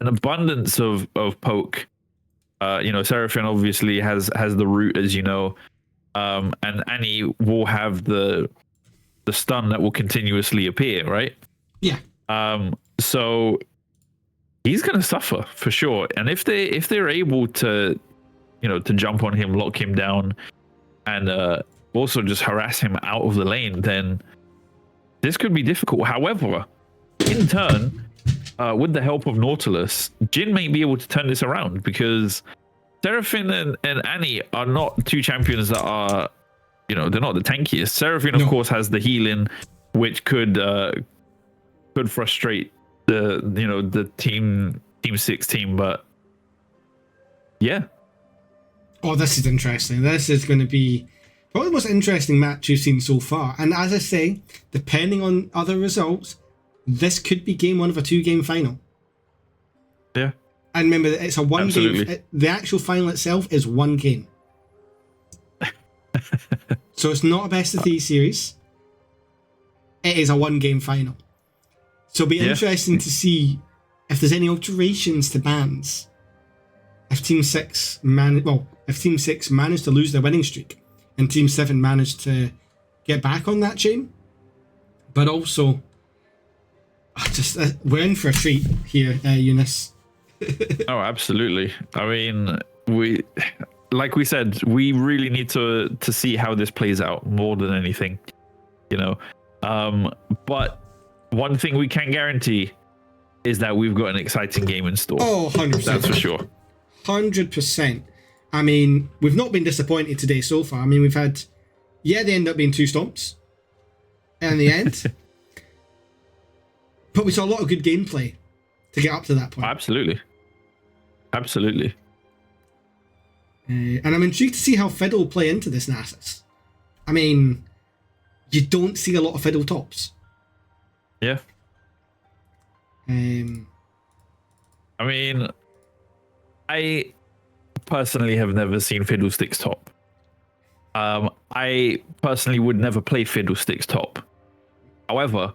an abundance of poke. Seraphine obviously has the root, as you know, and Annie will have the stun that will continuously appear, right? Yeah. So he's gonna suffer for sure. And if they're able to, to jump on him, lock him down, and also just harass him out of the lane, then this could be difficult. However, in turn, with the help of Nautilus, Jin may be able to turn this around because Seraphine and Annie are not two champions that are, they're not the tankiest. Seraphine, of course, has the healing, which could frustrate the team 6 team, but yeah. Oh, this is interesting. This is going to be probably the most interesting match you've seen so far. And as I say, depending on other results, this could be game 1 of a 2-game final. Yeah. And remember, it's a 1 Absolutely. game. The actual final itself is 1 game. So it's not a best of 3 series. It is a 1-game final. So it'll be interesting to see if there's any alterations to bans. If Team 6 managed to lose their winning streak and Team 7 managed to get back on that chain. But also, we're in for a treat here, Younes. Oh, absolutely. I mean, like we said, we really need to see how this plays out more than anything, but one thing we can guarantee is that we've got an exciting game in store. Oh, 100%. That's for sure. 100%. I mean, we've not been disappointed today so far. I mean, we've had, they end up being 2 stomps in the end. But we saw a lot of good gameplay to get up to that point. Absolutely. And I'm intrigued to see how Fiddle play into this Nasus. I mean, you don't see a lot of Fiddle tops. Yeah. I mean, I personally have never seen Fiddlesticks top. I personally would never play Fiddlesticks top. However,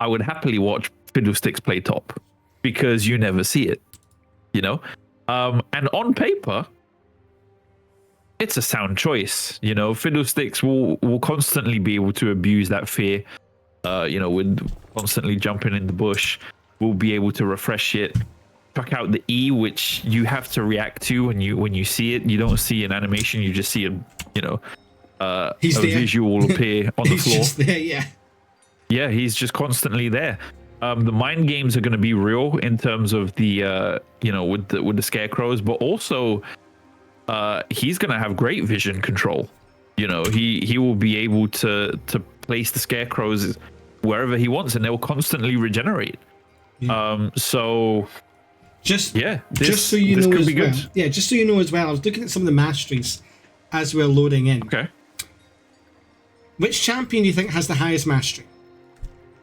I would happily watch Fiddlesticks play top because you never see it, and on paper, it's a sound choice. Fiddlesticks will constantly be able to abuse that fear. With constantly jumping in the bush, we'll be able to refresh it, chuck out the E, which you have to react to when you see it. You don't see an animation; you just see a visual appear on the he's floor. Just there, yeah. Yeah, he's just constantly there. The mind games are going to be real in terms of the with the scarecrows, but also he's going to have great vision control. He will be able to place the scarecrows wherever he wants, and they'll constantly regenerate. Yeah. So just so you know this as could be well. good. Yeah, just so you know as well, I was looking at some of the masteries as we're loading in. Okay. Which champion do you think has the highest mastery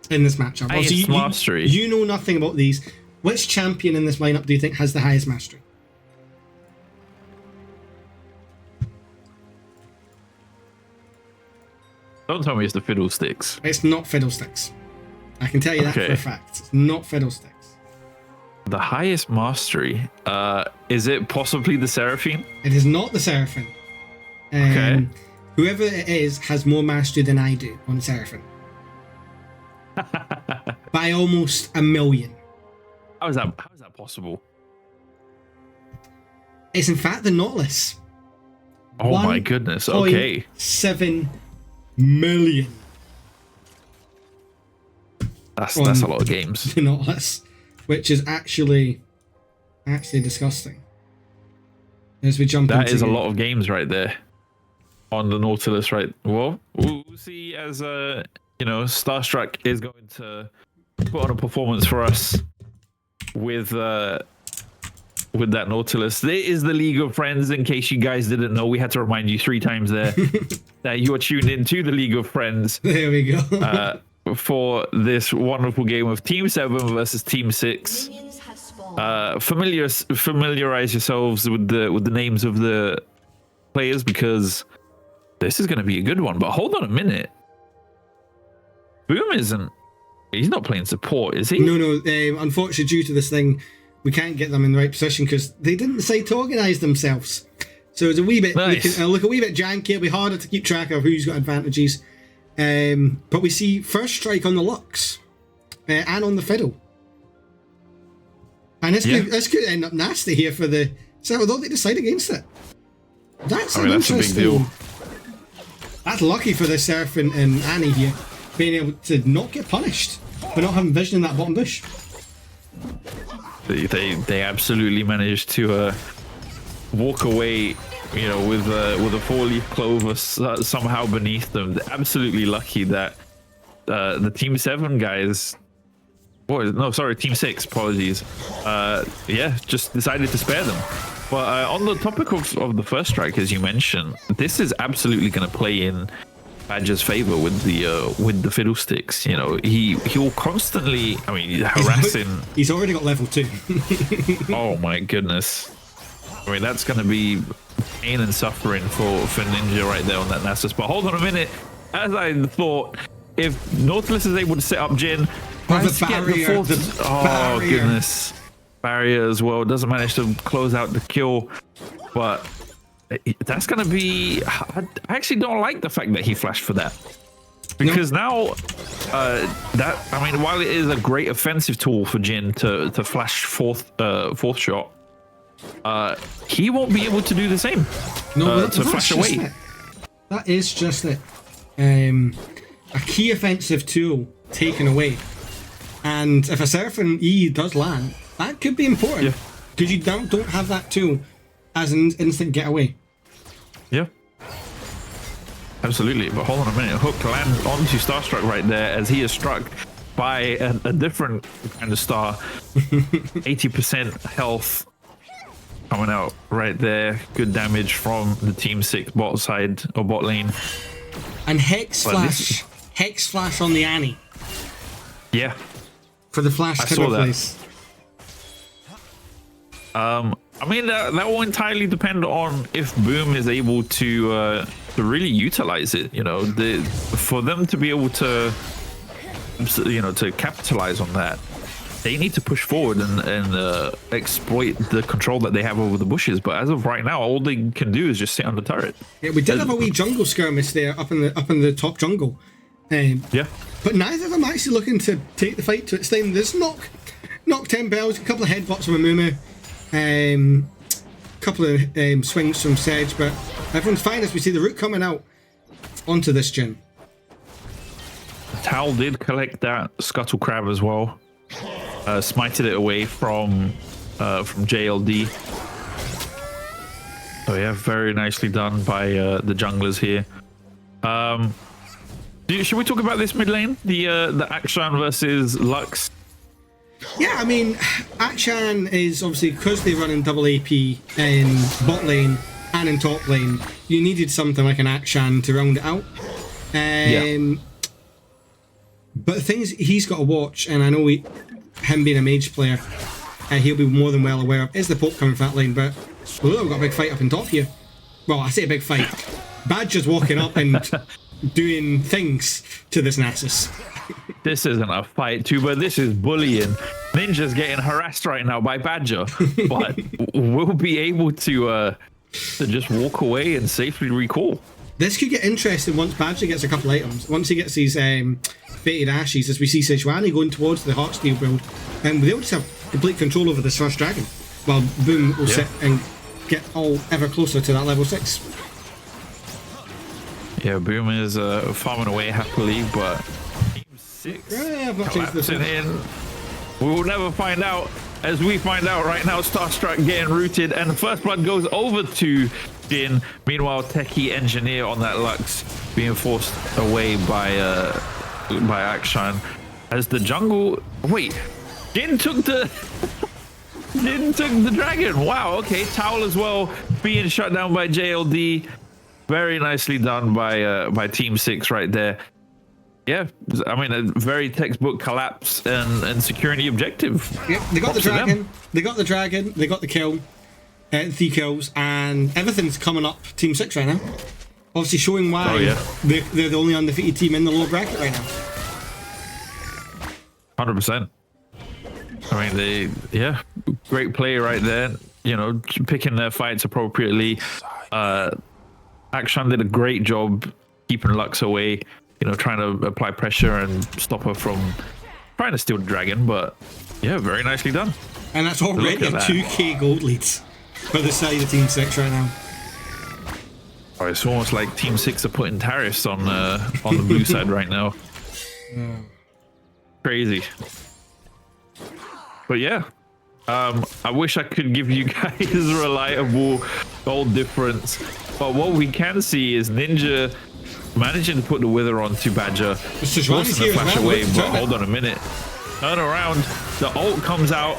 in this matchup? Highest mastery. You know nothing about these. Which champion in this lineup do you think has the highest mastery? Don't tell me it's the Fiddlesticks. It's not Fiddlesticks. I can tell you that for a fact. It's not Fiddlesticks. The highest mastery. Is it possibly the Seraphine? It is not the Seraphine. Okay. Whoever it is has more mastery than I do on Seraphine. By almost 1 million. How is that possible? It's in fact the Nautilus. Oh my goodness. Okay. 7 million. That's a lot of games. The Nautilus, which is actually disgusting. as we jump That into is a lot of games right there on the Nautilus, right? Well, we'll see as Starstruck is going to put on a performance for us with that Nautilus. There is the League of Friends. In case you guys didn't know, we had to remind you 3 times there that you are tuned into the League of Friends. There we go. For this wonderful game of Team 7 versus Team 6. Familiarize yourselves with the names of the players, because this is going to be a good one. But hold on a minute. Boom he's not playing support, is he? No. Unfortunately, due to this thing, we can't get them in the right position because they didn't decide to organise themselves. So it's a wee bit nice. look a wee bit janky. It'll be harder to keep track of who's got advantages. But we see first strike on the Lux and on the Fiddle. And this could end up nasty here for the... So although they decide against it. That's a big deal. That's lucky for the Surf and Annie here, being able to not get punished for not having vision in that bottom bush. They absolutely managed to walk away, with a 4-leaf clover somehow beneath them. They're absolutely lucky that the Team 7 guys... Team 6, apologies. Just decided to spare them. But on the topic of the first strike, as you mentioned, this is absolutely going to play in Badger's favor with the fiddlesticks. He'll constantly, harassing. He's already got level 2. Oh my goodness. That's going to be pain and suffering for Ninja right there on that Nasus. But hold on a minute. As I thought, if Nautilus is able to set up Jin, barrier. Goodness. Barrier as well. Doesn't manage to close out the kill. But that's going to be... I actually don't like the fact that he flashed for that. Because now, while it is a great offensive tool for Jin to flash fourth shot, he won't be able to do the same. To flash away. That is just it. A key offensive tool taken away. And if a Surf and E does land, that could be important. Because you don't have that tool as an instant getaway. Yeah. Absolutely. But hold on a minute. Hook lands onto Starstruck right there as he is struck by a different kind of star. 80% health coming out right there. Good damage from the Team 6 bot side or bot lane. And Hex Flash on the Annie. Yeah. For the flash cover place. That will entirely depend on if Boom is able to really utilize it. For them to be able to, to capitalize on that, they need to push forward and exploit the control that they have over the bushes. But as of right now, all they can do is just sit on the turret. Yeah, we did have a wee jungle skirmish there up in the top jungle. But neither of them actually looking to take the fight to its thing. There's knock 10 bells, a couple of headbutts from Amumu, couple of swings from Sedge, but everyone's fine as we see the root coming out onto this Jin. Tal did collect that Scuttle Crab as well. Smited it away from JLD. Oh yeah, very nicely done by the junglers here. Should we talk about this mid lane? The Akshan versus Lux? Yeah, Akshan is obviously, because they run in double AP in bot lane and in top lane, you needed something like an Akshan to round it out. But the things he's got to watch, and I know him being a mage player, he'll be more than well aware of, is the poke coming from that lane. But we've got a big fight up in top here. Well, I say a big fight. Badger's walking up and doing things to this Nasus. This isn't a fight, Tuba. This is bullying. Ninja's getting harassed right now by Badger, but we'll be able to just walk away and safely recall. This could get interesting once Badger gets a couple items. Once he gets these Fated Ashes, as we see Sejuani going towards the Heartsteel build, and we'll be able to have complete control over this first dragon, while Boom will sit and get all ever closer to that level 6. Yeah, Boom is farming away happily, but Team 6 I've not changed this one. in. We will never find out. as we find out right now, Starstruck getting rooted, and the first blood goes over to Jin. Meanwhile, Techie Engineer on that Lux being forced away by Akshan. As the jungle... Wait, Jin took the... Jin took the dragon. Wow, okay. Towel as well being shut down by JLD. Very nicely done by Team 6 right there. Yeah, I mean, a very textbook collapse and securing the objective. Yep, they got the dragon. They got the dragon. They got the kill. 3 kills, and everything's coming up Team 6 right now. Obviously showing why they're the only undefeated team in the lower bracket right now. 100%. I mean, great play right there. You know, picking their fights appropriately. Akshan did a great job keeping Lux away. You know, trying to apply pressure and stop her from trying to steal the dragon. But yeah, very nicely done. And that's already a 2k gold leads for the side of Team 6 right now. Oh, it's almost like Team 6 are putting tariffs on the blue side right now. Crazy. But yeah, I wish I could give you guys a reliable gold difference. But what we can see is Ninja managing to put the wither onto Badger. Forcing the flash away, but hold on a minute. Turn around. The ult comes out.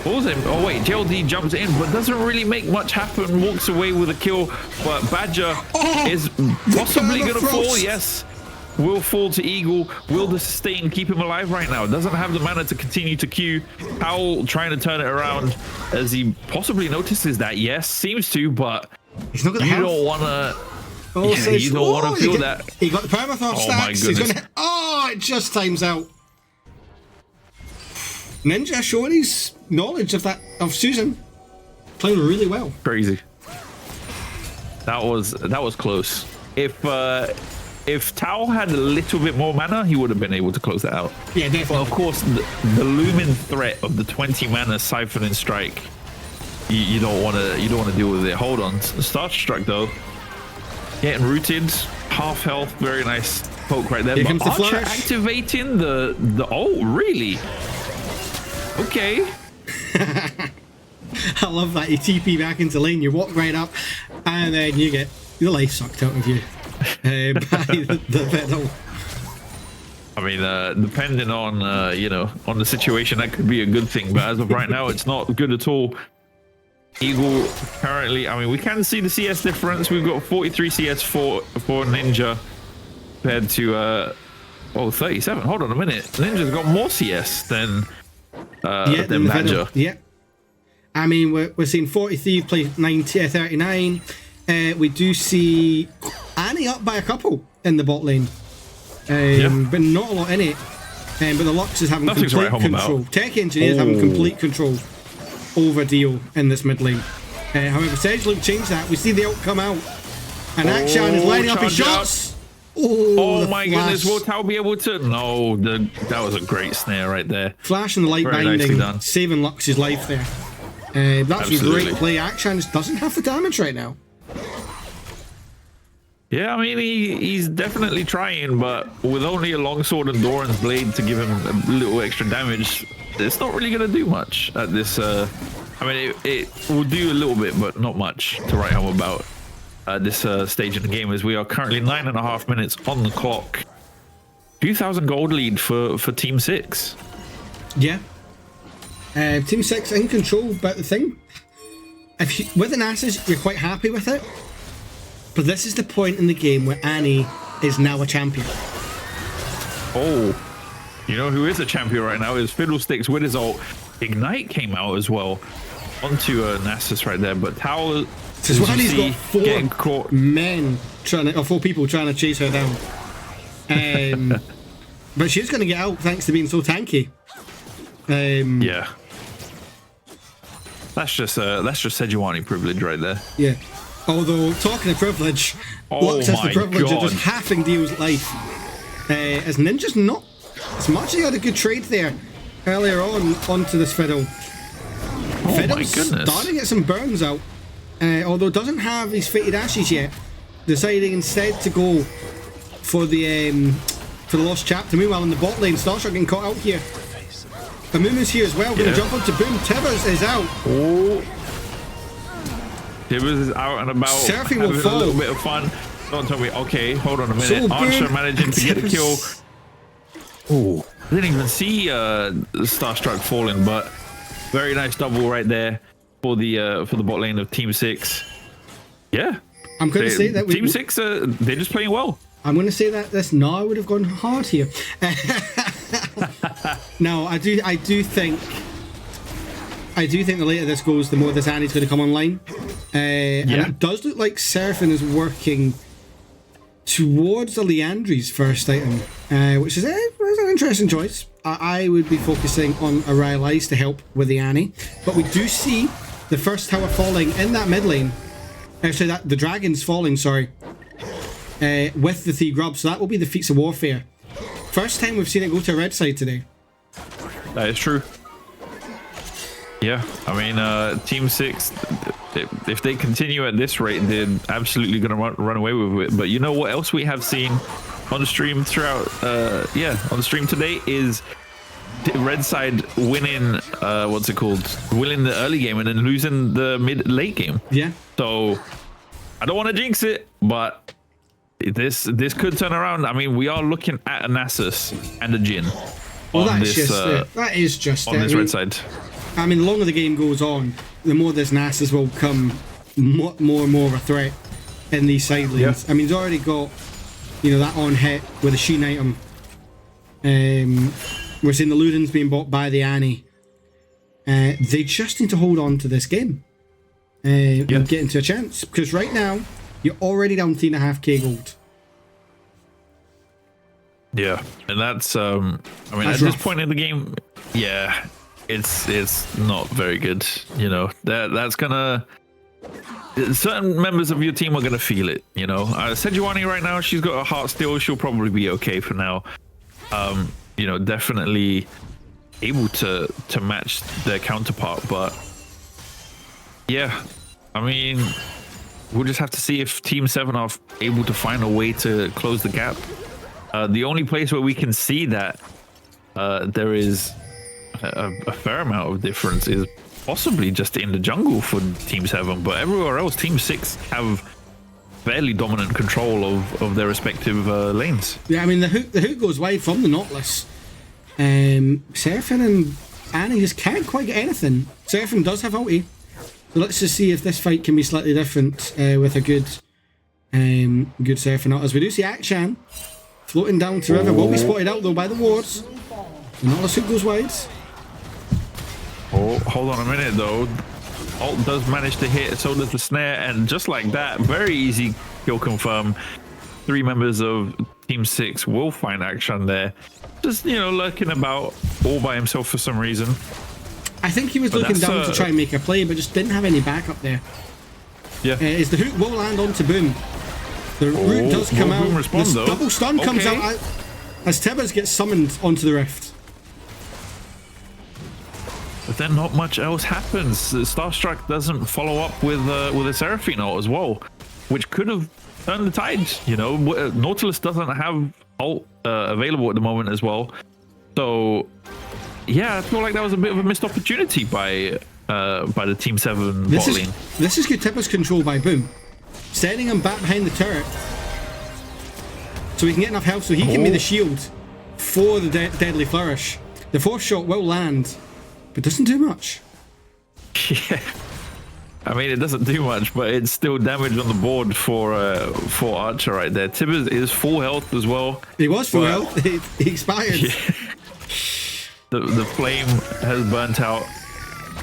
Pulls him. Oh wait, JLD jumps in, but doesn't really make much happen. Walks away with a kill, but Badger is possibly gonna fall. Yes, will fall to Eagle. Will the sustain keep him alive right now? Doesn't have the mana to continue to queue. Powell trying to turn it around as he possibly notices that. Yes, seems to, but he's not gonna you don't want to. You don't want to feel that. He got the permathorn stacks. My He's gonna. Oh, it just times out. Ninja showing his knowledge of Susan, playing really well. Crazy. That was close. If Tao had a little bit more mana, he would have been able to close that out. Yeah, definitely. But of course, the looming threat of the 20 mana Siphon and Strike, you don't want to deal with it. Hold on, Starstruck though, getting rooted, half health, very nice poke right there. Here but comes the Archer flash. activating the really. Okay. I love that. You TP back into lane, you walk right up, and then you get your life sucked out of you by the fiddle. I mean, depending on on the situation, that could be a good thing. But as of right now, it's not good at all. Eagle currently, I mean, we can see the CS difference. We've got 43 CS for Ninja compared to 37. Hold on a minute. Ninja's got more CS than Badger. Yeah. I mean, we're seeing 43 play 39. We do see Annie up by a couple in the bot lane, but not a lot in it. But the Lux is having complete control. Tech Engineers having complete control over Dio in this mid lane. However, Sedgeloop changed that. We see the ult come out, and Akshan is lining up his shots. Oh my goodness, will Tao be able to? No, that was a great snare right there. Flash and the light binding, saving Lux's life there. That's a great play. Akshan just doesn't have the damage right now. Yeah, I mean, he's definitely trying, but with only a longsword and Doran's blade to give him a little extra damage, it's not really going to do much at this. I mean, it will do a little bit, but not much to write home about at this stage in the game, as we are currently 9.5 minutes on the clock. 2,000 gold lead for Team 6. Yeah. Team 6 in control, but the thing, with an Ashes, you're quite happy with it. But this is the point in the game where Annie is now a champion. Oh, you know who is a champion right now is Fiddlesticks with his ult. Ignite came out as well onto Nasus right there, but Towel. This is why he's got 4 men trying to, or 4 people trying to chase her down. But she's going to get out thanks to being so tanky. Yeah. That's just Sejuani privilege right there. Yeah. Although, talking of privilege, Lux has the privilege of just halving Dio's life. As Ninja's not as much as he had a good trade there earlier on onto this Fiddle. Fiddle's starting to get some burns out. Although doesn't have his fated ashes yet. Deciding instead to go for the lost chapter. Meanwhile in the bot lane, Starstruck getting caught out here. Amumu's here as well. Going to jump onto Boom. Tibbers is out. Oh. Tibbers is out and about. Surfy will having fall. a little bit of fun. Don't tell me. Okay, hold on a minute. So Archer Boom managing to get a kill. Tibbers- Oh, didn't even see Starstruck falling, but very nice double right there for the bot lane of Team 6. Yeah, I'm going to say that Team 6 they're just playing well. I'm going to say that this now would have gone hard here. No, I do think the later this goes, the more this Annie's going to come online. And it does look like Seraphim is working towards the Leandry's first item, which is an interesting choice. I would be focusing on a Rylai's to help with the Annie, but we do see the first tower falling in that mid lane. Actually, the dragon's falling. Sorry, with the 3 grubs. So that will be the feats of warfare. First time we've seen it go to a red side today. That is true. Yeah, I mean, Team 6, if they continue at this rate, they're absolutely going to run away with it. But you know what else we have seen on the stream throughout, on the stream today is red side winning, winning the early game and then losing the mid-late game. Yeah. So, I don't want to jinx it, but this could turn around. I mean, we are looking at a Nasus and a Jhin. Well, that's that is just on this red side. I mean, the longer the game goes on, the more this Nasus will become more and more of a threat in these side lanes. Yeah. I mean, he's already got, that on hit with a Sheen item. We're seeing the Ludens being bought by the Annie. They just need to hold on to this game and get into a chance. Because right now, you're already down 3.5k gold. Yeah, and that's at rough. this point in the game, it's not very good. That's gonna, certain members of your team are gonna feel it. Sejuani right now, she's got a heart still. She'll probably be okay for now. Definitely able to match their counterpart, but yeah, I mean, we'll just have to see if Team 7 are able to find a way to close the gap. The only place where we can see that there is a fair amount of difference is possibly just in the jungle for Team 7, but everywhere else, Team 6 have fairly dominant control of their respective lanes. Yeah, I mean, the hook goes wide from the Nautilus. Seraphim and Annie just can't quite get anything. Seraphim does have ulti, so let's just see if this fight can be slightly different with a good Seraphim Nautilus. We do see Akshan floating down to river. Will be spotted out though by the wards. The Nautilus hook goes wide. Oh, hold on a minute though. Ult does manage to hit, so does the snare, and just like that, very easy kill confirm. 3 members of Team 6 will find action there. Just, lurking about all by himself for some reason. I think he was looking down to try and make a play, but just didn't have any backup there. Yeah. Is the hook will land onto Boom. The root does come out. Respond, the double stun comes out as Tibbers gets summoned onto the rift. But then not much else happens. Starstruck doesn't follow up with a Seraphine ult as well, which could have turned the tides. Nautilus doesn't have ult available at the moment as well. So yeah, I feel like that was a bit of a missed opportunity by the Team 7 bot lane. This is good Tibbers control by Boom, sending him back behind the turret so he can get enough health so he can be the shield for the deadly flourish. The 4th shot will land, but doesn't do much. Yeah, I mean, it doesn't do much, but it's still damage on the board for Archer right there. Tibbers is full health as well. He was full health. He expired. Yeah. The flame has burnt out.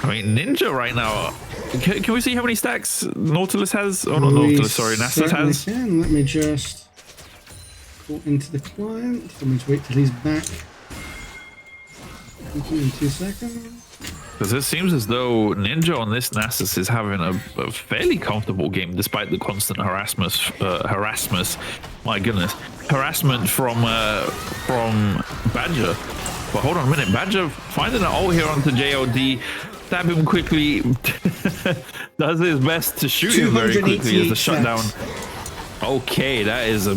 I mean, Ninja right now. Can we see how many stacks Nautilus has? Oh, not Nautilus, sorry, Nasus has. Can. Let me just go into the client. Let me just wait till he's back. In 2 seconds. Because it seems as though Ninja on this Nasus is having a fairly comfortable game despite the constant harassment. My goodness, harassment from Badger. But hold on a minute, Badger finding an ult here onto JOD, stab him quickly, does his best to shoot him very quickly as the shutdown. Okay, that is a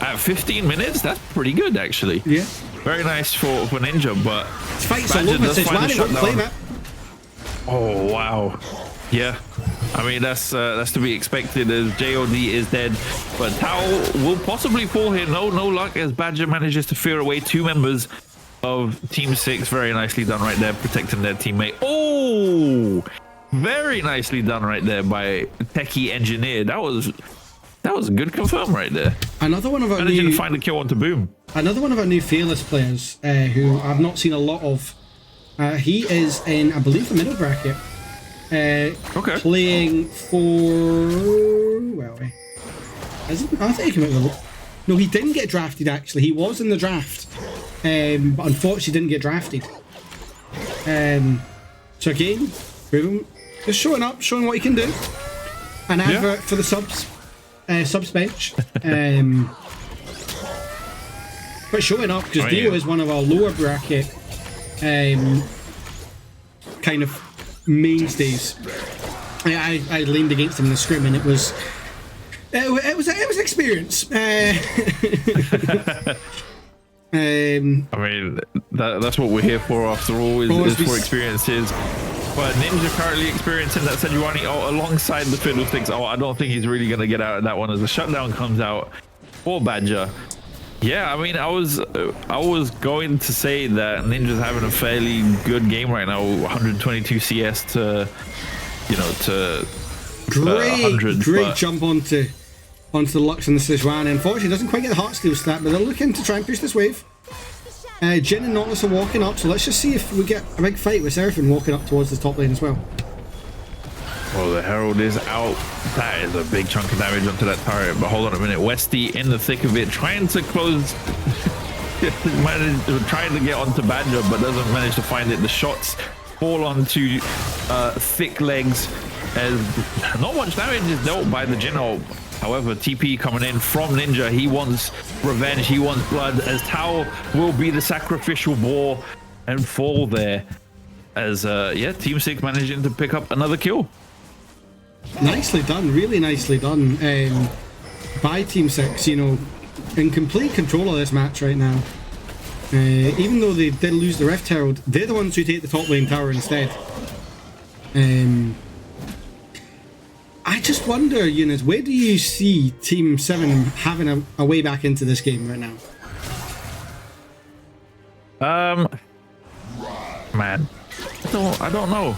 at 15 minutes, that's pretty good actually. Yeah. Very nice for Ninja, but Fights all Badger over does since find the Wanny won't claim shutdown. it. Oh wow, yeah. I mean that's to be expected as JOD is dead, but Tao will possibly fall here. No luck as Badger manages to fear away 2 members of Team 6. Very nicely done right there, protecting their teammate. Oh, very nicely done right there by Techie Engineer. That was a good confirm right there. Another one of our Managing new, to find the kill onto Boom. another one of our new Fearless players who I've not seen a lot of. He is in, I believe, the middle bracket. Okay. Playing for... Well, is it? I think he came out with a... No, he didn't get drafted, actually. He was in the draft. But unfortunately didn't get drafted. So again, just showing up, showing what he can do. An advert for the subs bench. But showing up, because Dio is one of our lower bracket kind of mainstays. I leaned against him in the scrim, and it was an experience. I mean, that's what we're here for after all, is for experiences. But Ninja currently experiencing that Sejuani alongside the Fiddlesticks. I don't think he's really going to get out of that one as the shutdown comes out for Badger. Yeah, I mean, I was going to say that Ninja's having a fairly good game right now. 122 CS to, to 100. Great jump onto the Lux and the Sejuani. Unfortunately, doesn't quite get the Heartsteel stat, but they're looking to try and push this wave. Jin and Nautilus are walking up, so let's just see if we get a big fight with Seraphim walking up towards the top lane as well. Well, the Herald is out. That is a big chunk of damage onto that turret. But hold on a minute. Westy in the thick of it, trying to close, trying to get onto Badger, but doesn't manage to find it. The shots fall onto thick legs as not much damage is dealt by the Jin ult. However, TP coming in from Ninja. He wants revenge. He wants blood, as Tao will be the sacrificial boar and fall there. As Team 6 managing to pick up another kill. Nicely done, really nicely done by Team 6, in complete control of this match right now. Even though they did lose the Rift Herald, they're the ones who take the top lane tower instead. I just wonder, Younes, where do you see Team 7 having a way back into this game right now? Man, I don't know.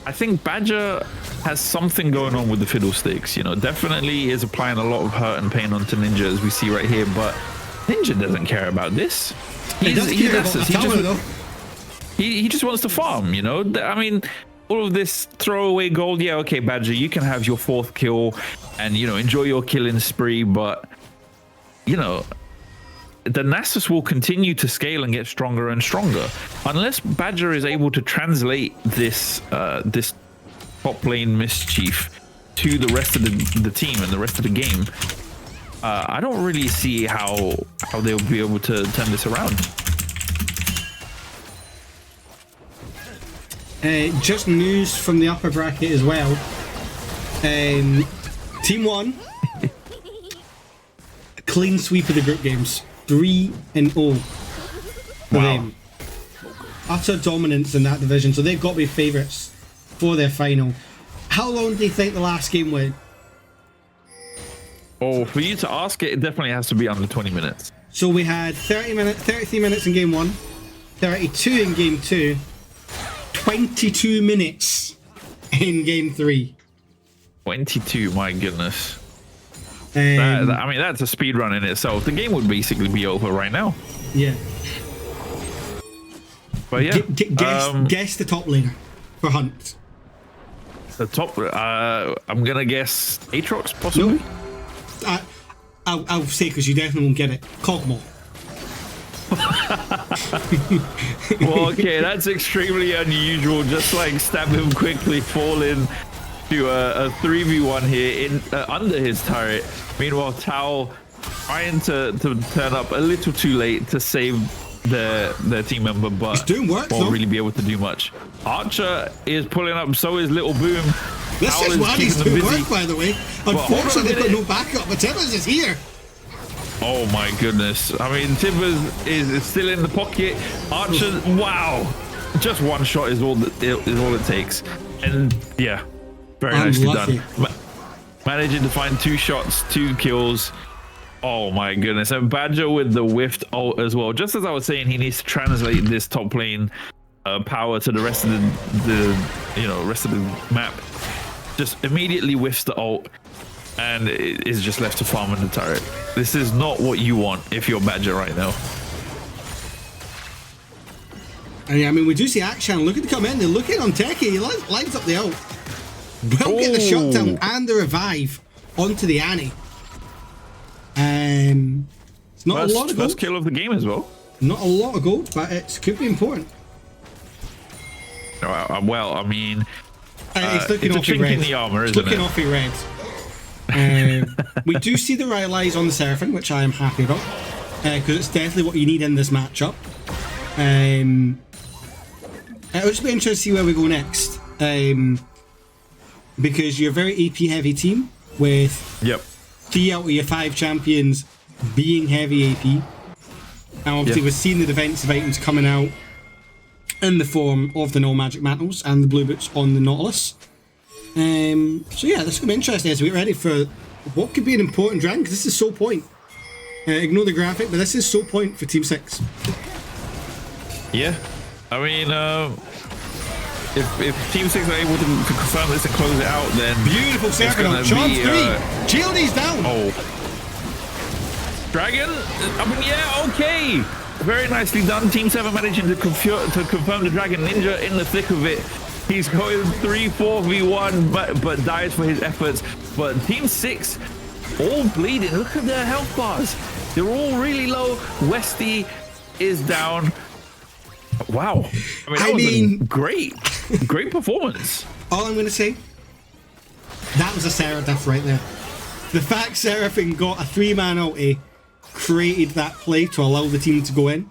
I think Badger has something going on with the Fiddlesticks. Definitely is applying a lot of hurt and pain onto Ninja, as we see right here. But Ninja doesn't care about this. He just wants to farm. I mean, all of this throwaway gold. Yeah, okay, Badger, you can have your 4th kill and enjoy your killing spree. But the Nasus will continue to scale and get stronger and stronger unless Badger is able to translate this this top lane mischief to the rest of the team and the rest of the game. I don't really see how they'll be able to turn this around. Just news from the upper bracket as well. Team 1, a clean sweep of the group games. 3-0 for them. Utter dominance in that division, so they've got to be favourites for their final. How long do you think the last game went? Oh, for you to ask it, it definitely has to be under 20 minutes. So we had 33 minutes in game 1, 32 in game 2, 22 minutes in game 3. 22, my goodness. I mean, that's a speed run in itself. The game would basically be over right now. Yeah. But yeah. Guess the top laner for Hunt. The top, I'm going to guess Aatrox, possibly? No. I'll say, because you definitely won't get it. Kog'Maw. Well, okay, that's extremely unusual. Just like stab him quickly, fall in to a 3v1 here in under his turret. Meanwhile, Tao trying to turn up a little too late to save their team member, but he's doing work, won't really be able to do much. Archer is pulling up, so is Little Boom. This Owl is is Wadi's keeping them good busy. work, by the way. hold on a Unfortunately, they've got minute. no backup, but Tibbers is here. Oh my goodness. I mean, Tibbers is still in the pocket. Archer, wow. Just one shot is all it takes. And yeah, very nicely Unlucky. done. Managing to find 2 shots, 2 kills. Oh my goodness. And Badger with the whiffed ult as well. Just as I was saying, he needs to translate this top lane power to the rest of the rest of the map. Just immediately whiffs the ult and it is just left to farm in the turret. This is not what you want if you're Badger right now. And yeah, I mean, we do see Akshan looking to come in. They're looking on Techie. He lines up the ult. Will get the shutdown and the revive onto the Annie. It's not a lot of gold. First kill of the game as well. Not a lot of gold, but it could be important. Well, I mean, It's looking it's a off chink red. in the armor, It's isn't looking it? off red. We do see the Rylai's on the Seraphim, which I am happy about, because it's definitely what you need in this matchup. It'll just be interesting to see where we go next, because you're a very AP heavy team with 3 out of your 5 champions being heavy AP, and obviously we've seen the defensive items coming out in the form of the no magic mantles and the blue boots on the Nautilus. So yeah, this is going to be interesting as we get ready for what could be an important dragon, because this is so point. Ignore the graphic, but this is so point for Team 6. Yeah, I mean, if Team 6 are able to confirm this and close it out, then Beautiful it's second gonna on Chance be, 3. Shieldy's down. Oh, Dragon. I mean, yeah, okay. Very nicely done. Team 7 managing to confirm the Dragon Ninja in the thick of it. He's going 3-4v1, but dies for his efforts. But Team 6, all bleeding. Look at their health bars. They're all really low. Westy is down. Wow. I mean, great performance. All I'm going to say, that was a Seraph right there. The fact Seraphim got a 3-man ulti created that play to allow the team to go in.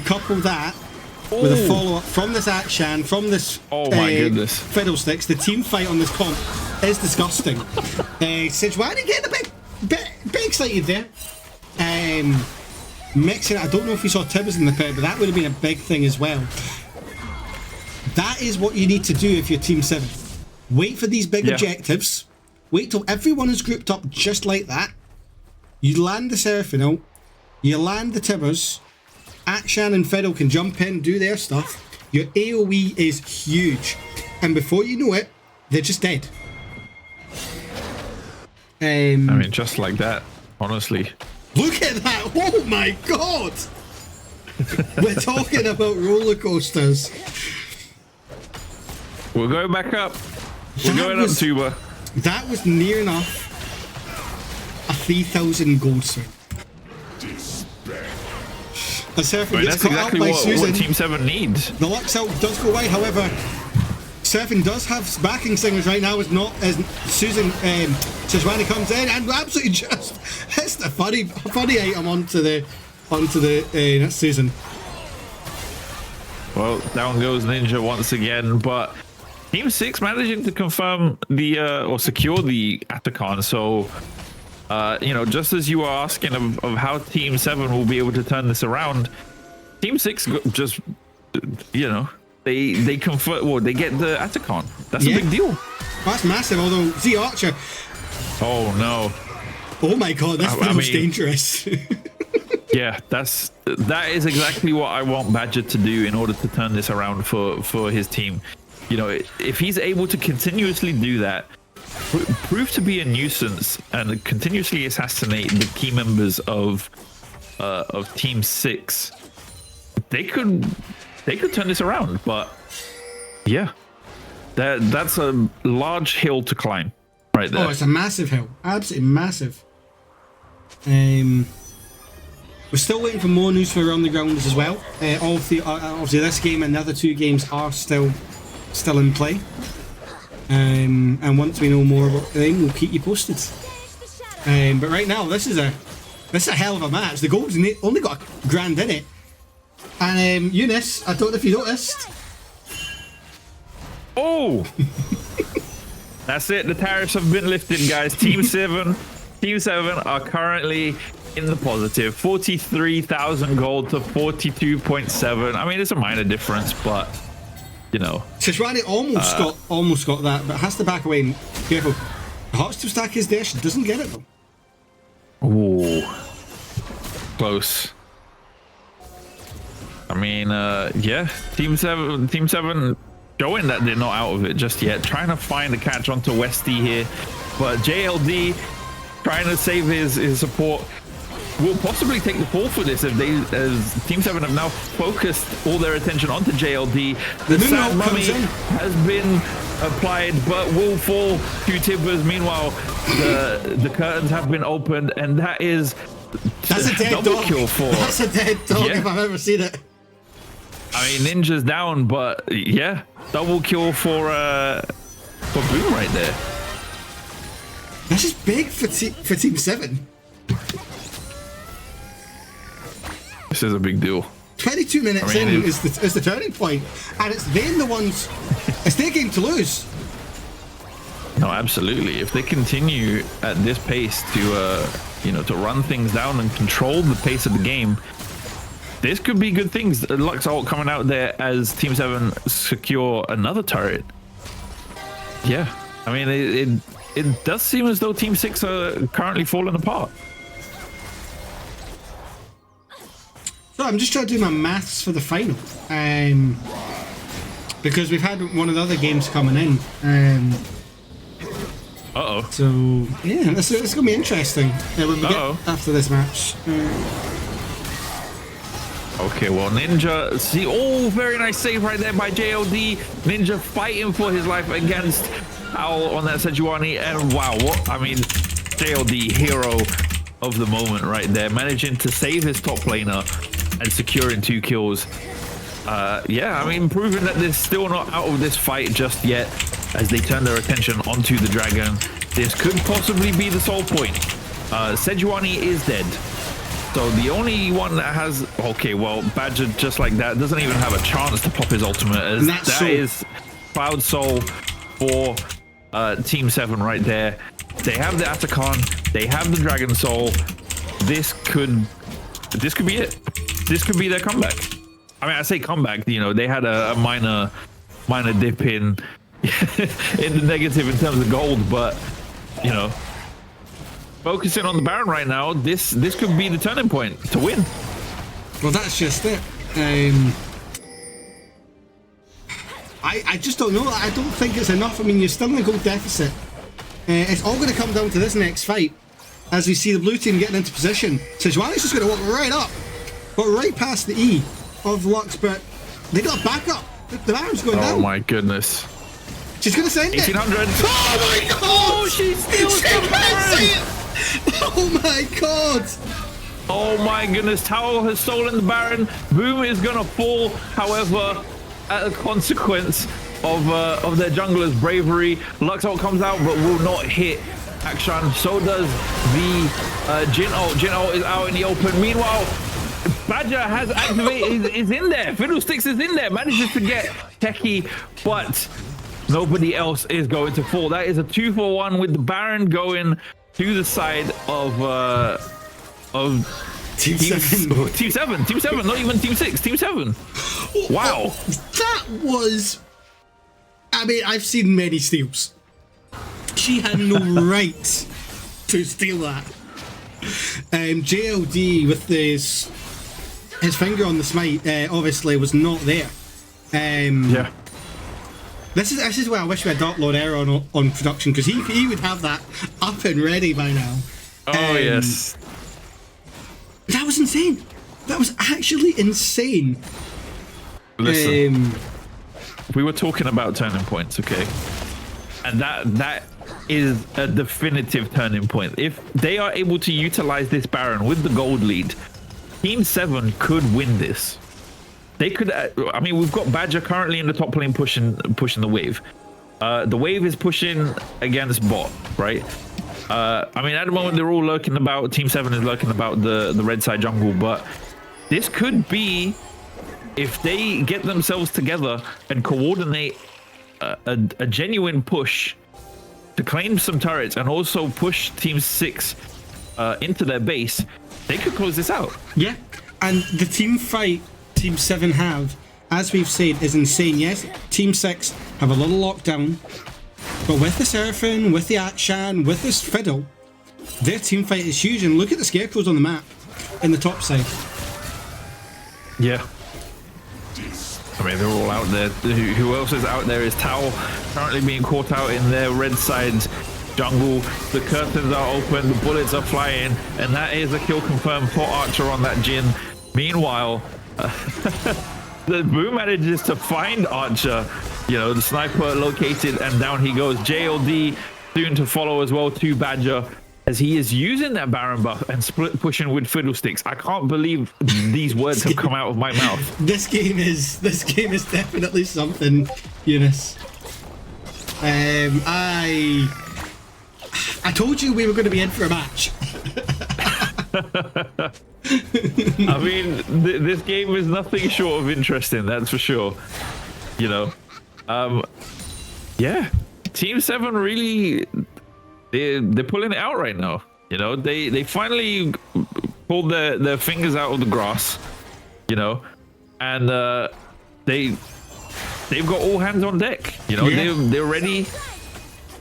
Couple that with a follow-up from this Akshan, from this goodness, Fiddlesticks. The team fight on this comp is disgusting. Sejuani getting a bit excited there. Mixing, I don't know if you saw Tibbers in the pit, but that would have been a big thing as well. That is what you need to do if you're Team 7. Wait for these big objectives. Wait till everyone is grouped up just like that. You land the Seraphim out. You land the Tibbers. Akshan and Fiddle can jump in, do their stuff. Your AoE is huge. And before you know it, they're just dead. I mean, just like that, honestly. Look at that! Oh my god! We're talking about roller coasters. We're going back up. We're going up, Tuba. That was near enough a 3,000 gold swing. The Seraphim gets That's caught exactly out by what Susan. Team 7 needs. The Lux out does go wide, however, Seraphim does have backing singers right now, as not as Susan Sejuani comes in and absolutely just hits the funny item onto the that's Susan. Well, down goes Ninja once again, but Team 6 managing to confirm the or secure the Atacon. So just as you were asking of how Team 7 will be able to turn this around, Team 6 just they confirm, well, they get the Atacon. That's a big deal. That's massive, although Z Archer, oh no, oh my god, this feels dangerous. Yeah, that is exactly what I want Badger to do in order to turn this around for his team. If he's able to continuously do that, prove to be a nuisance and continuously assassinate the key members of Team 6, they could turn this around. But yeah, that's a large hill to climb right there. Oh, it's a massive hill, absolutely massive. We're still waiting for more news for Around the Grounds as well. Obviously this game and the other 2 games are still in play. And once we know more about them, we'll keep you posted. But right now, this is a hell of a match. The gold's only got a grand in it. And Younes, I don't know if you noticed. Oh, That's it. The tariffs have been lifted, guys. Team 7 are currently in the positive. 43,000 gold to 42.7. I mean, it's a minor difference, but you know. Sejuani almost got that, but has to back away and careful. The hot steel stack is there. She doesn't get it though. Ooh, close. I mean, yeah, Team 7 showing that they're not out of it just yet. Trying to find a catch onto Westy here, but JLD trying to save his support. Will possibly take the fall for this if as Team 7 have now focused all their attention onto JLD. The Sand Mummy has been applied, but will fall to Tibbers. Meanwhile, the curtains have been opened, and that's a dead double dog. kill for. That's a dead dog Yeah. if I've ever seen it. I mean, Ninja's down, but yeah, double kill for Boom right there. This is big for Team 7. This is a big deal. 22 minutes in is the turning point, and it's then the ones. It's their game to lose. No, absolutely. If they continue at this pace to to run things down and control the pace of the game, this could be good things. Luxalt coming out there as Team 7 secure another turret. Yeah, I mean it does seem as though Team 6 are currently falling apart. So I'm just trying to do my maths for the final, because we've had one of the other games coming in. So yeah, it's gonna be interesting when we get after this match. Okay, well, Ninja, see, very nice save right there by JLD. Ninja fighting for his life against Owl on that Sejuani, and wow, I mean, JLD, hero of the moment right there, managing to save his top laner and securing 2 kills. Yeah, I mean, proving that they're still not out of this fight just yet as they turn their attention onto the dragon. This could possibly be the soul point. Sejuani is dead. So the only one that has... Okay, well, Badger, just like that, doesn't even have a chance to pop his ultimate. As that is Cloud Soul for Team 7 right there. They have the Atakan. They have the Dragon Soul. This could be it. This could be their comeback. I mean, I say comeback, they had a minor dip in the negative in terms of gold, but, focusing on the Baron right now, this could be the turning point to win. Well, that's just it. I just don't know. I don't think it's enough. I mean, you're still in a gold deficit. It's all going to come down to this next fight as we see the blue team getting into position. Sejuani's just going to walk right up, but right past the E of Lux, but they got a backup. The Baron's going down. Oh my goodness. She's going to send it. 1800. Oh my god! Oh, she steals the Baron! Oh my god! Oh my goodness, Towel has stolen the Baron. Boom is gonna fall, however, at a consequence of their jungler's bravery. Luxalt comes out but will not hit Akshan. So does the Jin ult. Jin ult is out in the open. Meanwhile, Badger has activated, is in there. Fiddlesticks is in there, manages to get Techie, but nobody else is going to fall. That is a 2-for-1 with the Baron going to the side of Team 7. Team 7, not even Team 6, Team 7. Wow. That was... I mean, I've seen many steals. She had no right to steal that. JLD with his finger on the smite obviously was not there. Yeah. This is where I wish we had Dark Lord Error on production, because he would have that up and ready by now. Oh, yes. That was insane. That was actually insane. Listen, we were talking about turning points, okay? And that is a definitive turning point. If they are able to utilize this Baron with the gold lead, Team 7 could win this. They could. I mean, we've got Badger currently in the top lane pushing the wave. The wave is pushing against bot, right? I mean, at the moment they're all lurking about. Team 7 is lurking about the red side jungle, but this could be, if they get themselves together and coordinate a genuine push to claim some turrets and also push Team 6 into their base, they could close this out. Yeah, and the team fight Team 7 have, as we've said, is insane. Yes, Team 6 have a little lockdown, but with the Seraphim, with the Akshan, with this Fiddle, their team fight is huge. And look at the scarecrows on the map in the top side. Yeah. I mean, they're all out there. Who else is out there is Tau, currently being caught out in their red side's jungle. The curtains are open, the bullets are flying, and that is a kill confirmed for Archer on that Jhin. Meanwhile, the Boom manages to find Archer. You know, the sniper located, and down he goes. JLD soon to follow as well to Badger, as he is using that Baron buff and split pushing with Fiddlesticks. I can't believe these words have come out of my mouth. This game is definitely something, Younes. I told you we were going to be in for a match. I mean, this game is nothing short of interesting, that's for sure. You know, yeah, Team 7 really, they're pulling it out right now. You know, they finally pulled their fingers out of the grass, you know, and they've got all hands on deck. You know, yeah. they're ready,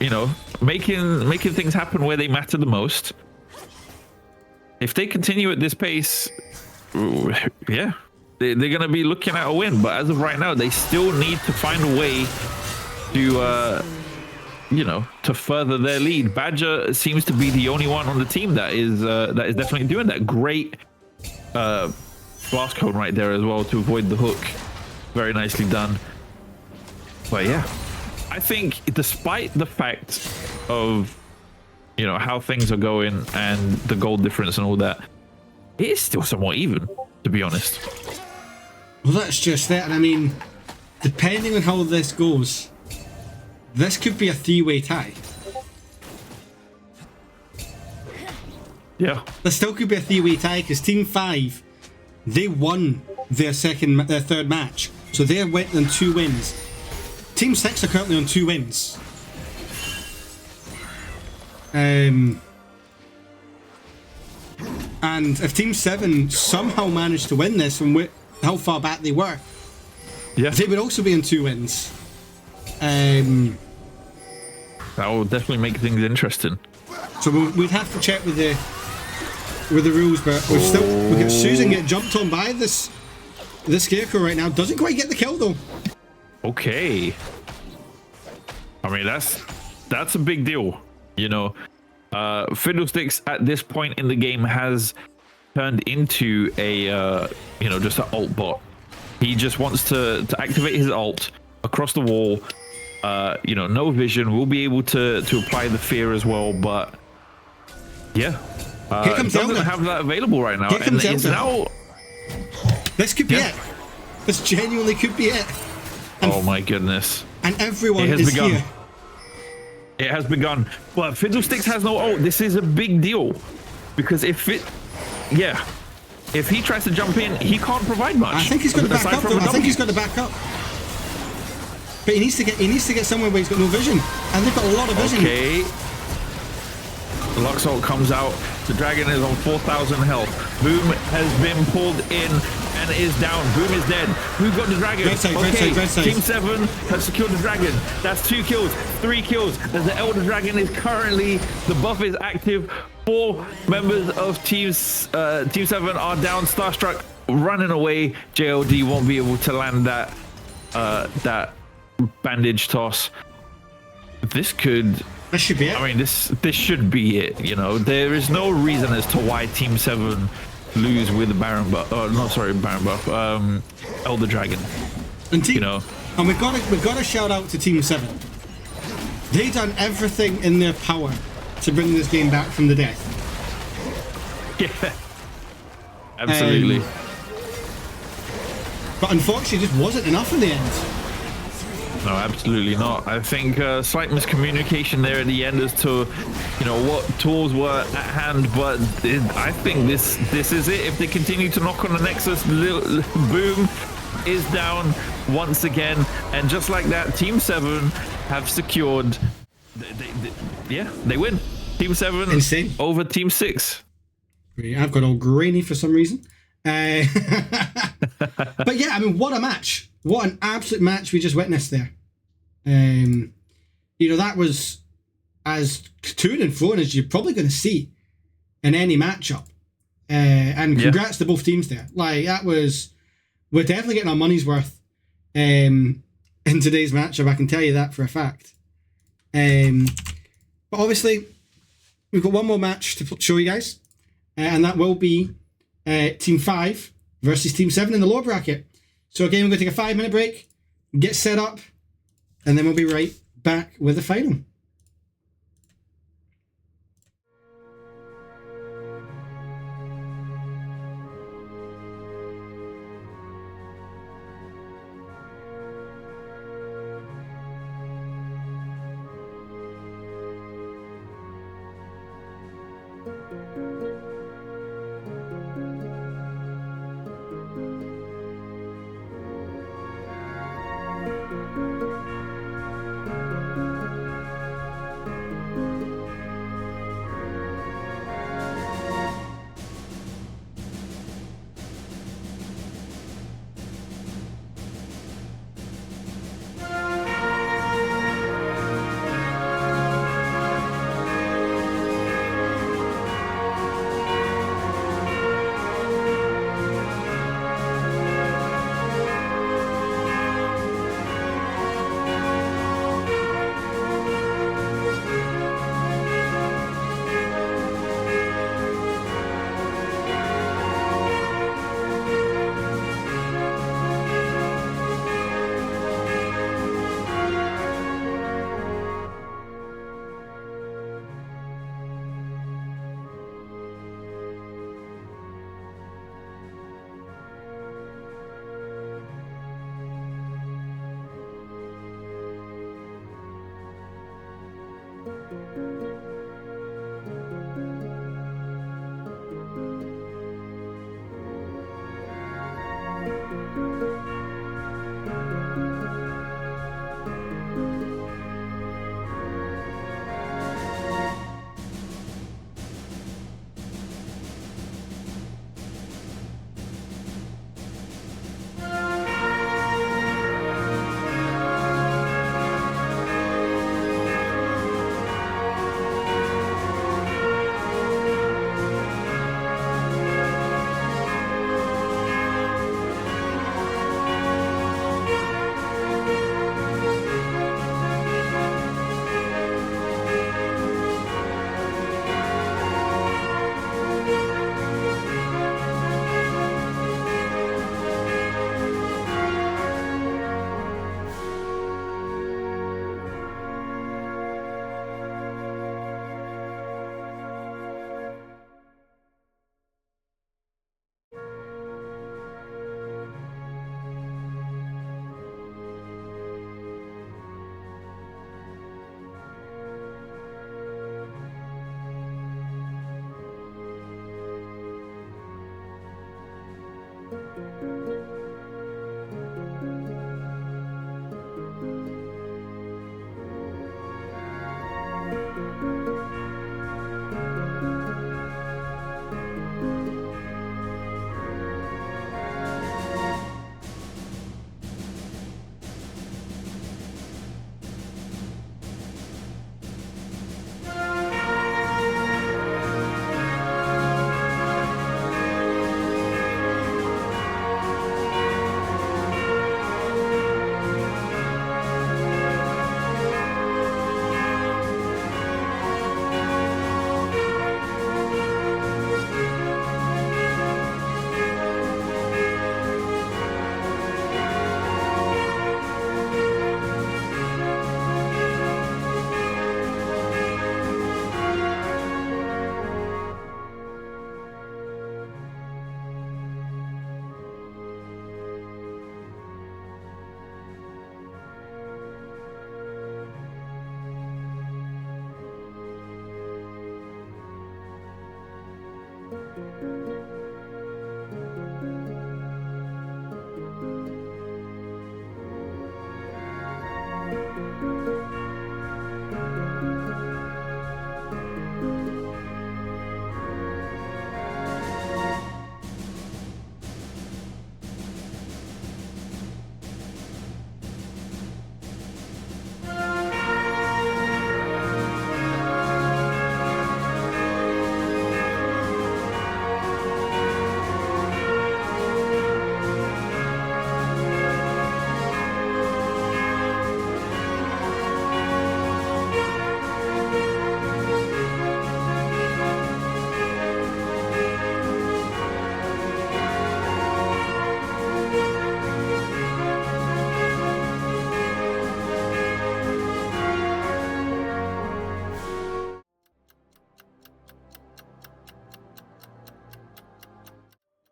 you know, making things happen where they matter the most. If they continue at this pace, yeah, they're going to be looking at a win. But as of right now, they still need to find a way to, you know, to further their lead. Badger seems to be the only one on the team that is definitely doing that. Great blast cone right there as well to avoid the hook. Very nicely done. But yeah, I think despite the fact of, you know, how things are going and the gold difference and all that, it is still somewhat even, to be honest. Well, that's just it. And I mean, depending on how this goes, this could be a three-way tie. Yeah. There still could be a three-way tie because Team 5, they won their third match. So they're went on 2 wins. Team 6 are currently on 2 wins. And if Team 7 somehow managed to win this from how far back they were, yeah, they would also be on 2 wins. That will definitely make things interesting. So we'd have to check with the rules, but we got Susan get jumped on by this scarecrow right now. Doesn't quite get the kill though. Okay. I mean, that's a big deal. You know, Fiddlesticks at this point in the game has turned into a you know, just an ult bot. He just wants to activate his ult across the wall. You know, no vision. We'll be able to apply the fear as well, but yeah, Here comes doesn't Elder. have that available right now. Here comes and it's Elder. now. This could be it. This genuinely could be it. Oh my goodness! And everyone It has is begun. here. It has begun. But Fiddlesticks has no ult. This is a big deal because if he tries to jump in, he can't provide much. I think he's got to back aside up from though. a I think W. he's got to back up. But he needs to get somewhere where he's got no vision. And they've got a lot of vision. Okay. The Lux ult comes out. The dragon is on 4,000 health. Boom has been pulled in and is down. Boom is dead. Who got the dragon? Red side. Team 7 has secured the dragon. That's 2 kills, 3 kills. As the Elder Dragon is currently, the buff is active. 4 members of Team 7 are down. Starstruck running away. JLD won't be able to land that bandage toss. This should be it. I mean, this should be it. You know, there is no reason as to why Team 7 lose with the Baron buff. Oh, no, sorry, Baron buff. Elder Dragon. And you know, and we've got to shout out to Team 7. They done everything in their power to bring this game back from the death. Yeah, absolutely. But unfortunately, it just wasn't enough in the end. No, absolutely not. I think slight miscommunication there at the end as to, you know, what tools were at hand, but I think this is it. If they continue to knock on the Nexus, Boom is down once again, and just like that, Team 7 have secured they win. Team 7 Insane. over Team 6. Great. I've got all grainy for some reason. But yeah, I mean, what a match. What an absolute match we just witnessed there. That was as to and fro as you're probably going to see in any matchup. And congrats to both teams there. Like, we're definitely getting our money's worth in today's matchup. I can tell you that for a fact. But obviously, we've got one more match to show you guys. And that will be Team 5 versus Team 7 in the lower bracket. So again, we're going to take a 5-minute break, get set up, and then we'll be right back with the final.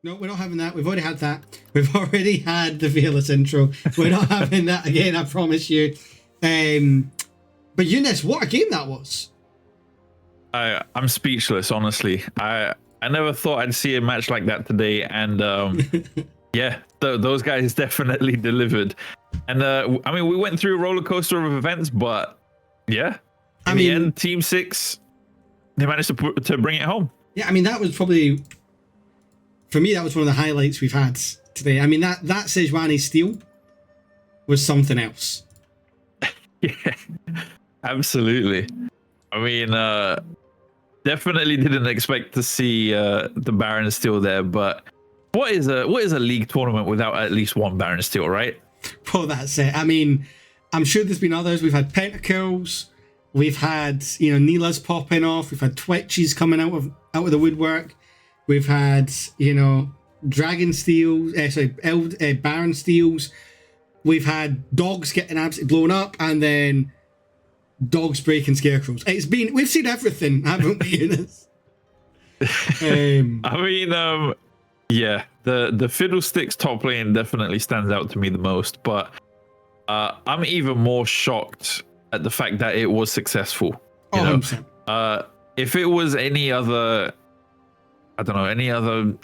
No, we're not having that. We've already had that. We've already had the Fearless intro. We're not having that again, I promise you. But Younes, what a game that was. I'm speechless, honestly. I never thought I'd see a match like that today, and yeah, those guys definitely delivered. And I mean, we went through a roller coaster of events, but yeah, in the end, Team 6, they managed to bring it home. Yeah, I mean, that was probably, for me, that was one of the highlights we've had today. I mean, that Sejuani steal was something else. Yeah, absolutely. I mean, definitely didn't expect to see the Baron steal there, but what is a league tournament without at least one Baron steal, right? Well, that's it. I mean, I'm sure there's been others. We've had Pentacles, we've had, you know, Neela's popping off, we've had Twitches coming out of the woodwork, we've had, you know, Dragon steals, Baron steals, we've had dogs getting absolutely blown up, and then dogs breaking scarecrows. We've seen everything, haven't we, Younes? I mean, yeah, the Fiddlesticks top lane definitely stands out to me the most, but I'm even more shocked at the fact that it was successful. You know? If it was any other, I don't know, any other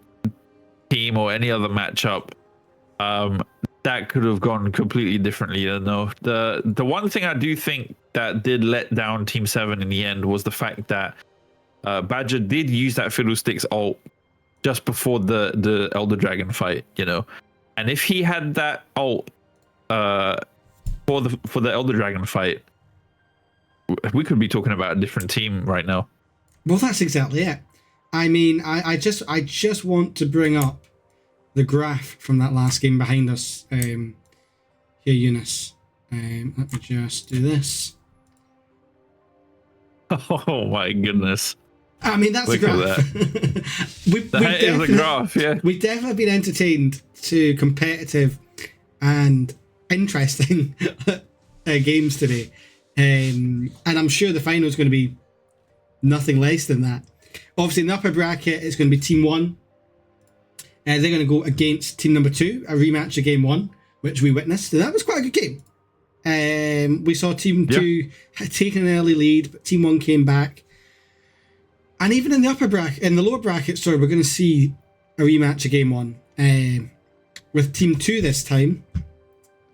team or any other matchup, that could have gone completely differently. You know, the one thing I do think that did let down Team 7 in the end was the fact that Badger did use that Fiddlesticks ult just before the Elder Dragon fight, you know, and if he had that ult for the Elder Dragon fight, we could be talking about a different team right now. Well, that's exactly it. I mean, I just want to bring up the graph from that last game behind us here, Younes. Let me just do this. Oh my goodness. I mean, that's a graph. That is a graph, yeah. We've definitely been entertained to competitive and interesting games today. And I'm sure the final is going to be nothing less than that. Obviously, in the upper bracket, it's going to be Team 1. They're going to go against Team number 2, a rematch of Game 1, which we witnessed. And that was quite a good game. We saw Team 2 taking an early lead, but Team 1 came back. And even in the upper bracket, in the lower bracket, sorry, we're going to see a rematch of Game 1 with Team 2 this time.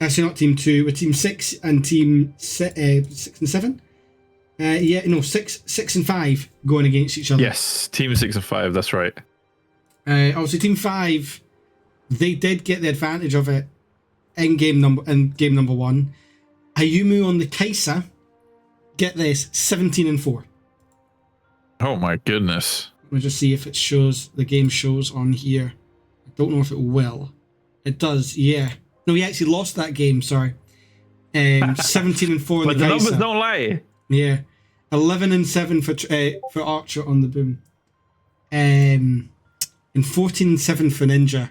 Actually, not Team 2, with Team 6 and Team 6 and 7. 6 and 5 going against each other. Yes, Team 6 and 5, that's right. Obviously, Team 5, they did get the advantage of it in game number 1. Ayumu on the Kaisa, get this, 17 and 4. Oh my goodness. Let me just see if it shows, the game shows on here. I don't know if it will. It does, yeah. No, he actually lost that game, sorry. 17 and 4 on but the Kaisa. But the numbers don't lie. Yeah. 11 and 7 for Archer on the Boom. And 14 and 7 for Ninja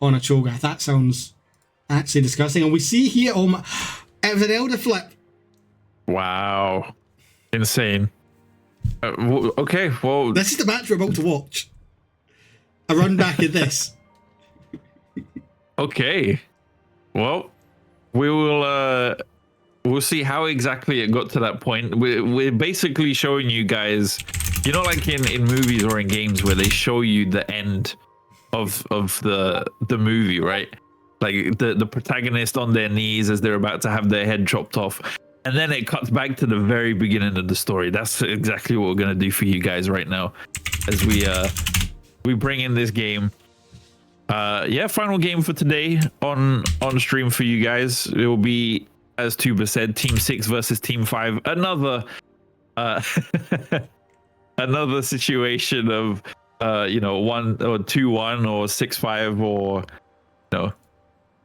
on a Choga. That sounds actually disgusting. And we see here, oh my, it was an Elder flip. Wow. Insane. Okay, well, this is the match we're about to watch. A run back of this. Okay. Well, we will we'll see how exactly it got to that point. We're basically showing you guys, you know, like in movies or in games where they show you the end of the movie, right? Like the protagonist on their knees as they're about to have their head chopped off. And then it cuts back to the very beginning of the story. That's exactly what we're going to do for you guys right now as we bring in this game. Final game for today on stream for you guys. It will be, as Tuba said, Team 6 versus Team 5. Another another situation of 1 or 2-1 or 6-5 or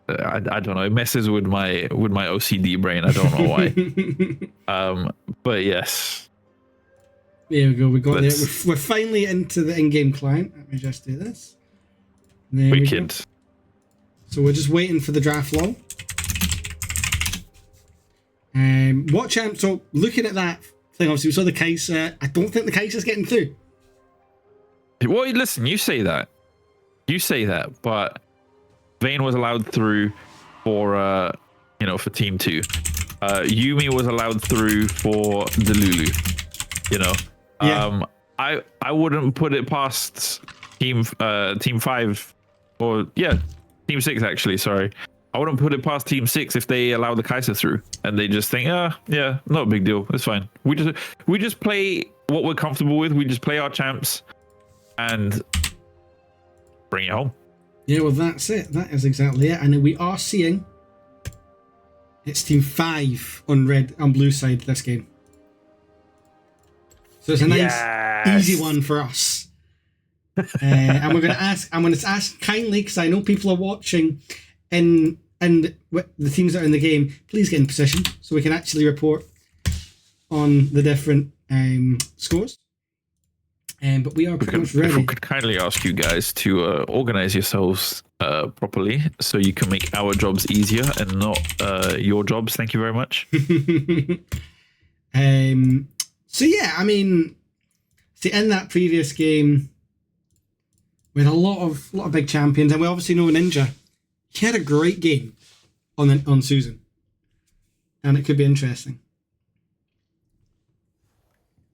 I don't know. It messes with my OCD brain. I don't know why. But yes. There we go. We got there. We're finally into the in-game client. Let me just do this. There Wicked. So we're just waiting for the draft law. Watch out. So looking at that thing, obviously we saw the Kaisa. I don't think the Kaisa's getting through. Well, listen, you say that. You say that, but Vayne was allowed through for for Team 2. Yumi was allowed through for the Lulu. Yeah. I wouldn't put it past Team 5 or Team 6 actually. Sorry, I wouldn't put it past Team 6 if they allow the Kai'Sa through and they just think, yeah, not a big deal. It's fine. We just play what we're comfortable with. We just play our champs and bring it home. Yeah, well, that's it. That is exactly it. And we are seeing it's Team 5 on red and blue side this game. So it's a nice, easy one for us. And I'm going to ask kindly, because I know people are watching, and the teams that are in the game, please get in position so we can actually report on the different scores. But we are pretty much ready. If we could kindly ask you guys to organize yourselves properly so you can make our jobs easier and not your jobs. Thank you very much. So yeah, I mean, in that previous game, with a lot of big champions, and we obviously know Ninja, he had a great game on Susan, and it could be interesting.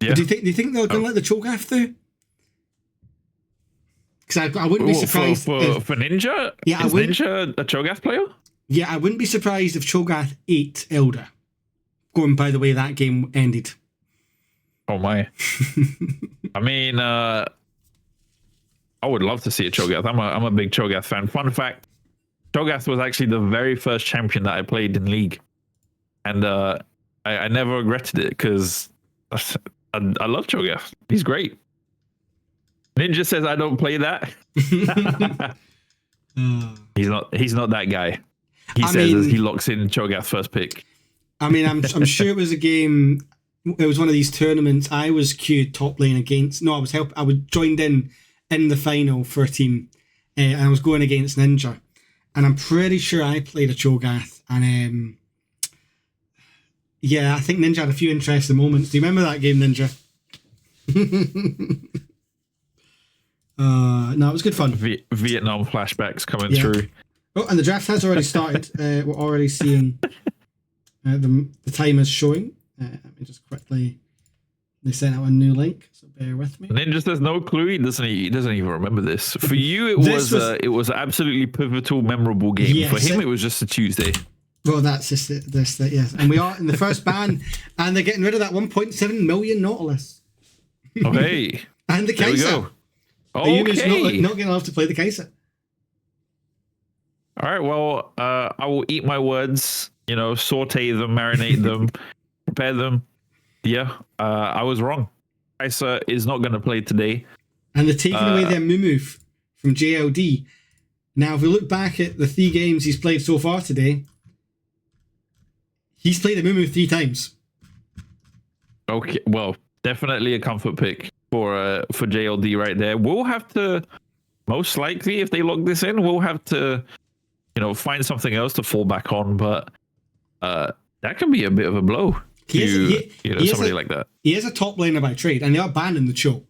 Yeah. Do you think they're going to let the Cho'Gath through? Because I wouldn't be surprised for Ninja. Yeah, is Ninja a Cho'Gath player? Yeah, I wouldn't be surprised if Cho'Gath ate Elder. Going by the way that game ended. Oh my! I mean, I would love to see a Cho'Gath. I'm a big Cho'Gath fan. Fun fact: Cho'Gath was actually the very first champion that I played in League, and I never regretted it because I love Cho'Gath. He's great. Ninja says I don't play that. He's not that guy. He says he locks in Cho'Gath first pick. I mean, I'm sure it was a game. It was one of these tournaments. I was queued top lane against. No, I was joined in the final for a team, and I was going against Ninja, and I'm pretty sure I played a Cho'Gath, and yeah, I think Ninja had a few interesting moments. Do you remember that game, Ninja? No, it was good fun. Vietnam flashbacks coming through. Oh, and the draft has already started. We're already seeing the time is showing. Let me just quickly. They sent out a new link, so bear with me. Ninja says no clue. He doesn't even remember this. For you, it was an absolutely pivotal, memorable game. Yes, for him, it was just a Tuesday. Well, that's just it. Yes, and we are in the first ban, and they're getting rid of that 1.7 million Nautilus. Oh hey, and the Kai'Sa. There we go. Okay. Not getting allowed to play the Kai'Sa. All right. Well, I will eat my words. Saute them, marinate them, prepare them. Yeah, I was wrong. Kai'Sa is not going to play today. And they're taking away their Mumu from JLD. Now, if we look back at the 3 games he's played so far today, he's played a Mumu 3 times. Okay, well, definitely a comfort pick for JLD right there. We'll have to, most likely, if they lock this in, we'll have to, find something else to fall back on. But that can be a bit of a blow to somebody like that. He is a top laner by trade, and they are banning the Cho.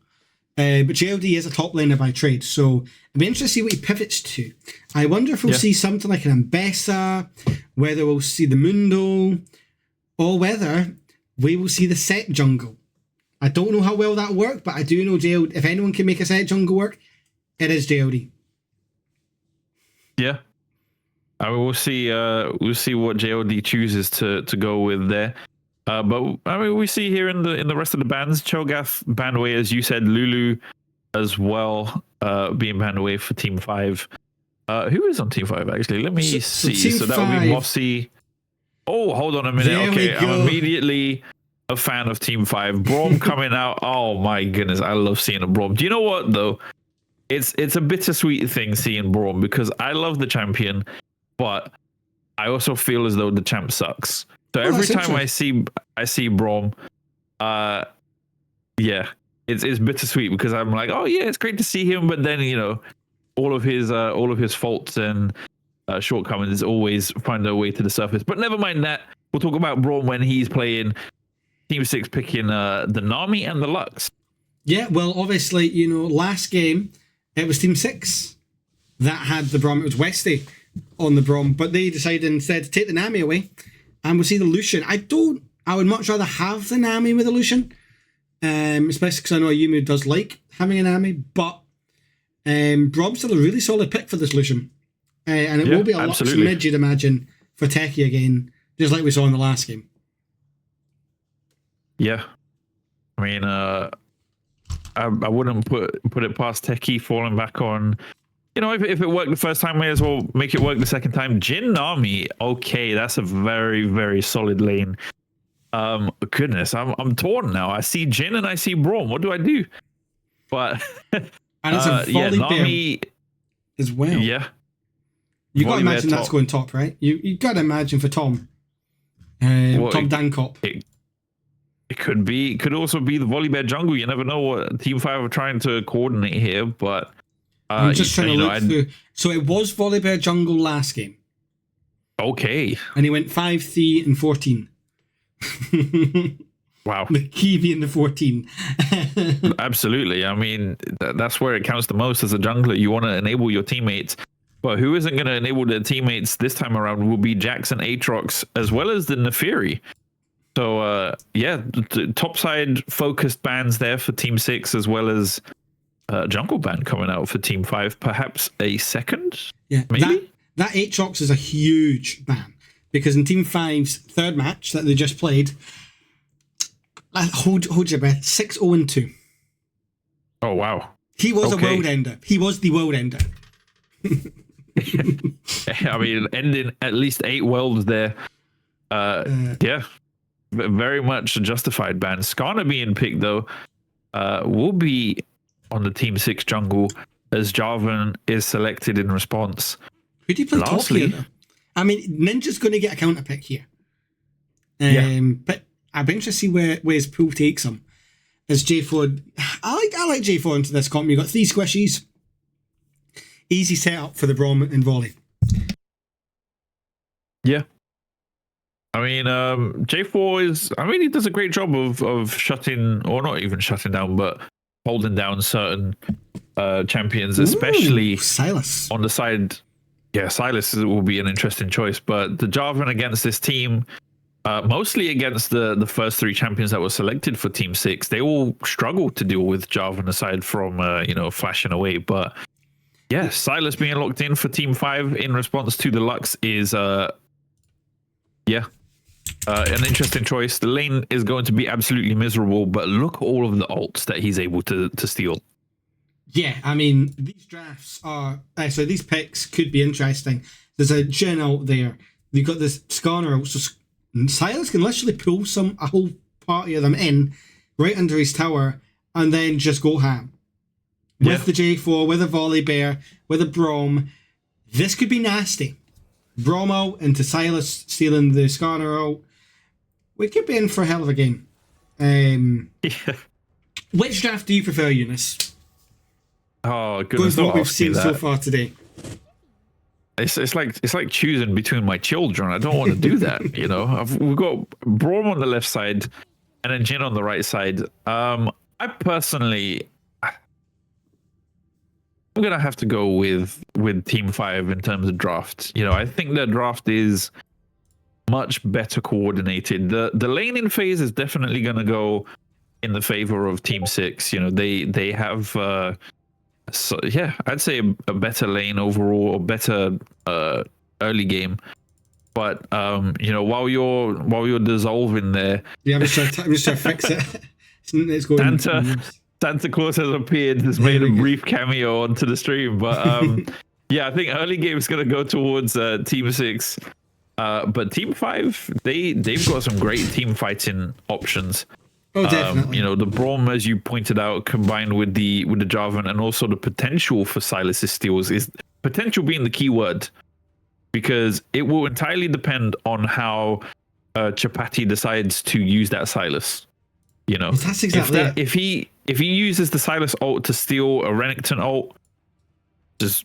But JLD is a top laner by trade, so it'd be interesting to see what he pivots to. I wonder if we'll see something like an Ambessa, whether we'll see the Mundo, or whether we will see the set jungle. I don't know how well that worked, but I do know JLD. If anyone can make a set jungle work, it is JLD. Yeah, we'll see. We'll see what JLD chooses to go with there. But I mean, we see here in the rest of the bans, Cho'Gath banned away, as you said, Lulu as well, being banned away for Team 5. Who is on Team 5 actually? Let me see. So that would be Mossy. Oh, hold on a minute. Okay, I'm immediately a fan of Team 5. Braum coming out. Oh my goodness, I love seeing a Braum. Do you know what though? It's a bittersweet thing seeing Braum because I love the champion, but I also feel as though the champ sucks. So every time I see Braum, it's bittersweet because I'm like, oh yeah, it's great to see him, but then all of his faults and shortcomings always find their way to the surface. But never mind that. We'll talk about Braum when he's playing Team 6, picking the Nami and the Lux. Yeah, well, obviously, last game it was Team 6 that had the Braum. It was Westy on the Braum, but they decided instead to take the Nami away, and we'll see the Lucian. I would much rather have the Nami with the Lucian, especially because I know Yumu does like having a Nami, but Braum's still a really solid pick for this Lucian. And it will be a Lux mid, you'd imagine, for Techie again, just like we saw in the last game. Yeah. I mean, I wouldn't put it past Techie falling back on, you know, if it worked the first time, may as well make it work the second time. Jin Nami, okay, that's a very, very solid lane. Goodness, I'm torn now. I see Jin and I see Braum. What do I do? But and it's a volley Nami as well. Yeah. You got to imagine that's going top, right? You got to imagine for Tom. Tom Dankop. It could be. It could also be the Volibear jungle. You never know what Team 5 are trying to coordinate here, but I'm just trying to look through. So it was Volibear jungle last game. Okay. And he went 5-3 and 14. Wow. The key being the 14. Absolutely. I mean, that's where it counts the most as a jungler. You want to enable your teammates. But who isn't going to enable their teammates this time around will be Jackson, Aatrox, as well as the Neferi. So, topside focused bans there for Team 6, as well as jungle ban coming out for Team 5. Perhaps a second? Yeah, maybe? That Aatrox is a huge ban. Because in Team 5's third match that they just played, hold your breath, 6-0-2. Oh, wow. He was a world ender. He was the world ender. I mean, ending at least 8 worlds there. Yeah, very much a justified ban. Skarner being picked, though, will be on the Team 6 jungle as Jarvan is selected in response. Who do you play top here, though? I mean, Ninja's going to get a counter pick here. But I'd be interested to see where his pool takes him. As J4, I like J4 into this comp. You've got 3 squishies. Easy setup for the Braum and Volley. Yeah. I mean, J4 he does a great job of shutting, or not even shutting down, but holding down certain champions, especially Silas. On the side. Yeah, Silas will be an interesting choice, but the Jarvan against this team, mostly against the first 3 champions that were selected for Team 6, they all struggled to deal with Jarvan aside from, flashing away, but yeah, Silas being locked in for Team 5 in response to the Lux is, an interesting choice. The lane is going to be absolutely miserable, but look at all of the ults that he's able to steal. Yeah, I mean, these drafts are... these picks could be interesting. There's a Jin out there. You've got this Skarner out, so Silas can literally pull a whole party of them in, right under his tower, and then just go ham. With the J4, with a Volibear, with a Braum. This could be nasty. Braum out into Silas stealing the Skarner out. We could be in for a hell of a game. Which draft do you prefer, Younes? Oh, goodness. What we've seen so far today. It's like choosing between my children. I don't want to do that, We've got Braum on the left side and then Jin on the right side. I personally... I'm gonna have to go with Team 5 in terms of draft. I think their draft is much better coordinated. The laning phase is definitely gonna go in the favor of Team 6. They have I'd say a better lane overall, a better early game. But while you're dissolving there, I'm just trying to fix it. It's going. Santa Claus has appeared, has made a brief cameo onto the stream. But I think early game is going to go towards Team 6. But Team 5, they've got some great team fighting options. Oh, definitely. The Braum, as you pointed out, combined with the Jarvan, and also the potential for Silas's steals, is potential being the key word, because it will entirely depend on how Chapati decides to use that Silas. That's exactly it. If he uses the Silas ult to steal a Renekton ult, just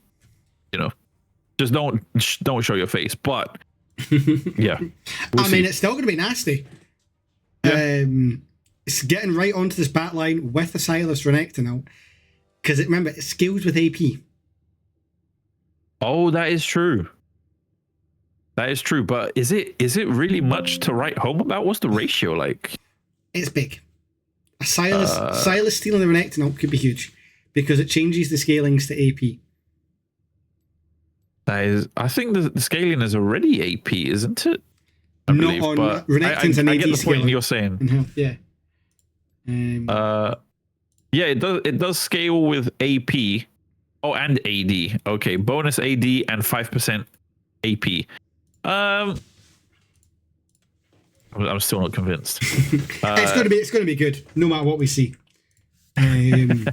don't show your face. But yeah, I mean, it's still going to be nasty. Yeah. It's getting right onto this bat line with the Silas Renekton ult, because remember, it scales with AP. Oh, that is true. That is true. But is it really much to write home about? What's the ratio like? It's big. A Silas stealing the Renekton could be huge because it changes the scalings to AP. That is, I think the scaling is already AP, isn't it? Not on Renekton's an I AD get the point scaling. you're saying. Yeah. Yeah, it does scale with AP. Oh, and AD. Okay, bonus AD and 5% AP. I'm still not convinced. It's gonna be good, no matter what we see. And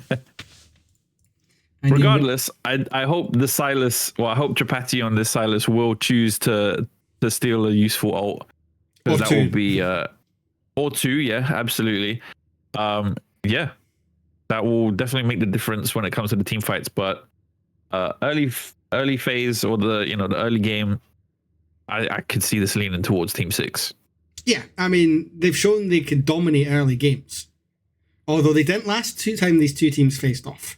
regardless, I hope the Silas. Well, I hope Trapati on this Silas will choose to steal a useful ult, because that will be or two. Yeah, absolutely. Yeah, that will definitely make the difference when it comes to the team fights. But early phase, or the early game, I could see this leaning towards Team 6. Yeah, I mean, they've shown they can dominate early games. Although they didn't last time these two teams faced off.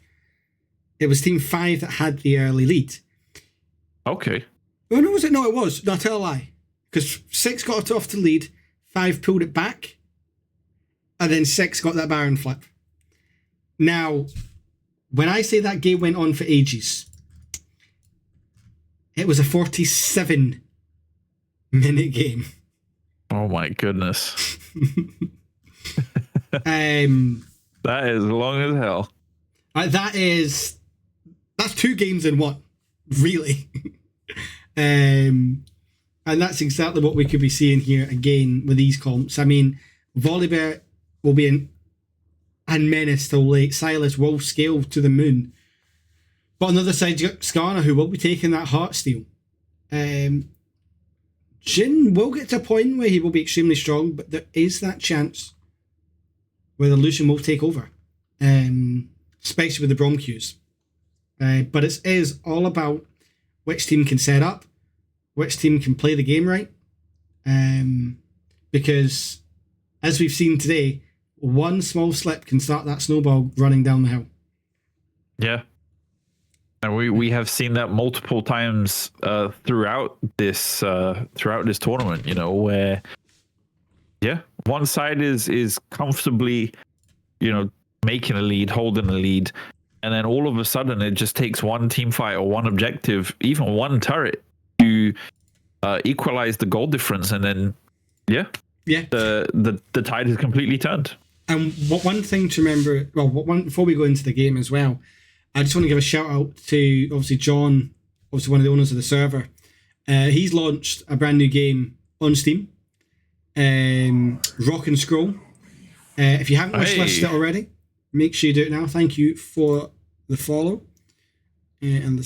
It was Team 5 that had the early lead. Okay. Oh, no, was it? No, it was. No, I tell a lie. Because 6 got off to lead, 5 pulled it back, and then 6 got that Baron flip. Now, when I say that game went on for ages, it was a 47-minute game. Oh my goodness. That is long as hell. That's 2 games in one, really. And that's exactly what we could be seeing here again with these comps. I mean, Volibear will be and Menace till late. Silas will scale to the moon. But on the other side, you got Skarner, who will be taking that Heartsteel. Jhin will get to a point where he will be extremely strong, but there is that chance where the Lucian will take over, especially with the Braum queues. But it is all about which team can set up, which team can play the game right. Because, as we've seen today, one small slip can start that snowball running down the hill. Yeah. And we have seen that multiple times throughout this tournament, where one side is comfortably, making a lead, holding a lead, and then all of a sudden it just takes one team fight or one objective, even one turret, to equalize the goal difference, and then the tide has completely turned. And one thing to remember, before we go into the game as well, I just want to give a shout out to, obviously, John, obviously one of the owners of the server. He's launched a brand new game on Steam, Rock and Scroll. If you haven't wishlisted it already, make sure you do it now. Thank you for the follow. And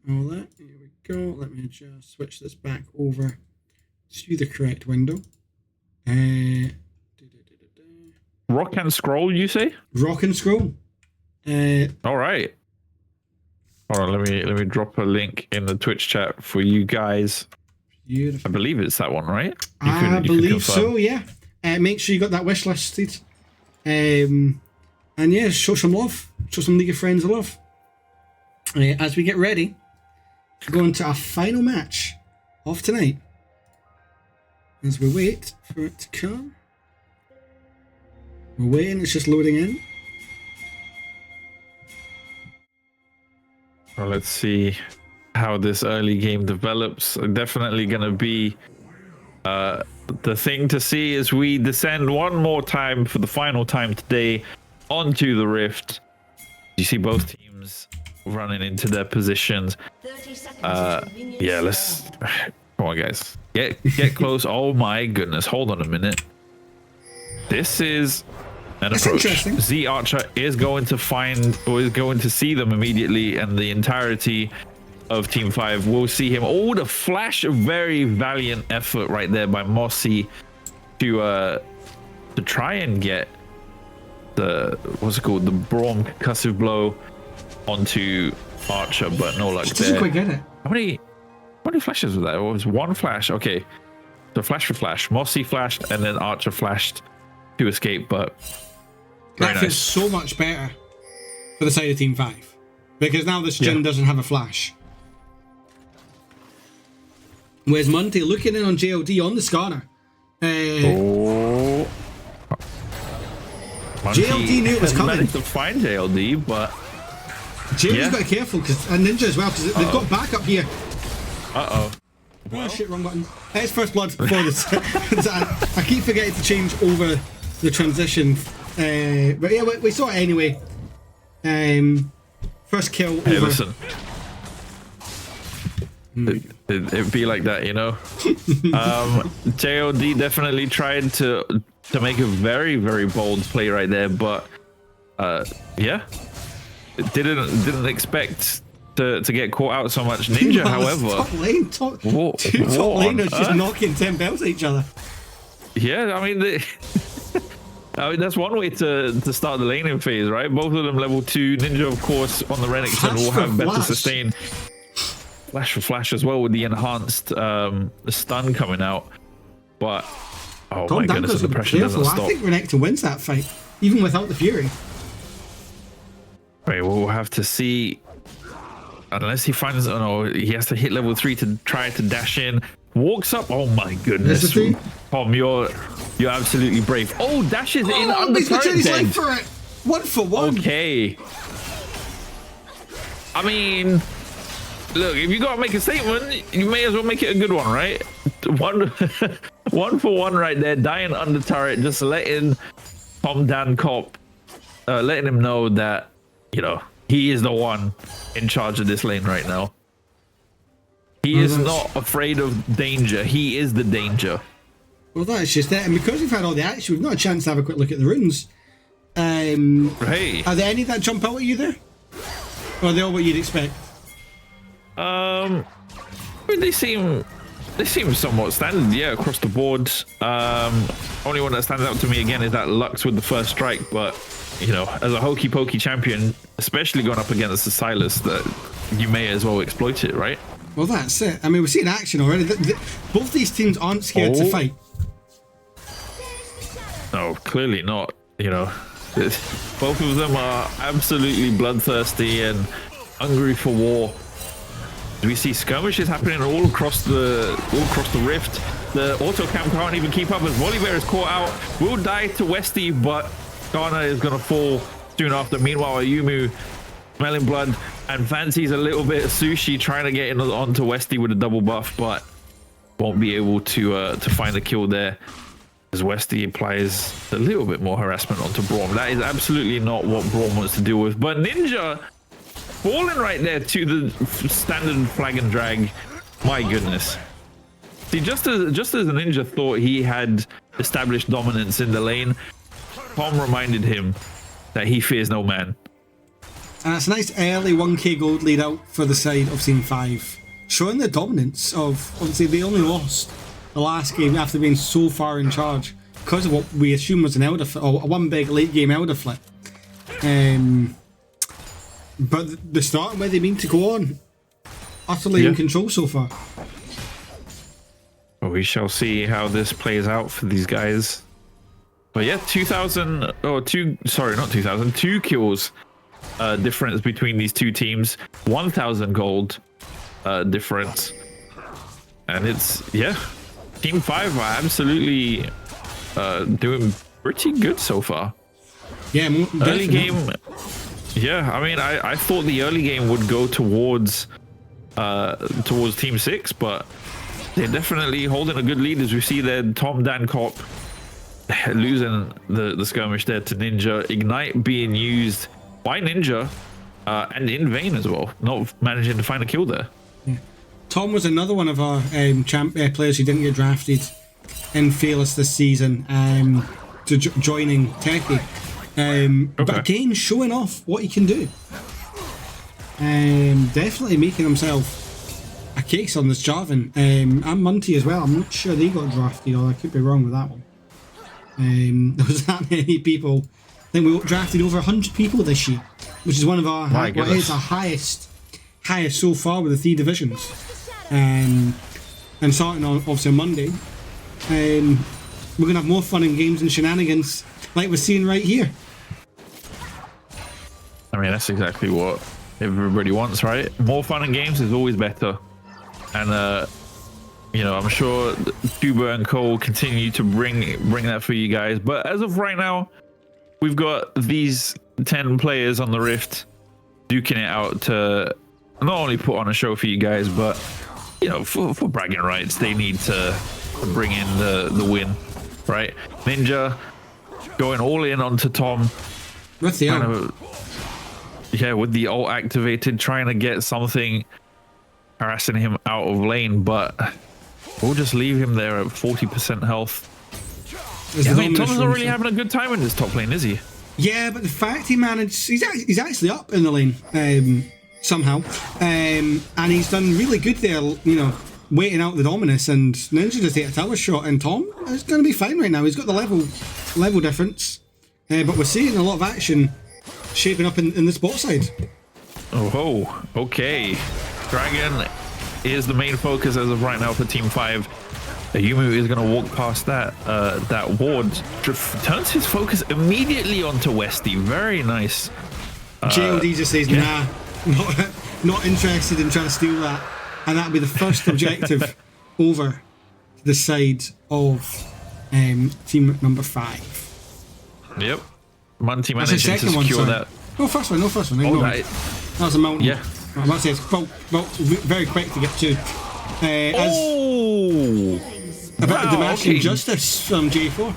all that. Here we go. Let me just switch this back over to the correct window. Rock and Scroll, you say? Rock and Scroll. All right. Hold on, let me drop a link in the Twitch chat for you guys. Beautiful. I believe it's that one, right? I believe so, yeah. Make sure you got that wish listed. And yeah, show some love. Show some League of Friends love. As we get ready to go into our final match of tonight. As we wait for it to come. We're waiting, it's just loading in. Well, let's see how this early game develops. Definitely going to be the thing to see as we descend one more time for the final time today onto the Rift. You see both teams running into their positions. Yeah, let's... Come on, guys. Get close. Oh my goodness. Hold on a minute. This is... That's approach. Z Archer is going to find, or is going to see them immediately, and the entirety of Team 5 will see him. Oh, the flash, a very valiant effort right there by Mossy to try and get the, what's it called, the Braum concussive blow onto Archer, but no luck there. Doesn't quite get it. How many flashes was that? It was one flash. Okay, so flash for flash. Mossy flashed, and then Archer flashed to escape, but that feels so much better for the side of Team 5, because now this Jhin doesn't have a flash. Where's Monty looking in on JLD on the scanner? Oh. JLD knew it was coming. Managed to find JLD, but JLD's got to be careful, and Ninja as well, because they've got backup here. uh-oh. Oh shit, wrong button. It's first blood for this. I keep forgetting to change over the transition. But yeah, we saw it anyway. First kill over. Hey, listen. It'd be like that, you know. JOD definitely tried to make a very, very bold play right there, but yeah, didn't expect to get caught out so much. Ninja, however, top lane, top laners just knocking 10 bells at each other. Yeah, I mean, I mean that's one way to start the laning phase, right? Both of them level 2. Ninja, of course, on the Renekton will have better sustain. Flash for flash as well with the enhanced stun coming out, but oh my goodness, the pressure doesn't stop. I think Renekton wins that fight, even without the Fury. Right, we'll have to see. Unless he finds, oh no, he has to hit level 3 to try to dash in. Walks up, oh my goodness. Tom, you're absolutely brave. Oh, dashes in under turret dead. For it. 1 for 1. Okay. I mean, look, if you gotta make a statement, you may as well make it a good one, right? 1 for 1 right there, dying under turret, just letting Tom Dan Cop, letting him know that, you know, he is the one in charge of this lane right now. He is not afraid of danger. He is the danger. Well, that's just it. And because we've had all the action, we've not a chance to have a quick look at the runes. Hey. Are there any that jump out at you there? Or are they all what you'd expect? I mean, they seem somewhat standard, yeah, across the board. Only one that stands out to me again is that Lux with the first strike, but you know, as a hokey pokey champion, especially going up against the Silas, that you may as well exploit it, right? Well, that's it. I mean, we've seen action already. Both these teams aren't scared to fight. No, clearly not. You know, both of them are absolutely bloodthirsty and hungry for war. We see skirmishes happening all across the rift. The auto cam can't even keep up as Volibear is caught out. Will die to Westy, but Ghana is gonna fall soon after. Meanwhile, Ayumu smelling blood and fancies a little bit of sushi, trying to get in onto Westy with a double buff, but won't be able to find a kill there as Westy applies a little bit more harassment onto Braum. That is absolutely not what Braum wants to deal with. But Ninja falling right there to the standard flag and drag. My goodness. See, just as the Ninja thought he had established dominance in the lane, Tom reminded him that he fears no man. And it's a nice early 1k gold lead out for the side of Scene 5, showing the dominance of, obviously they only lost the last game after being so far in charge because of what we assume was an elder flip, or one big late game elder flip. But the start where they mean to go on, utterly in control so far. Well, we shall see how this plays out for these guys. But yeah, 2 kills difference between these two teams, 1,000 gold difference, and it's, yeah, Team 5 are absolutely doing pretty good so far. Yeah, early game. Yeah, I mean, I thought the early game would go towards Team 6, but they're definitely holding a good lead as we see there. Tom Dan Cop losing the skirmish there to Ninja. Ignite being used by Ninja and in vain as well, not managing to find a kill there. Yeah. Tom was another one of our players who didn't get drafted in Fearless this season, to joining Techie. But again, showing off what he can do. Definitely making himself a case on this Jarvan. And Munty as well. I'm not sure they got drafted, or I could be wrong with that one. There was that many people. I think we drafted over 100 people this year, which is one of our highest so far with the 3 divisions. And starting on obviously on Monday, we're gonna have more fun in games and shenanigans like we're seeing right here. I mean, that's exactly what everybody wants, right? More fun and games is always better. And you know, I'm sure Tuba and Cole continue to bring that for you guys. But as of right now, we've got these 10 players on the Rift duking it out to not only put on a show for you guys, but you know, for bragging rights, they need to bring in the win, right? Ninja going all in onto Tom. With the ult. Yeah, with the ult activated, trying to get something harassing him out of lane, but we'll just leave him there at 40% health. Yeah, I mean, Tom's not really having a good time in this top lane, is he? Yeah, but the fact he managed, he's actually up in the lane somehow, and he's done really good there, you know, waiting out the Dominus, and Ninja just hit a tower shot, and Tom is going to be fine right now. He's got the level difference, but we're seeing a lot of action shaping up in the bot side. Oh, okay. Dragon is the main focus as of right now for Team 5. Yumu is going to walk past that ward, turns his focus immediately onto Westy. Very nice. JOD just says, nah, not interested in trying to steal that. And that'll be the first objective over to the side of team number 5. Yep. Munty managing to secure that. No first one. Oh, that was a mountain. Yeah. I must say, well, very quick to get to. About the damaging justice from J4.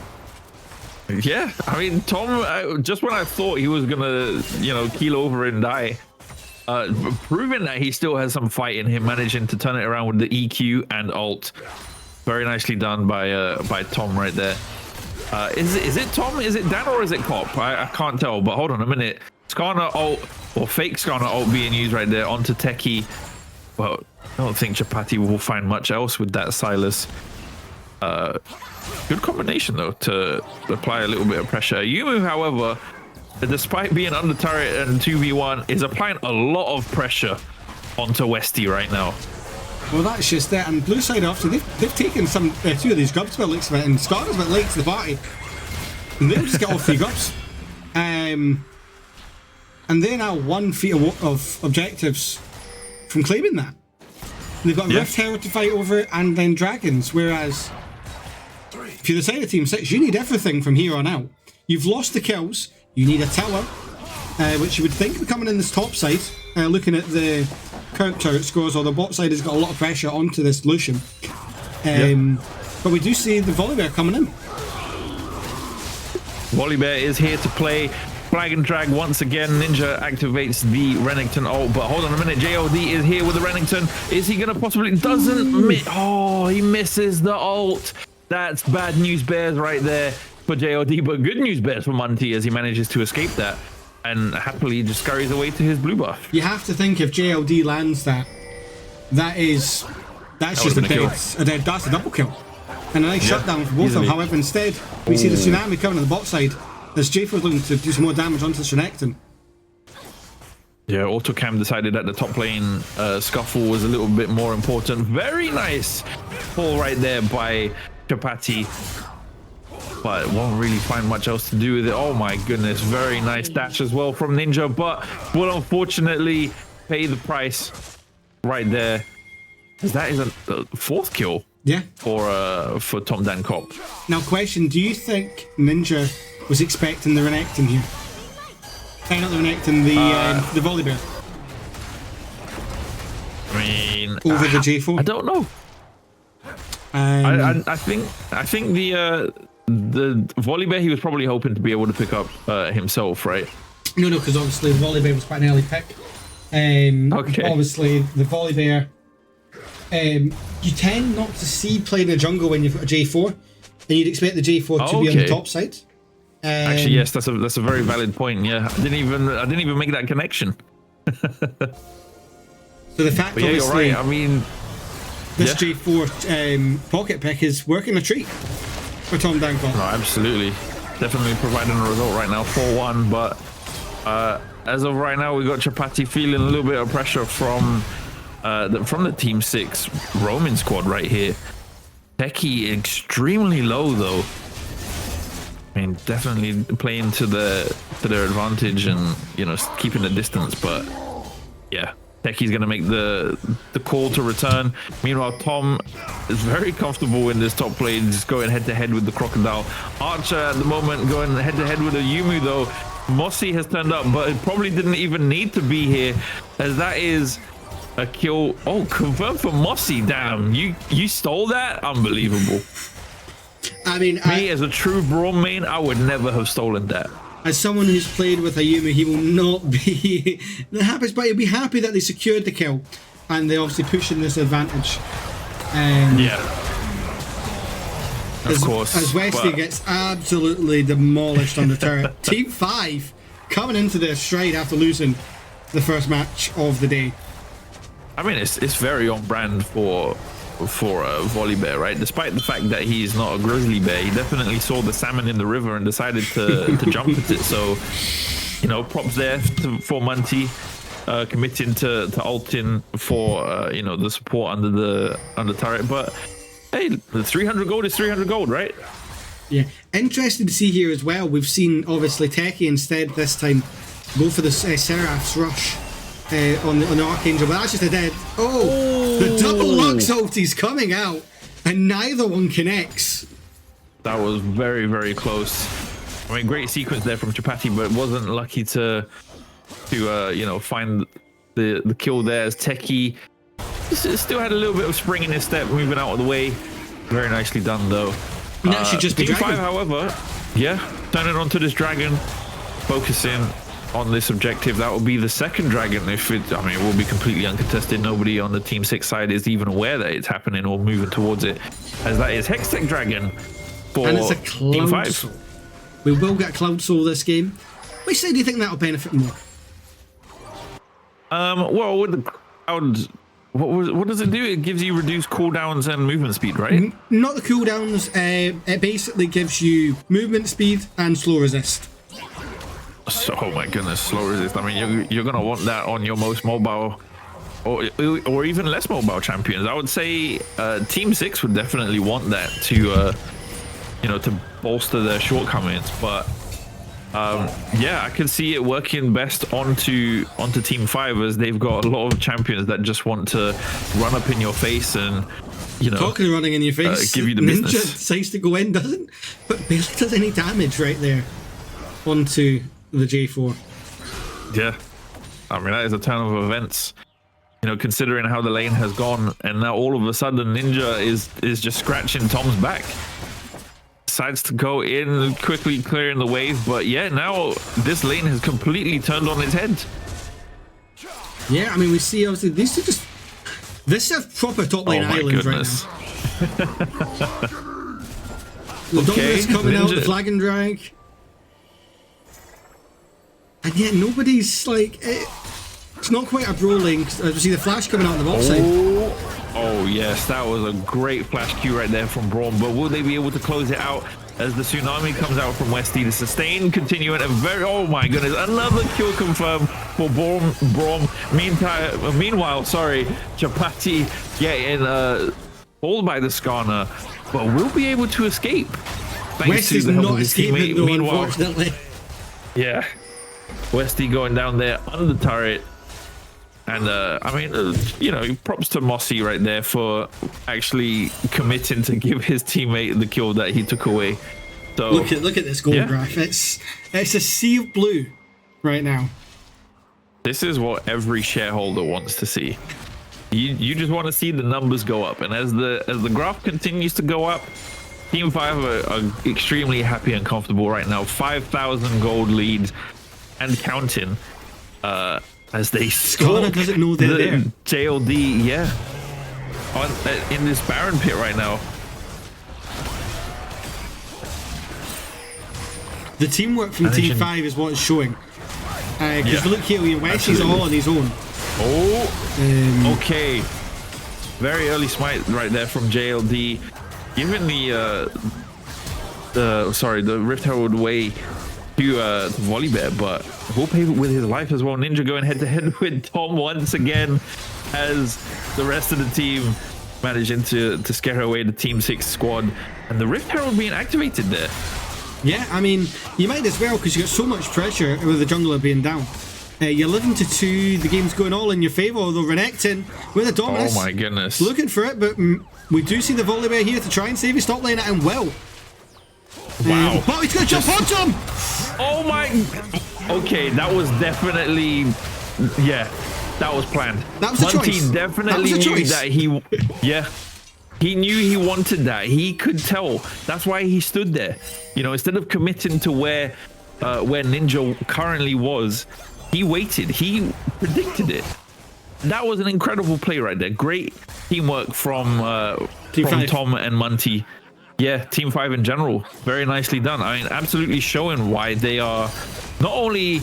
Yeah, I mean, Tom, just when I thought he was gonna, you know, keel over and die, proving that he still has some fight in him, managing to turn it around with the EQ and ult. Very nicely done by Tom right there. Is it Tom? Is it Dan or is it Cop? I can't tell, but hold on a minute. Skarner ult, or fake Skarner ult being used right there onto Techie. Well, I don't think Chapati will find much else with that Silas. Good combination though to apply a little bit of pressure. Yumu, however, despite being under turret and 2v1, is applying a lot of pressure onto Westy right now. Well, that's just it. And blue side after they've taken some 2 of these grubs by the looks of it, and Skarner's a bit late to the party, and they'll just get all 3 grubs. And they're now 1 feet of objectives from claiming that. They've got Rift Tower to fight over and then Dragons, whereas if you're the side of Team 6, you need everything from here on out. You've lost the kills, you need a tower, which you would think would be coming in this top side, looking at the current turret scores, or the bot side has got a lot of pressure onto this Lucian. But we do see the Volibear coming in. Volibear is here to play. Flag and drag once again. Ninja activates the Renekton ult, but hold on a minute. JOD is here with the Renekton. Is he gonna possibly? Doesn't miss. Oh, he misses the ult. That's bad news bears right there for JOD, but good news bears for Munty as he manages to escape that and happily just scurries away to his blue buff. You have to think if JLD lands that's just that's a double kill. And a nice shutdown for both of them. However, instead, we see the tsunami coming on the bot side as J4's looking to do some more damage onto the Renekton. Yeah, Autocam decided that the top lane scuffle was a little bit more important. Very nice pull right there by Chapati, but won't really find much else to do with it. Oh my goodness, very nice dash as well from Ninja, but will unfortunately pay the price right there. That is a 4th kill. Yeah. For Tom Dan Cop. Now, question: do you think Ninja was expecting the Renekton here? Not the Renekton, the Volibear. I mean, over the J4. I don't know. I think the Volibear he was probably hoping to be able to pick up himself, right? No, because obviously the Volibear was quite an early pick. Okay. Obviously the Volibear. You tend not to see playing a jungle when you've got a J4, and you'd expect the J4 to be on the top side. Actually, yes, that's a very valid point. Yeah, I didn't even make that connection. So the fact, yeah, obviously, you're right. I mean, this J4 pocket pick is working a treat for Tom Dancon. No, absolutely, definitely providing a result right now, 4-1. But as of right now, we got Chapati feeling a little bit of pressure from the Team 6 Roman squad right here. Techie extremely low though. I mean, definitely playing to their advantage and, you know, keeping the distance, but yeah, Techie's going to make the call to return. Meanwhile, Tom is very comfortable in this top lane, just going head-to-head with the Crocodile. Archer at the moment going head-to-head with a Yumu, though. Mossy has turned up, but it probably didn't even need to be here, as that is a kill. Oh, confirmed for Mossy. Damn, you stole that? Unbelievable. I mean, Me, as a true Braum main, I would never have stolen that. as someone who's played with Ayumu, he will not be happy, but he'll be happy that they secured the kill and they obviously pushing this advantage. Yeah. Of course. As Westy gets absolutely demolished on the turret. Team 5 coming into their stride after losing the first match of the day. I mean, it's very on brand for Volley Bear, right? Despite the fact that he's not a grizzly bear, he definitely saw the salmon in the river and decided to jump at it. So, you know, props there for Munty committing to ulting for you know, the support under the turret. But hey, the 300 gold is 300 gold, right? Yeah, interesting to see here as well. We've seen obviously Techie instead this time go for the Seraph's rush on the Archangel, but that's just a dead. Oh, the double Lux ulti's coming out, and neither one connects. That was very, very close. I mean, great sequence there from Chapati, but wasn't lucky to you know, find the kill there, as Techie still had a little bit of spring in his step, moving out of the way. Very nicely done, though. And that should just be Team Dragon. 5, however, yeah, turning onto this dragon, focusing on this objective. That will be the second dragon. If it, I mean, it will be completely uncontested. Nobody on the Team 6 side is even aware that it's happening or moving towards it, as that is Hextech Dragon for And it's a Team Cloud 5. Soul. We will get Cloud Soul this game. Which side do you think that'll benefit more? Well, with the Cloud, what does it do? It gives you reduced cooldowns and movement speed, right? Not the cooldowns. It basically gives you movement speed and slow resist. So, oh my goodness, slow resist. I mean, you're gonna want that on your most mobile, or even less mobile champions. I would say Team 6 would definitely want that to, you know, to bolster their shortcomings. But yeah, I can see it working best onto Team 5, as they've got a lot of champions that just want to run up in your face and, you know, Talking of running in your face, give you the Ninja business. decides to go in, doesn't, but barely does any damage right there onto the J4. Yeah, I mean, that is a turn of events, you know, considering how the lane has gone, and now all of a sudden Ninja is just scratching Tom's back. Decides to go in, quickly clearing the wave, but yeah, now this lane has completely turned on its head. Yeah, I mean, we see obviously these two just, this is a proper top lane Oh my island goodness. right now. The Dominus coming out, the Ninja. flag and drag. And yet nobody's like, it's not quite a bro lane. As we see the flash coming out on the bot side. Oh yes, that was a great flash Q right there from Braum, but will they be able to close it out as the tsunami comes out from Westy? The sustain continuing a very, oh my goodness, another kill confirmed for Braum. Meanwhile, sorry, Chapati getting pulled by the Skarner, but will be able to escape thanks Westy's to the help not of his escaping teammate. though, Meanwhile, unfortunately. yeah, Westy going down there under the turret. And I mean, you know, props to Mossy right there for actually committing to give his teammate the kill that he took away. So Look at this gold yeah. graph. It's a sea of blue right now. this is what every shareholder wants to see. You just want to see the numbers go up, and as the graph continues to go up, Team 5 are extremely happy and comfortable right now. 5,000 gold leads and counting. As they Skarner doesn't know they're there. JLD, yeah, in this Baron pit right now. The teamwork from Team 5 is what it's showing. Because look here, Westy's all on his own. Oh, okay. Very early smite right there from JLD. Given the Rift Herald way to Volley Bear, but will pay with his life as well. Ninja going head to head with Tom once again, as the rest of the team managing to scare away the Team 6 squad, and the Rift Herald being activated there. Yeah, I mean, you might as well, because you got so much pressure with the jungler being down. You're 11-2. The game's going all in your favour, although Renekton with a dominance. Oh my goodness. Looking for it, but we do see the Volibear here to try and save his top lane, and will. Wow. But he's going to jump onto him! Oh my. Okay, that was definitely. Yeah, that was planned. That was a Monty choice. definitely That was a knew choice. that he. Yeah. He knew he wanted that. He could tell. That's why he stood there. You know, instead of committing to where Ninja currently was, he waited. He predicted it. That was an incredible play right there. Great teamwork from Team 5. Tom and Monty. Yeah, Team 5 in general. Very nicely done. I mean, absolutely showing why they are not only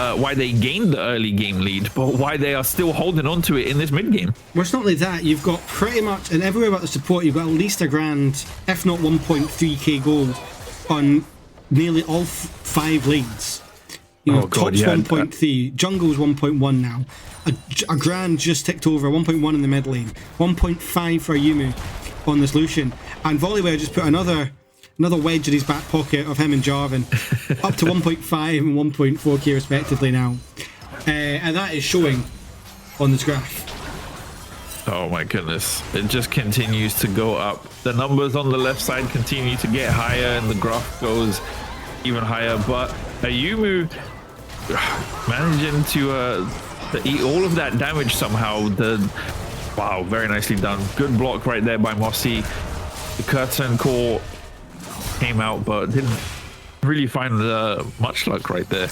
why they gained the early game lead, but why they are still holding on to it in this mid game. Well, it's not only that, you've got pretty much, and everywhere about the support, you've got at least a grand, if not 1.3k gold on nearly all 5 lanes. You know, Oh, God, top's yeah. 1.3, jungle's 1.1 now. A grand just ticked over, 1.1 in the mid lane, 1.5 for Yumu on this Lucian, and Volibear just put another wedge in his back pocket of him and Jarvan, up to 1.5 and 1.4k respectively now, and that is showing on this graph. Oh my goodness. It just continues to go up. The numbers on the left side continue to get higher and the graph goes even higher, but Ayumu managing to eat all of that damage somehow. Wow, very nicely done. Good block right there by Mossy. The curtain core came out, but didn't really find much luck right there.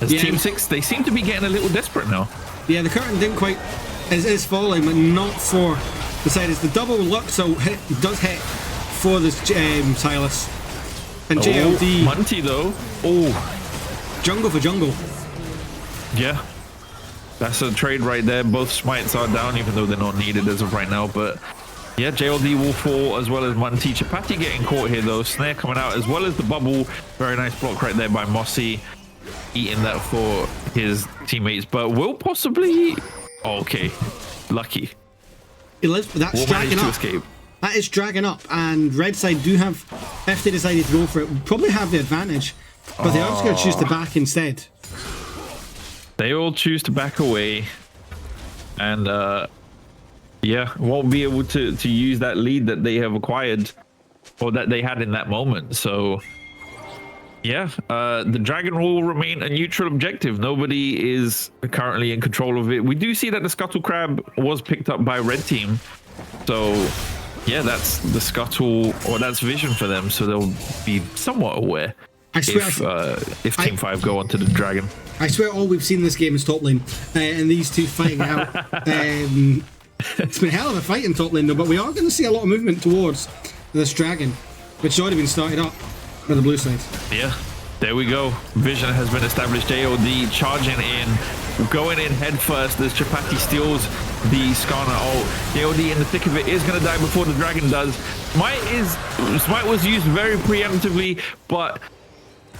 As Yeah. Team 6, they seem to be getting a little desperate now. Yeah, the curtain didn't quite is falling, but not for the side. It's the double Luxo does hit for this Silas. And JLD, Monty though. Oh, jungle for jungle. yeah. That's a trade right there. Both smites are down, even though they're not needed as of right now. But yeah, JLD will fall as well as Monty. Chapati getting caught here though. Snare coming out as well as the bubble. Very nice block right there by Mossy. Eating that for his teammates, but will possibly. Okay, lucky. That's Will dragging manage to up. escape. That is dragging up, and red side do have, if they decided to go for it, would probably have the advantage, but they are just going to choose to back instead. They all choose to back away, and yeah, won't be able to use that lead that they have acquired or that they had in that moment. So yeah, the dragon will remain a neutral objective. Nobody is currently in control of it. We do see that the scuttle crab was picked up by red team, so yeah, that's the scuttle, or that's vision for them, so they'll be somewhat aware I swear, if Team 5 go onto the dragon. I swear all we've seen this game is top lane, and these two fighting it out. It's been a hell of a fight in top lane though, but we are going to see a lot of movement towards this dragon, which has already been started up by the blue side. Yeah, there we go. Vision has been established. JOD charging in, going in head first as Chapati steals the Skarner ult. JOD in the thick of it is going to die before the dragon does. Smite was used very preemptively, but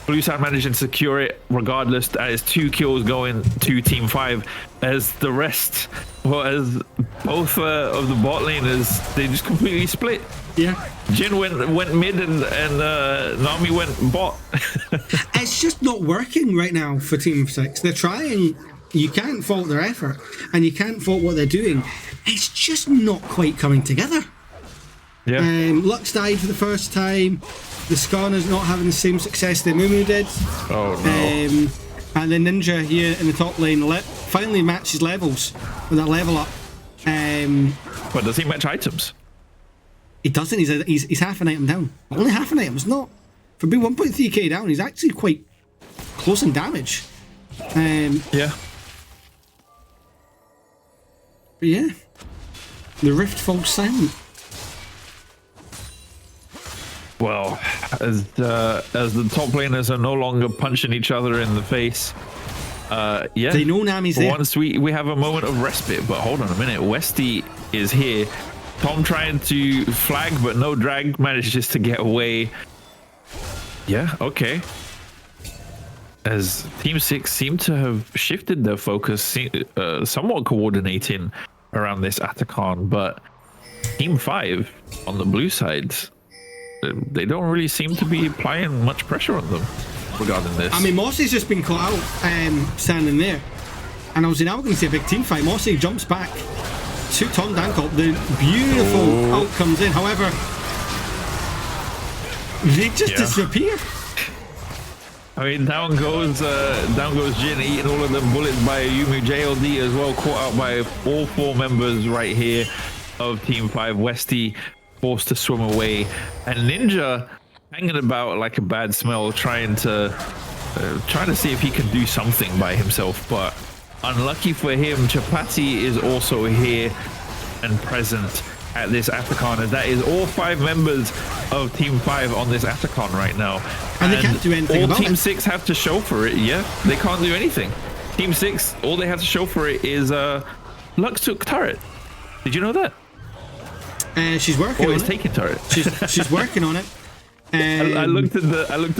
blue side managed to secure it regardless, as 2 kills going to Team 5, as the rest, well, as both of the bot laners, they just completely split. Yeah. Jin went mid and Nami went bot. It's just not working right now for Team 6. They're trying. You can't fault their effort, and you can't fault what they're doing. It's just not quite coming together. Yeah. Lux died for the first time. The Skarner's not having the same success that Mumu did. Oh no. And then Ninja here in the top lane finally matches levels with that level up. But does he match items? He doesn't. He's half an item down. Only half an item. It's not. For being 1.3k down, he's actually quite close in damage. Yeah. But yeah, the rift falls silent. Well, as the top laners are no longer punching each other in the face, yeah. They know Nami's there. Once we have a moment of respite, but hold on a minute. Westy is here. Tom trying to flag, but no drag, manages to get away. Yeah, okay. As Team 6 seem to have shifted their focus, somewhat coordinating around this Atakan, but Team 5 on the blue side, they don't really seem to be applying much pressure on them. regarding this. I mean, Mossy's just been caught out standing there. And I was now going to see a big team fight. Mossy jumps back to Tom Dankop. The beautiful ult comes in. However, they just disappear. I mean, down goes Jin, eating all of them bullets by Yumu. JLD as well, caught out by all 4 members right here of Team 5. Westy forced to swim away, and Ninja hanging about like a bad smell, trying to see if he can do something by himself. But unlucky for him, Chapati is also here and present at this Atacon, and that is all 5 members of Team 5 on this Atacon right now. And they can't do anything all about Team it. 6 have to show for it. Yeah, they can't do anything. Team 6, all they have to show for it is Lux took turret. Did you know that? She's working on Or is it. taking turret. She's working on it. I looked at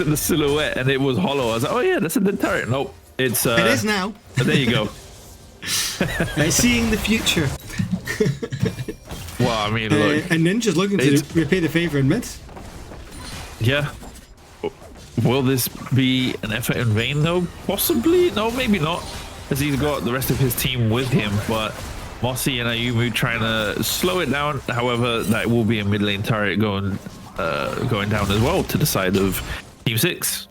the silhouette and it was hollow. I was like, oh yeah, that's a dead turret. Nope, it's It is now. But there you go. Seeing the future. Well, I mean, look, And Ninja's looking to repay the favour in mid. yeah. Will this be an effort in vain though? Possibly. No, maybe not, as he's got the rest of his team with him. But Mossy and Ayumu trying to slow it down. However, that will be a mid lane turret going down as well to the side of Team 6.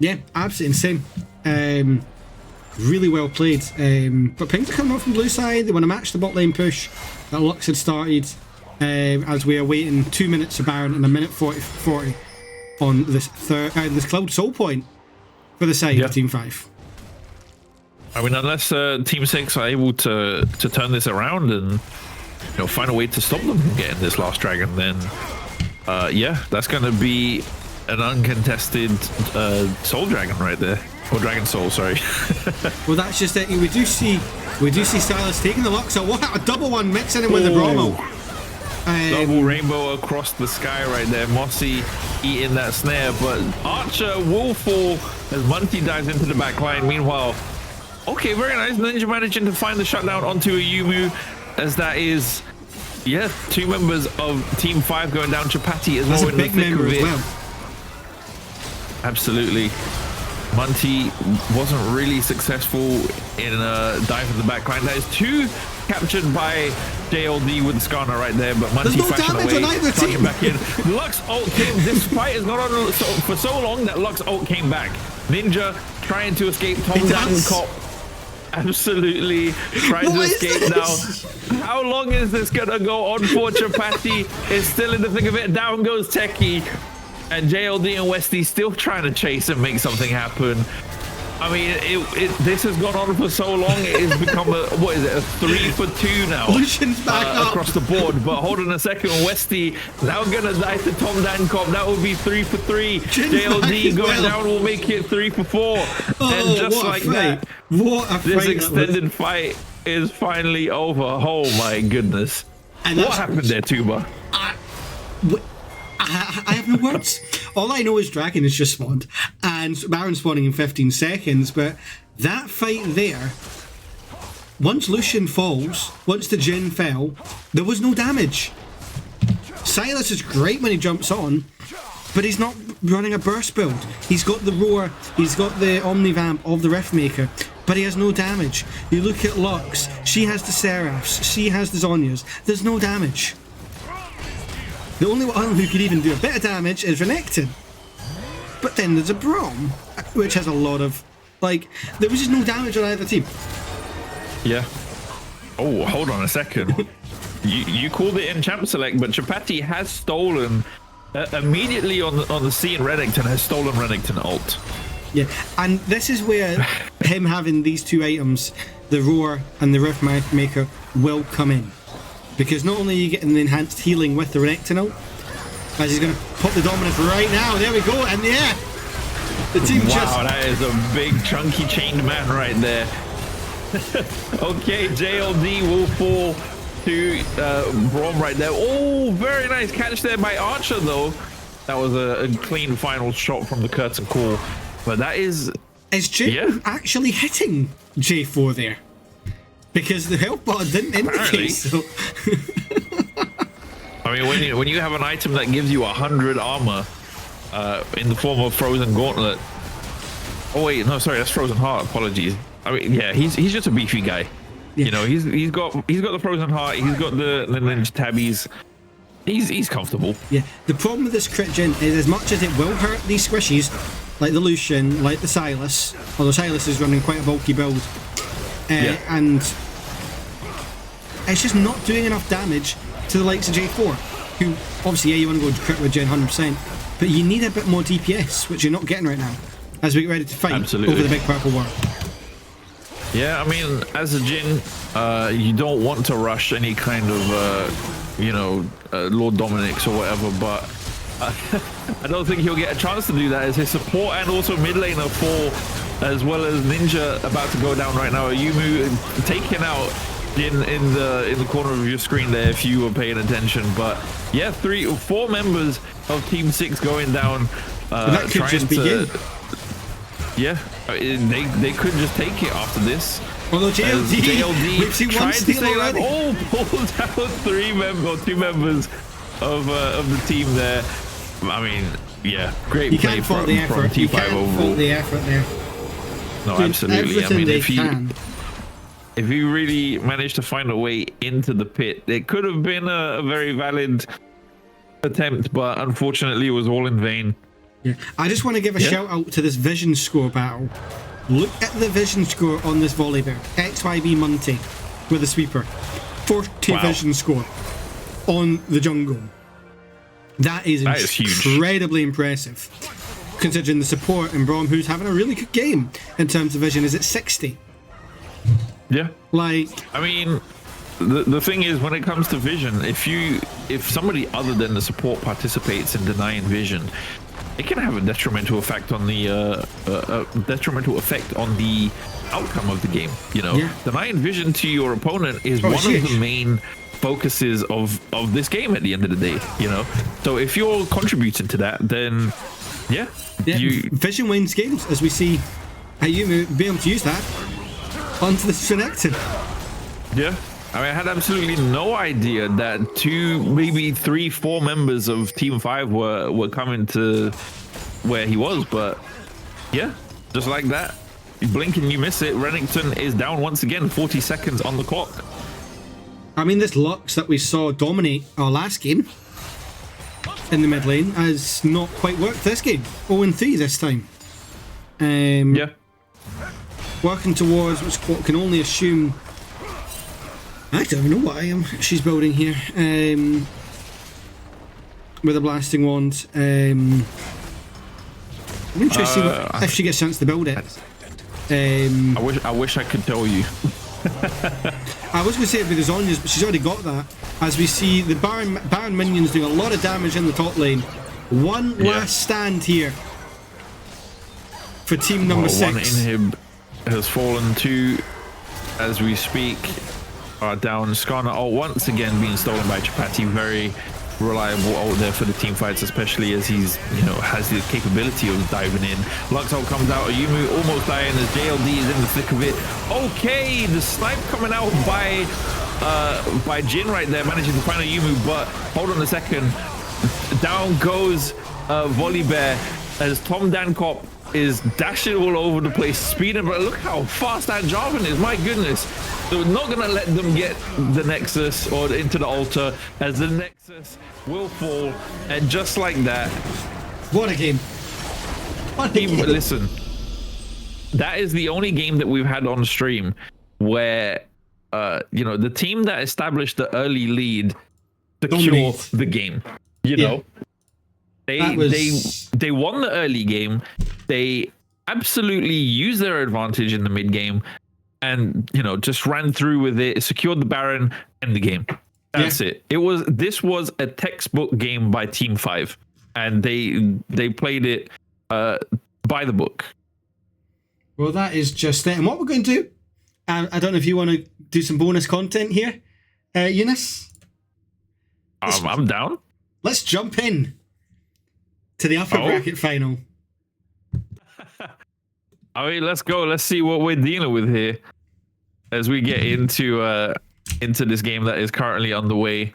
Yeah, absolutely insane. Really well played. But Pink are coming off from blue side. They want to match the bot lane push that Lux had started, as we are waiting 2 minutes of Baron and a minute 40 on this this Cloud Soul point for the side of Team 5. I mean, unless Team 6 are able to turn this around and find a way to stop them from getting this last dragon, then yeah, that's going to be an uncontested Soul Dragon right there. Or Dragon Soul, sorry. Well, that's just it. We do see Silas taking the Lux. So what a double one mixing in with the Bromo. Double rainbow across the sky right there. Mossy eating that snare, but Archer will fall as Munty dives into the back line. Meanwhile, okay, very nice. Ninja managing to find the shutdown onto a Yumu, as that is, yeah, 2 members of Team 5 going down. Chapati as well. That's a in the big thick member of as it. well. Absolutely. Munty wasn't really successful in a dive in the back line. That is 2 captured by JLD with the Skarner right there, but Munty There's no fashion damage away, on either tucking team. back in. Lux ult came. This fight has gone on for so long that Lux ult came back. Ninja trying to escape. Tom He does. Dankop absolutely trying to What is escape this? now. How long is this gonna go on for? Chapati is still in the thick of it. Down goes Techie. And JLD and Westy still trying to chase and make something happen. I mean, this has gone on for so long. It has become a 3 for 2 now. Lucian's back up. Across the board. But hold on a second, Westy now gonna die to Tom Dankop. That would be 3 for 3. JLD as going well. down will make it 3 for 4. Oh, And just what a like fight. that, What a this fight extended fight is finally over. Oh my goodness. And What that's- happened there, Tuba? I have no words. All I know is Dragon has just spawned and Baron spawning in 15 seconds, but that fight there, once Lucian falls, once the Jin fell, there was no damage. Silas is great when he jumps on, but he's not running a burst build. He's got the roar, he's got the Omnivamp of the Riftmaker, but he has no damage. You look at Lux, she has the Seraphs, she has the Zonyas, there's no damage. The only one who could even do a bit of damage is Renekton. But then there's a Braum, which has a lot of, there was just no damage on either team. Yeah. Oh, hold on a second. you called it in champ select, but Chapati has stolen immediately on the scene. Renekton has stolen Renekton ult. Yeah, and this is where him having these 2 items, the Roar and the Riftmaker, will come in. Because not only are you getting the enhanced healing with the Renekton ult, as he's going to pop the Dominus right now. There we go, and yeah, the team Wow, that is a big chunky chained man right there. Okay, JLD will fall to Braum right there. Oh, very nice catch there by Archer though. That was a clean final shot from the curtain call. But that is... Is J actually hitting J4 there? Because the health bar didn't indicate so. I mean, when you have an item that gives you 100 armor in the form of Frozen Gauntlet, Oh wait, no, sorry, that's Frozen Heart. Apologies. I mean, yeah, he's just a beefy guy. Yeah. You know, he's got the Frozen Heart. He's got the ninja tabbies. He's comfortable. Yeah. The problem with this crit gen is, as much as it will hurt these squishies, like the Lucian, like the Silas, although Silas is running quite a bulky build, and it's just not doing enough damage to the likes of J4, who obviously, yeah, you want to go crit with Gen 100%, but you need a bit more DPS, which you're not getting right now, as we get ready to fight over the big purple war. Yeah, I mean, as a Jin, you don't want to rush any kind of, Lord Dominic's or whatever, but I don't think he'll get a chance to do that as his support and also mid laner for, as well as Ninja about to go down right now. Yumu taking out Jin in the corner of your screen there if you were paying attention. But yeah, 3 or 4 members of Team 6 going down. That could just begin. Yeah, they could just take it after this. Although JLD we've seen one steal already. Pulls out 2 members of the team there. I mean, yeah, great you play can't fault from the effort. T5 You can't fault the effort there. No, Doing absolutely. I mean, if he really managed to find a way into the pit, it could have been a very valid attempt, but unfortunately, it was all in vain. Yeah, I just want to give a shout out to this vision score battle. Look at the vision score on this volley bear. XYB Monty with a sweeper. 40 vision score on the jungle. That is incredibly impressive, considering the support and Braum, who's having a really good game in terms of vision, is at 60. Yeah. Like, I mean, the thing is, when it comes to vision, if somebody other than the support participates in denying vision, it can have a detrimental effect on the outcome of the game. You know, denying vision to your opponent is one of the main focuses of this game at the end of the day. You know, so if you're contributing to that, then vision wins games, as we see you be able to use that onto the Phoenixen. Yeah. I mean, I had absolutely no idea that 2, maybe 3, 4 members of Team 5 were coming to where he was, but yeah, just like that, you blink and you miss it. Renekton is down once again, 40 seconds on the clock. I mean, this Lux that we saw dominate our last game in the mid lane has not quite worked this game. 0-3 this time. Yeah. Working towards what can only assume... I don't even know what she's building here. With a blasting wand. I'm interested to see if she gets a chance to build it. I wish I could tell you. I was going to say it with the Zonias, but she's already got that. As we see the Baron minions doing a lot of damage in the top lane. One last stand here for team number 6. One inhib has fallen to, as we speak. Down Skarner once again being stolen by Chapati. Very reliable out there for the team fights, especially as he's has the capability of diving in. Lux ult comes out, Yumu almost dying as JLD is in the thick of it. Okay, the snipe coming out by Jin right there, managing to find a Yumu, but hold on a second, down goes Volibear as Tom Dankop is dashing all over the place, speeding, but look how fast that Jarvan is, my goodness. So we're not gonna let them get the Nexus or into the altar, as the Nexus will fall, and just like that. What a game. What a game. Listen, that is the only game that we've had on stream where the team that established the early lead secured the game. You know. They won the early game. They absolutely used their advantage in the mid game, and just ran through with it, secured the Baron, and the game. That's it. This was a textbook game by Team 5, and they played it by the book. Well, that is just it. And what we're going to do, I don't know if you want to do some bonus content here, Younes. I'm down. Let's jump in to the upper bracket final. I mean, let's go. Let's see what we're dealing with here as we get into this game that is currently underway.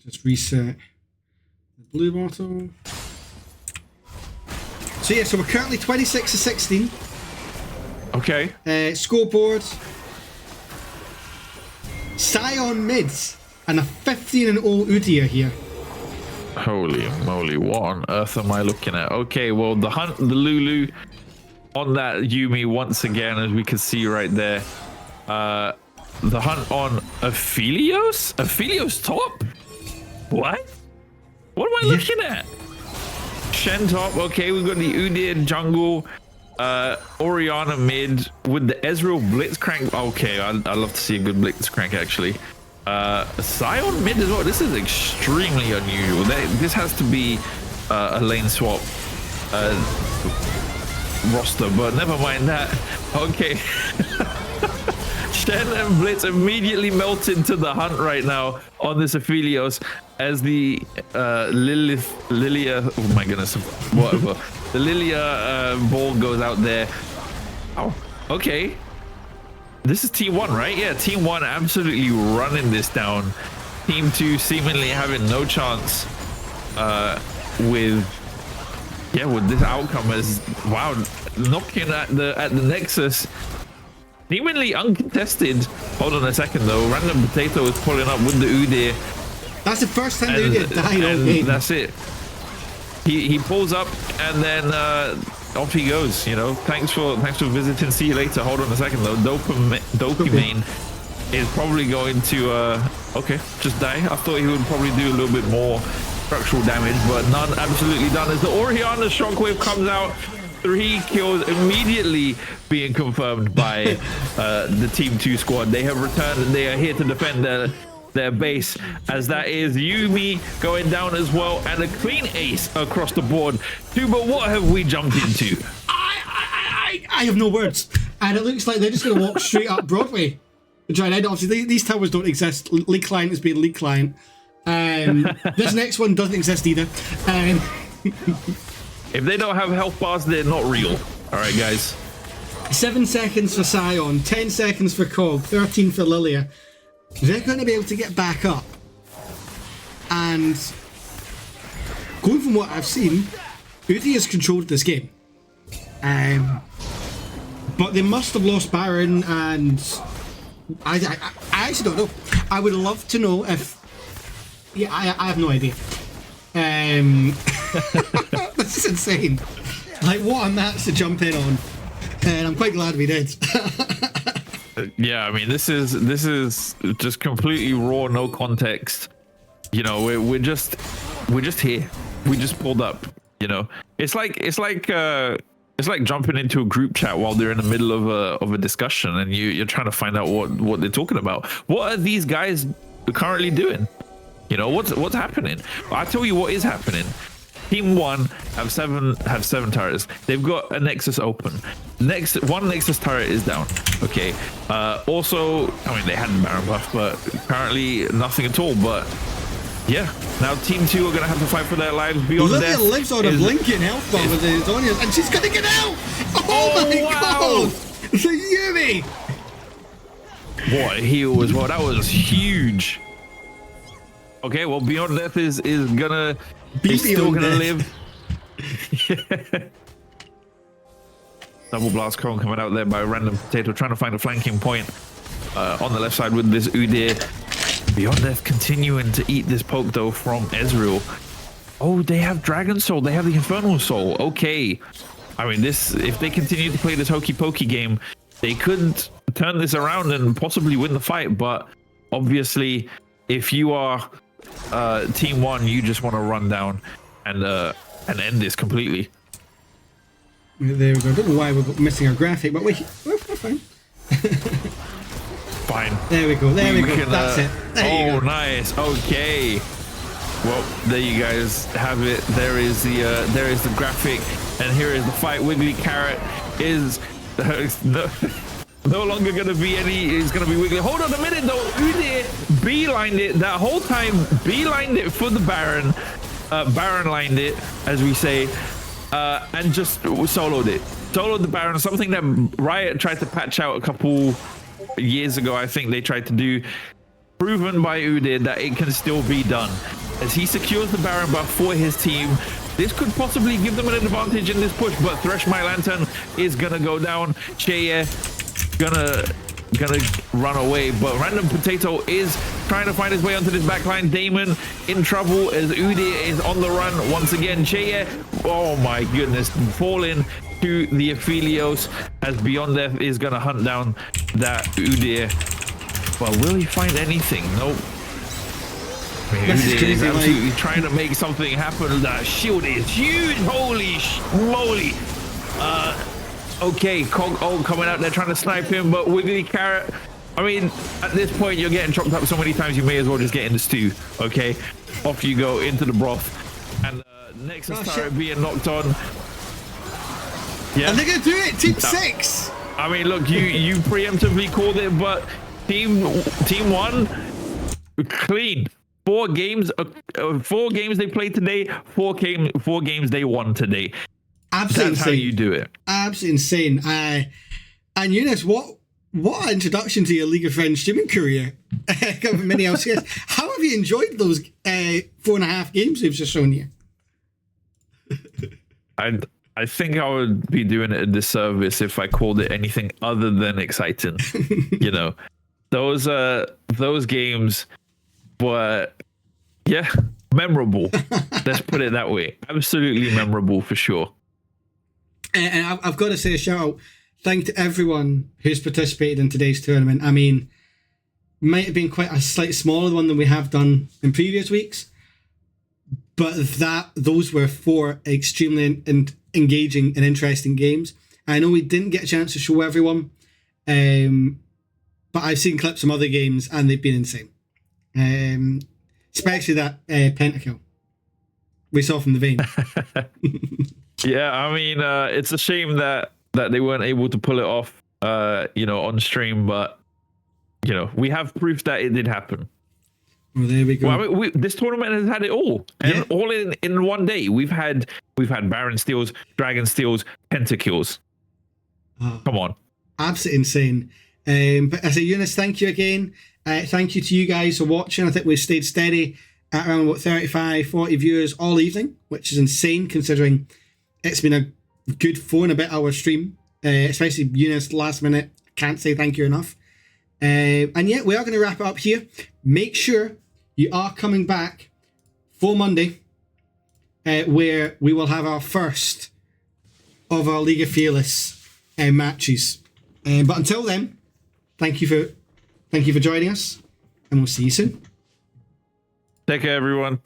Just reset the blue bottle. So yeah, so we're currently 26-16. Okay. Scoreboard. Scion mids and a 15-0 Udyr here. Holy moly, what on earth am I looking at? Okay, well, the hunt, the Lulu on that Yuumi once again, as we can see right there. The hunt on Aphelios? Aphelios top? What? What am I looking at? Shen top, okay, we've got the Udyr jungle, Orianna mid with the Ezreal Blitzcrank. Okay, I'd love to see a good Blitzcrank actually. Scion mid as well. This is extremely unusual. This has to be a lane swap roster, but never mind that. Okay. Shen and Blitz immediately melt into the hunt right now on this Aphelios as the Lilia, oh my goodness, whatever. The Lilia ball goes out there. Oh, okay. This is Team 1, right? Yeah, Team 1 absolutely running this down. Team 2 seemingly having no chance with this outcome as, wow, knocking at the Nexus. Seemingly uncontested. Hold on a second though. Random Potato is pulling up with the Udyr. That's the first time the Udyr died all game. That's it. He pulls up and then off he goes. You know. Thanks for visiting. See you later. Hold on a second though. Dopamine is probably going to okay, just die. I thought he would probably do a little bit more structural damage, but none. Absolutely done. As the Orianna Shockwave comes out. 3 kills immediately being confirmed by the Team 2 squad. They have returned and they are here to defend their base, as that is Yuumi going down as well, and a clean ace across the board. Tuba, what have we jumped into? I have no words. And it looks like they're just going to walk straight up Broadway. Obviously, these towers don't exist. League Client is being League Client. This next one doesn't exist either. If they don't have health bars, they're not real. All right, guys. 7 seconds for Scion, 10 seconds for Cog, 13 for Lilia. They're going to be able to get back up. And going from what I've seen, Udyr has controlled this game. But they must have lost Baron, and I actually don't know. I would love to know if... Yeah, I have no idea. This is insane. Like, what a match to jump in on. And I'm quite glad we did. Yeah, I mean, this is just completely raw, no context. You know, we're just here. We just pulled up. You know, it's like jumping into a group chat while they're in the middle of a discussion, and you're trying to find out what they're talking about. What are these guys currently doing? You know, what's happening? I'll tell you what is happening. Team 1 have seven turrets. They've got a Nexus open. One Nexus turret is down. Okay. Also, I mean, they had the Baron buff, but apparently nothing at all. But yeah, now Team 2 are gonna have to fight for their lives beyond Lilia death. lives on a blinking health bar with his Zhonya, and she's gonna get out. Oh my god! It's a Yuumi. What a heal as well. That was huge. Okay, well, Beyond Death is still gonna live. Double blast cone coming out there by Random Potato, trying to find a flanking point on the left side with this Udyr. Beyond Death continuing to eat this poke though from Ezreal. Oh, they have Dragon Soul. They have the Infernal Soul. Okay. I mean, if they continue to play this hokey pokey game, they could turn this around and possibly win the fight. But obviously, if you are Team 1, you just want to run down and end this completely. There we go. I don't know why we're missing our graphic, but we're fine. Fine. There we go. There we go. Can, that's it. There you go. Nice. Okay. Well, there you guys have it. There is the graphic, and here is the fight. Wiggly Carrot is no longer going to be any. It's going to be Wiggly. Hold on a minute though. Udyr beelined it that whole time. Beelined it for the Baron. Baron lined it, as we say, and just soloed it. Soloed the Baron. Something that Riot tried to patch out a couple years ago. I think they tried to do. Proven by Udyr that it can still be done. As he secures the Baron buff for his team, This could possibly give them an advantage in this push, but Thresh My Lantern is gonna go down. Cheye gonna run away, but Random Potato is trying to find his way onto this backline. Damon in trouble as Udyr is on the run once again. Cheye, oh my goodness, falling to the Aphelios as Beyond Death is gonna hunt down that Udyr. Well, will he find anything? Nope. Udyr is absolutely trying to make something happen. That shield is huge. Holy moly. Okay, Cog coming out there trying to snipe him, but Wiggly Carrot, I mean, at this point, you're getting chopped up so many times, you may as well just get in the stew, okay? Off you go into the broth. And Nexus turret being knocked on. Yeah. And they're going to do it, Team 6! I mean, look, you preemptively called it, but Team 1, clean. 4 games they played today, 4 games they won today. Absolutely That's insane. how you do it. Absolutely insane. And Younes, what an introduction to your League of Legends streaming career. Many else. How have you enjoyed those 4.5 games they've just shown you? I think I would be doing it a disservice if I called it anything other than exciting. You know, those games were, yeah, memorable. Let's put it that way. Absolutely memorable for sure. And I've got to say a shout out, thank to everyone who's participated in today's tournament. I mean, might have been quite a slightly smaller one than we have done in previous weeks, but those were 4 extremely engaging and interesting games. I know we didn't get a chance to show everyone, but I've seen clips from other games and they've been insane. Especially that pentakill we saw from the vein. Yeah, I mean, it's a shame that they weren't able to pull it off, on stream, but we have proof that it did happen. Well, there we go. Well, I mean, this tournament has had it all, and all in one day. We've had Baron steals, Dragon steals, pentakills. Come on, Absolutely insane. But I say, Younes, thank you again. Thank you to you guys for watching. I think we've stayed steady at around 35, 40 viewers all evening, which is insane considering it's been a good 4 and a bit hour stream, especially Younes last minute. Can't say thank you enough. And yeah, we are going to wrap it up here. Make sure you are coming back for Monday, where we will have our first of our League of Fearless matches. But until then, thank you for joining us, and we'll see you soon. take care, everyone.